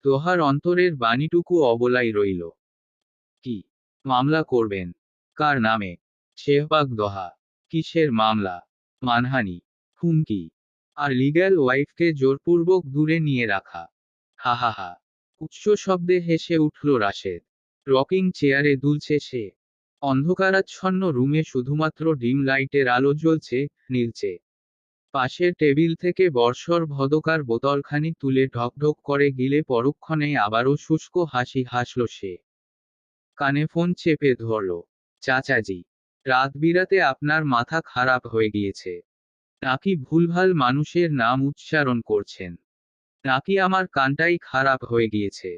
দোহার অন্তরের বাণীটুকু অবলাই রইল। কি মামলা করবেন? কার নামে? শেহবাগ দোহা। কিসের মামলা? মানহানি, হুমকি, আর লিগ্যাল ওয়াইফকে জোরপূর্বক দূরে নিয়ে রাখা। হা হা হা। উচ্চ শব্দে হেসে উঠল রাশেদ। রকিং চেয়ারে দুলছে সে। অন্ধকারাচ্ছন্ন রুমে শুধুমাত্র ডিম লাইটের আলো জ্বলছে, নীলচে। পাশের টেবিল থেকে বর্ষর ভদকার বোতলখানি তুলে ঢকঢক করে গিলে পরক্ষণেই আবারও শুষ্ক হাসি হাসল সে। কানে ফোন চেপে ধরল। চাচাজি, রাত বিরাতে আপনার মাথা খারাপ হয়ে গিয়েছে? নাকি ভুলভাল মানুষের নাম উচ্চারণ করছেন? নাকি আমার কানটাই খারাপ হয়ে গিয়েছে?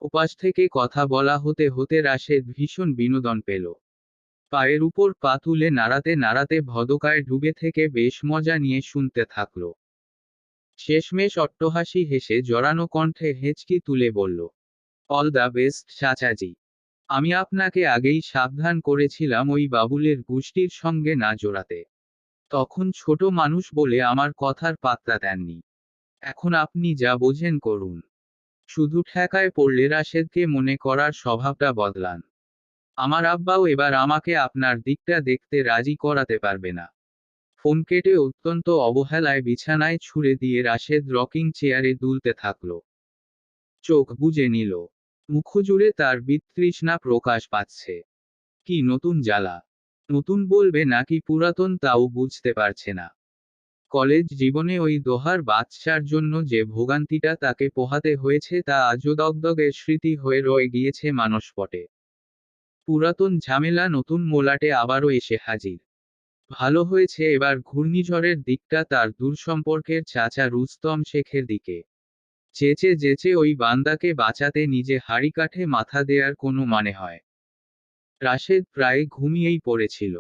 ওপাশ থেকে কথা বলা হতে হতে রাশেদ ভীষণ বিনোদন পেল। পায়ের উপর পা তুলে নাড়াতে নাড়াতে ভদকায় ডুবে থেকে বেশ মজা নিয়ে শুনতে থাকল। শেষমেশ অট্টহাসি হেসে জড়ানো কণ্ঠে হেঁচকি তুলে বলল, অল দ্য বেস্ট চাচাজি। আমি আপনাকে আগেই সাবধান করেছিলাম ওই বাবুলের গোষ্ঠীর সঙ্গে না জোড়াতে। তখন ছোট মানুষ বলে আমার কথার পাত্তা দেননি। এখন আপনি যা বোঝেন করুন। শুধু ঠেকায় পড়লে রাশেদকে মনে করার স্বভাবটা বদলান। আমার আব্বাও এবার আমাকে আপনার দিকটা দেখতে রাজি করাতে পারবে না। ফোন কেটে অত্যন্ত অবহেলায় বিছানায় ছুঁড়ে দিয়ে রাশেদ রকিং চেয়ারে দুলতে থাকল। চোখ বুজে নিল। মুখজুড়ে তার বিতৃষ্ণা প্রকাশ পাচ্ছে। কি নতুন জ্বালা! নতুন বলবে নাকি পুরাতন তাও বুঝতে পারছে না। কলেজ জীবনে ওই দোহার বাচ্চার জন্য যে ভোগান্তিটা তাকে পোহাতে হয়েছে তা আজও দগদগের স্মৃতি হয়ে রয়ে গিয়েছে মানসপটে। পুরাতন ঝামেলা নতুন মোলাটে আবারও এসে হাজির। ভালো হয়েছে এবার ঘূর্ণিঝড়ের দিকটা তার দূরসম্পর্কের চাচা রুস্তম শেখের দিকে। চেঁচে যেচে ওই বান্দাকে বাঁচাতে নিজে হাঁড়িকাঠে মাথা দেয়ার কোনো মানে হয়? রাশেদ প্রায় ঘুমিয়েই পড়েছিল।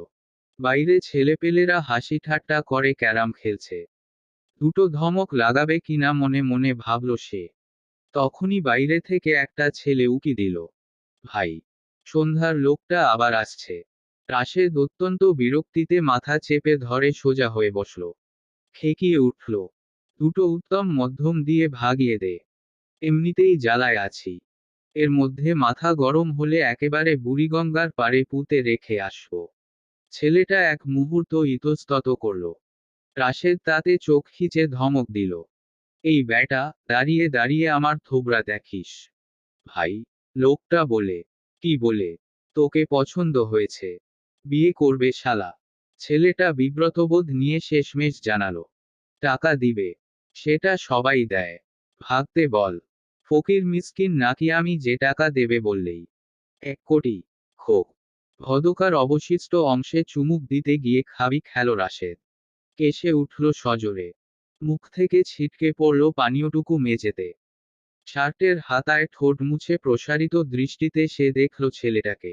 বাইরে ছেলেপেলেরা হাসি ঠাট্টা করে ক্যারাম খেলছে। দুটো ধমক লাগাবে কিনা মনে মনে ভাবল সে। তখনই বাইরে থেকে একটা ছেলে উকি দিল। ভাই, সন্ধ্যার লোকটা আবার আসছে। রাশেদ অত্যন্ত বিরক্তিতে মাথা চেপে ধরে সোজা হয়ে বসল। খেকিয়ে উঠল। দুটো উত্তম মধ্যম দিয়ে ভাগিয়ে দে। এমনিতেই জ্বালায় আছি। এর মধ্যে মাথা গরম হলে একেবারে বুড়িগঙ্গার পাড়ে পুঁতে রেখে আসব। ছেলেটা এক মুহূর্ত ইতস্তত করল। রাশেদ তাতে চোখ খিচে ধমক দিল, এই ব্যাটা, দাঁড়িয়ে দাঁড়িয়ে আমার থোবরা দেখিস? ভাই, লোকটা বলে। কি বলে? তোকে পছন্দ হয়েছে। বিয়ে করবে শালা। ছেলেটা বিব্রতবোধ নিয়ে শেষমেশ জানালো, টাকা দিবে। সেটা সবাই দেয়। ভাগতে বল। ফকির মিসকিন নাকি আমি যে টাকা দেবে বললেই? 1 কোটি। খোক। ভদকার অবশিষ্ট অংশে চুমুক দিতে গিয়ে খাবি খেল রাশেদ। কেসে উঠল সজোরে। মুখ থেকে ছিটকে পড়ল পানীয়টুকু মেঝেতে। শার্টের হাতায় ঠোঁট মুছে প্রসারিত দৃষ্টিতে সে দেখল ছেলেটাকে।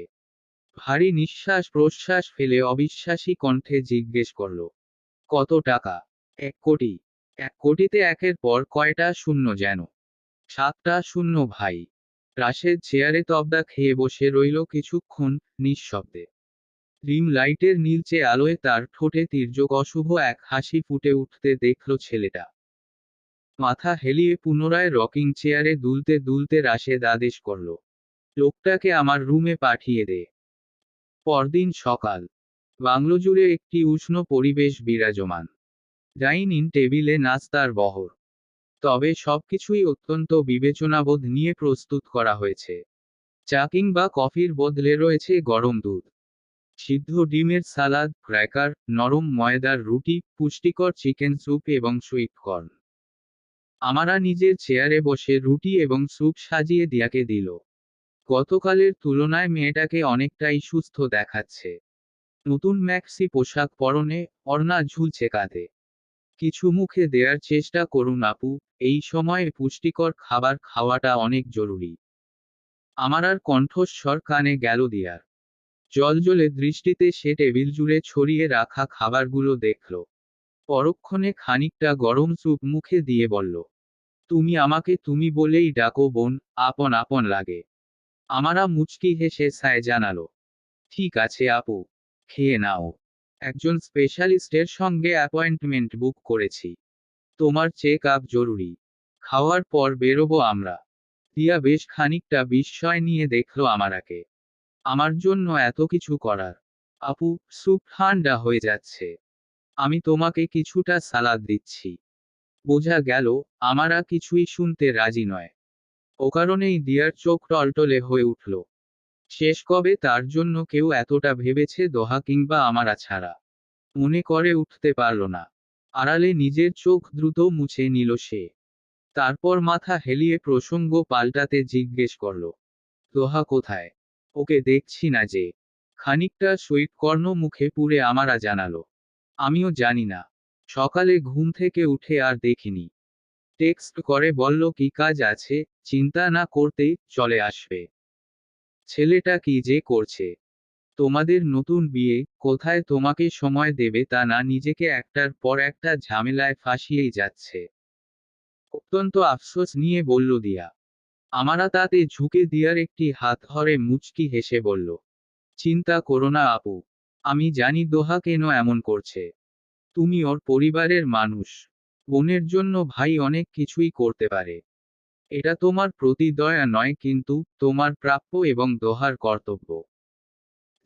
ভারী নিঃশ্বাস প্রশ্বাস ফেলে অবিশ্বাসী কণ্ঠে জিজ্ঞেস করল, কত টাকা? 1 কোটি। 1 কোটিতে একের পর কয়টা শূন্য যেন? 7টা শূন্য ভাই। রাশেদ চেয়ারে তবদা খেয়ে বসে রইল কিছুক্ষণ, নিঃশব্দে। ডিম লাইটের নীলচে আলোয় তার ঠোঁটে তির্যক অশুভ এক হাসি ফুটে উঠতে দেখল ছেলেটা। মাথা হেলিয়ে পুনরায় রকিং চেয়ারে দুলতে দুলতে রাশেদ আদেশ করল, লোকটাকে আমার রুমে পাঠিয়ে দে। পরদিন সকাল। বাংলো জুড়ে একটি উষ্ণ পরিবেশ বিরাজমান। ডাইনিং টেবিলে নাস্তার বহর। তবে সবকিছুই অত্যন্ত বিবেচনাবোধ নিয়ে প্রস্তুত করা হয়েছে। চা কিংবা কফির বদলে রয়েছে গরম দুধ। সিদ্ধ ডিমের সালাদ, ক্র্যাকার, নরম ময়দার রুটি, পুষ্টিকর চিকেন স্যুপ এবং সুইট কর্ন। আমারা নিজের চেয়ারে বসে রুটি এবং স্যুপ সাজিয়ে দিয়াকে দিল। গতকালের তুলনায় মেয়েটাকে অনেকটাই সুস্থ দেখাচ্ছে। নতুন ম্যাক্সি পোশাক পরনে, ওড়না ঝুলছে কাঁধে। কিছু মুখে দেয়ার চেষ্টা করুন আপু, এই সময়ে পুষ্টিকর খাবার খাওয়াটা অনেক জরুরি। আমারার কণ্ঠস্বর কানে গেল দিয়ার। জলজলে দৃষ্টিতে সে টেবিল জুড়ে ছড়িয়ে রাখা খাবারগুলো দেখল। পরক্ষণে খানিকটা গরম স্যুপ মুখে দিয়ে বলল, তুমি আমাকে তুমি বলেই ডাকো বোন, আপন আপন লাগে। আমারা মুচকি হেসে সায় জানালো, ঠিক আছে আপু, খেয়ে নাও। একজন স্পেশালিস্টের সঙ্গে অ্যাপয়েন্টমেন্ট বুক করেছি। তোমার চেক আপ জরুরি। খাওয়ার পর বেরোবো আমরা। দিয়া বেশ খানিকটা বিস্ময় নিয়ে দেখলো আমারাকে। আমার জন্য এত কিছু করার। আপু, স্যুপ ঠান্ডা হয়ে যাচ্ছে। আমি তোমাকে কিছুটা সালাদ দিচ্ছি। বোঝা গেল, আমারা কিছুই শুনতে রাজি নয়। ও কারণেই দিয়ার চোখ টলটলে হয়ে উঠল। শেষ কবে তার জন্য কেউ এতটা ভেবেছে দোহা কিংবা আমারা ছাড়া। মনে করে উঠতে পারল না। আড়ালে নিজের চোখ দ্রুত মুছে নিল সে। তারপর মাথা হেলিয়ে প্রসঙ্গ পাল্টাতে জিজ্ঞেস করল, দোহা কোথায়? ওকে দেখছি না যে। খানিকটা সুইট কর্ন মুখে পুরে আমারা জানালো, আমিও জানি না। সকালে ঘুম থেকে উঠে আর দেখিনি। টেক্সট করে বলল কি কাজ আছে, চিন্তা না করতেই চলে আসবে। ছেলেটা কি যে করছে। তোমাদের নতুন বিয়ে, কোথায় তোমাকে সময় দেবে তা না, নিজেকে একটার পর একটা ঝামেলায় ফাঁসিয়েই যাচ্ছে। অত্যন্ত আফসোস নিয়ে বলল দিয়া। আমারা তাতে ঝুঁকে দিয়ার একটি হাত ধরে মুচকি হেসে বলল, চিন্তা করো না আপু। আমি জানি দোহা কেন এমন করছে। তুমি ওর পরিবারের মানুষ। বোনের জন্য ভাই অনেক কিছুই করতে পারে। এটা তোমার প্রতি দয়া নয়, কিন্তু তোমার প্রাপ্য এবং দোহার কর্তব্য।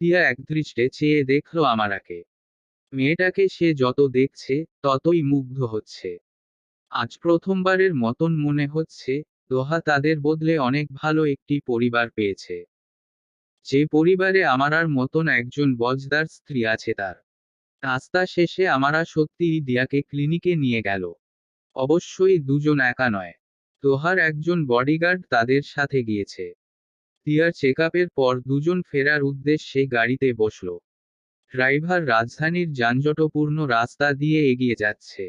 দিয়া একদৃষ্টে চেয়ে দেখল আমারাকে। মেয়েটাকে সে যত দেখছে, ততই মুগ্ধ হচ্ছে। আজ প্রথমবারের মতন মনে হচ্ছে, দোহা তাদের বদলে অনেক ভালো একটি পরিবার পেয়েছে। যে পরিবারে আমারার মতন একজন বজদার স্ত্রী আছে তার। নাস্তা শেষে আমারা সত্যিই দিয়াকে ক্লিনিকে নিয়ে গেল। অবশ্যই দুজন একা নয়। দোহার একজন বডিগার্ড তাদের সাথে গিয়েছে। দিয়ার চেকআপের পর দুজন ফেরার উদ্দেশ্যে গাড়িতে বসল। ড্রাইভার রাজধানীর যানজটপূর্ণ রাস্তা দিয়ে এগিয়ে যাচ্ছে।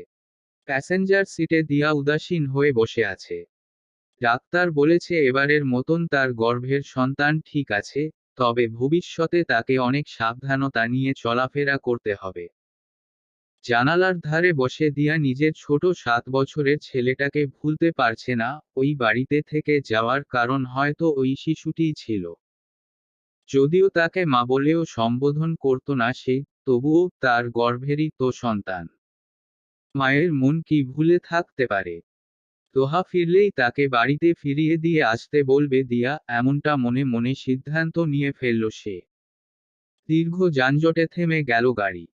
প্যাসেঞ্জার সিটে দিয়া উদাসীন হয়ে বসে আছে। ডাক্তার বলেছে এবারের মতন তার গর্ভের সন্তান ঠিক আছে, তবে ভবিষ্যতে তাকে অনেক সাবধানতা নিয়ে চলাফেরা করতে হবে। জানালার ধারে বসে দিয়া নিজের ছোট 7 বছরের ছেলেটাকে ভুলতে পারছে না। ওই বাড়িতে থেকে যাওয়ার কারণ হয়তো ওই শিশুটিই ছিল। যদিও তাকে মা বলেও সম্বোধন করত না সে, তবুও তার গর্ভেরই তো সন্তান। মায়ের মন কি ভুলে থাকতে পারে। দোহা ফিরলেই তাকে বাড়িতে ফিরিয়ে দিয়ে আসতে বলবে দিয়া, এমনটা মনে মনে সিদ্ধান্ত নিয়ে ফেলল সে। দীর্ঘ যানজটে থেমে গেল গাড়ি।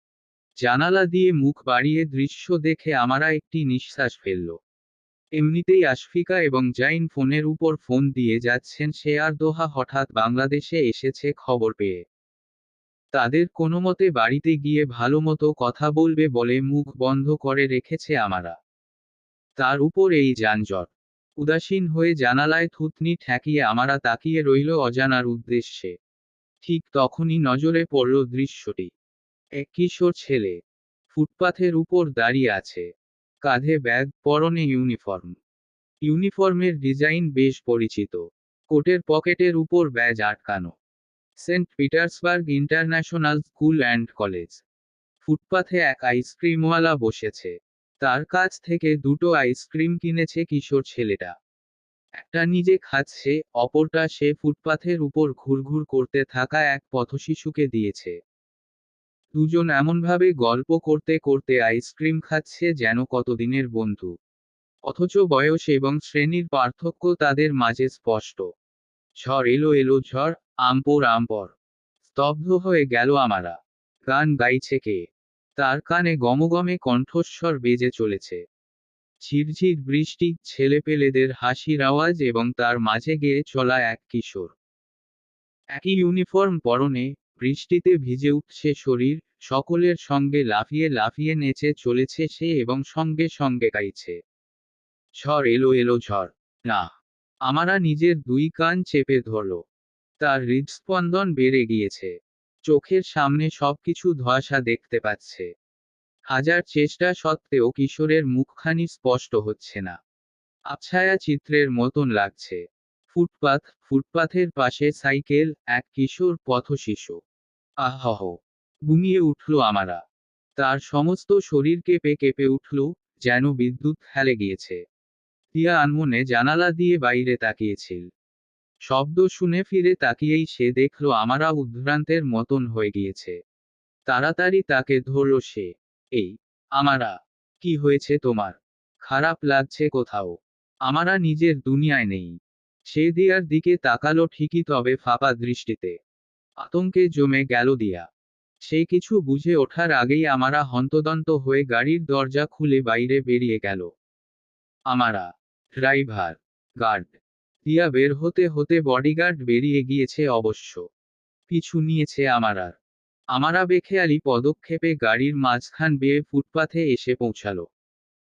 জানালা দিয়ে মুখ বাড়িয়ে দৃশ্য দেখে আমারা একটি নিঃশ্বাস ফেলল। এমনিতেই আশফিকা এবং জাইন ফোনের উপর ফোন দিয়ে যাচ্ছেন, সে আর দোহা হঠাৎ বাংলাদেশে এসেছে খবর পেয়ে। তাদের কোনোমতে বাড়িতে গিয়ে ভালোমতো কথা বলবে বলে মুখ বন্ধ করে রেখেছে আমারা। তার উপর এই যানজট। উদাসীন হয়ে জানালায় থুতনি ঠেকিয়ে আমারা তাকিয়ে রইল অজানার উদ্দেশ্যে। ঠিক তখনই নজরে পড়ল দৃশ্যটি। এক কিশোর ছেলে ফুটপাথের উপর দাঁড়িয়ে আছে। কাঁধে ব্যাগ, পরনে ইউনিফর্ম। ইউনিফর্মের ডিজাইন বেশ পরিচিত। কোটের পকেটের উপর ব্যাজ আটকানো। Saint Petersburg international school and college. ফুটপাথে এক আইসক্রিমওয়ালা বসেছে। তার কাছ থেকে দুটো আইসক্রিম কিনেছে কিশোর ছেলেটা। একটা নিজে খাচ্ছে, অপরটা সে ফুটপাথের উপর ঘুরঘুর করতে থাকা এক পথশিশুকে দিয়েছে। দুজন এমনভাবে গল্প করতে করতে আইসক্রিম খাচ্ছে যেন কতদিনের বন্ধু। অথচ বয়স এবং শ্রেণীর পার্থক্য তাদের মাঝে স্পষ্ট। ঝড় এলো এলো ঝড়, আমপর আমপর। স্তব্ধ হয়ে গেল আমারা। গান গাইছে কে? তার কানে গমগমে কণ্ঠস্বর বেজে চলেছে। ঝিরঝির বৃষ্টি, ছেলেপেলেদের হাসির আওয়াজ এবং তার মাঝে গেয়ে চলা এক কিশোর। একই ইউনিফর্ম পরনে, বৃষ্টিতে ভিজে উঠছে শরীর, সকলের সঙ্গে লাফিয়ে লাফিয়ে নেচে চলেছে সে এবং সঙ্গে সঙ্গে গাইছে। ঝড় এলো এলো ঝড়। না। আমারা নিজের দুই কান চেপে ধরল। তার হৃদস্পন্দন বেড়ে গিয়েছে। চোখের সামনে সবকিছু ধোঁয়াশা দেখতে পাচ্ছে। হাজার চেষ্টা সত্ত্বেও কিশোরের মুখখানি স্পষ্ট হচ্ছে না। আবছায়া চিত্রের মতন লাগছে। ফুটপাথের পাশে সাইকেল, এক কিশোর পথশিশু। আহহ! ঘুমিয়ে উঠল আমারা। তার সমস্ত শরীর কেঁপে কেঁপে উঠল, যেন বিদ্যুৎ হেলে গিয়েছে। টিয়া আনমনে জানালা দিয়ে বাইরে তাকিয়েছিল। শব্দ শুনে ফিরে তাকিয়েই সে দেখল আমারা উদ্ভ্রান্তের মতন হয়ে গিয়েছে। তাড়াতাড়ি তাকে ধরল সে। এই, আমারা, কি হয়েছে তোমার? খারাপ লাগছে কোথাও? আমারা নিজের দুনিয়ায় নেই। সে দিয়ার দিকে তাকালো ঠিকই, তবে ফাঁপা দৃষ্টিতে। আতঙ্কে জমে গেল দিয়া। সে কিছু বুঝে ওঠার আগেই আমারা হন্তদন্ত হয়ে গাড়ির দরজা খুলে বাইরে বেরিয়ে গেল। আমারা, ড্রাইভার, গার্ড। দিয়া বের হতে হতে বডিগার্ড বেরিয়ে গিয়েছে অবশ্য। পিছু নিয়েছে আমারার। আমারা বেখেয়ালি পদক্ষেপে গাড়ির মাঝখান বেয়ে ফুটপাথে এসে পৌঁছালো।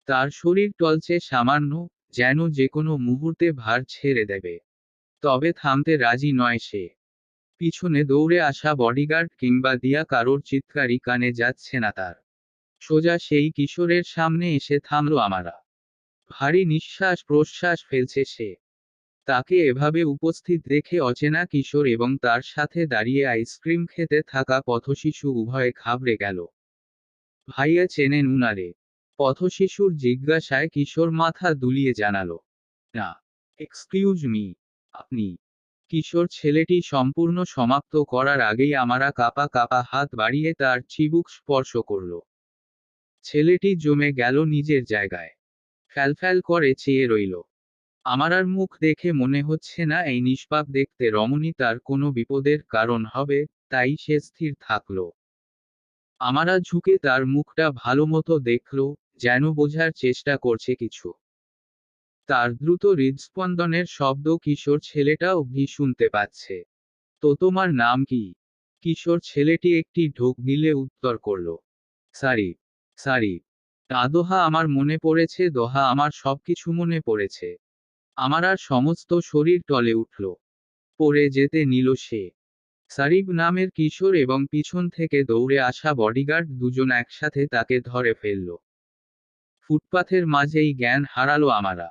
তার শরীর টলছে সামান্য, যেন যেকোনো মুহূর্তে ভার ছেড়ে দেবে। তবে থামতে রাজি নয় সে। পিছনে দৌড়ে আসা বডিগার্ড কিংবা দিয়া কারোর চিৎকারই কানে যাচ্ছে না তার। সোজা সেই কিশোরের সামনে এসে থামল আমারা। ভারী নিঃশ্বাস প্রশ্বাস ফেলছে সে। তাকে এভাবে উপস্থিত দেখে অচেনা কিশোর এবং তার সাথে দাঁড়িয়ে আইসক্রিম খেতে থাকা পথশিশু উভয়ে ঘাবড়ে গেল। ভাইয়া চেনেন উনারে? পথশিশুর জিজ্ঞাসায় কিশোর মাথা দুলিয়ে জানালো, না। এক্সকিউজ মি, আপনি? কিশোর ছেলেটি সম্পূর্ণ সমাপ্ত করার আগেই আমারা কাপা কাপা হাত বাড়িয়ে তার চিবুক স্পর্শ করল। ছেলেটি জমে গেল নিজের জায়গায়। ফ্যালফ্যাল করে চেয়ে রইল। আমারার মুখ দেখে মনে হচ্ছে না এই নিষ্পাপ দেখতে রমণী তার কোনো বিপদের কারণ হবে, তাই সে স্থির থাকল। আমারা ঝুঁকে তার মুখটা ভালোমতো দেখল, যেন বোঝার চেষ্টা করছে কিছু। তার দ্রুত হৃদস্পন্দনের শব্দ কিশোর ছেলেটা অবধি শুনতে পাচ্ছে। তো তোমার নাম কি? কিশোর ছেলেটি একটি ঢোক গিলে উত্তর করল, সারিফ। সারিফ। দোহা আমার মনে পড়েছে, দোহা আমার সবকিছু মনে পড়েছে। আমার আর সমস্ত শরীর টলে উঠল। পড়ে যেতে নিল সে। সারিফ নামের কিশোর এবং পিছন থেকে দৌড়ে আসা বডিগার্ড দুজন একসাথে তাকে ধরে ফেলল। ফুটপাথের মাঝেই জ্ঞান হারালো আমারা।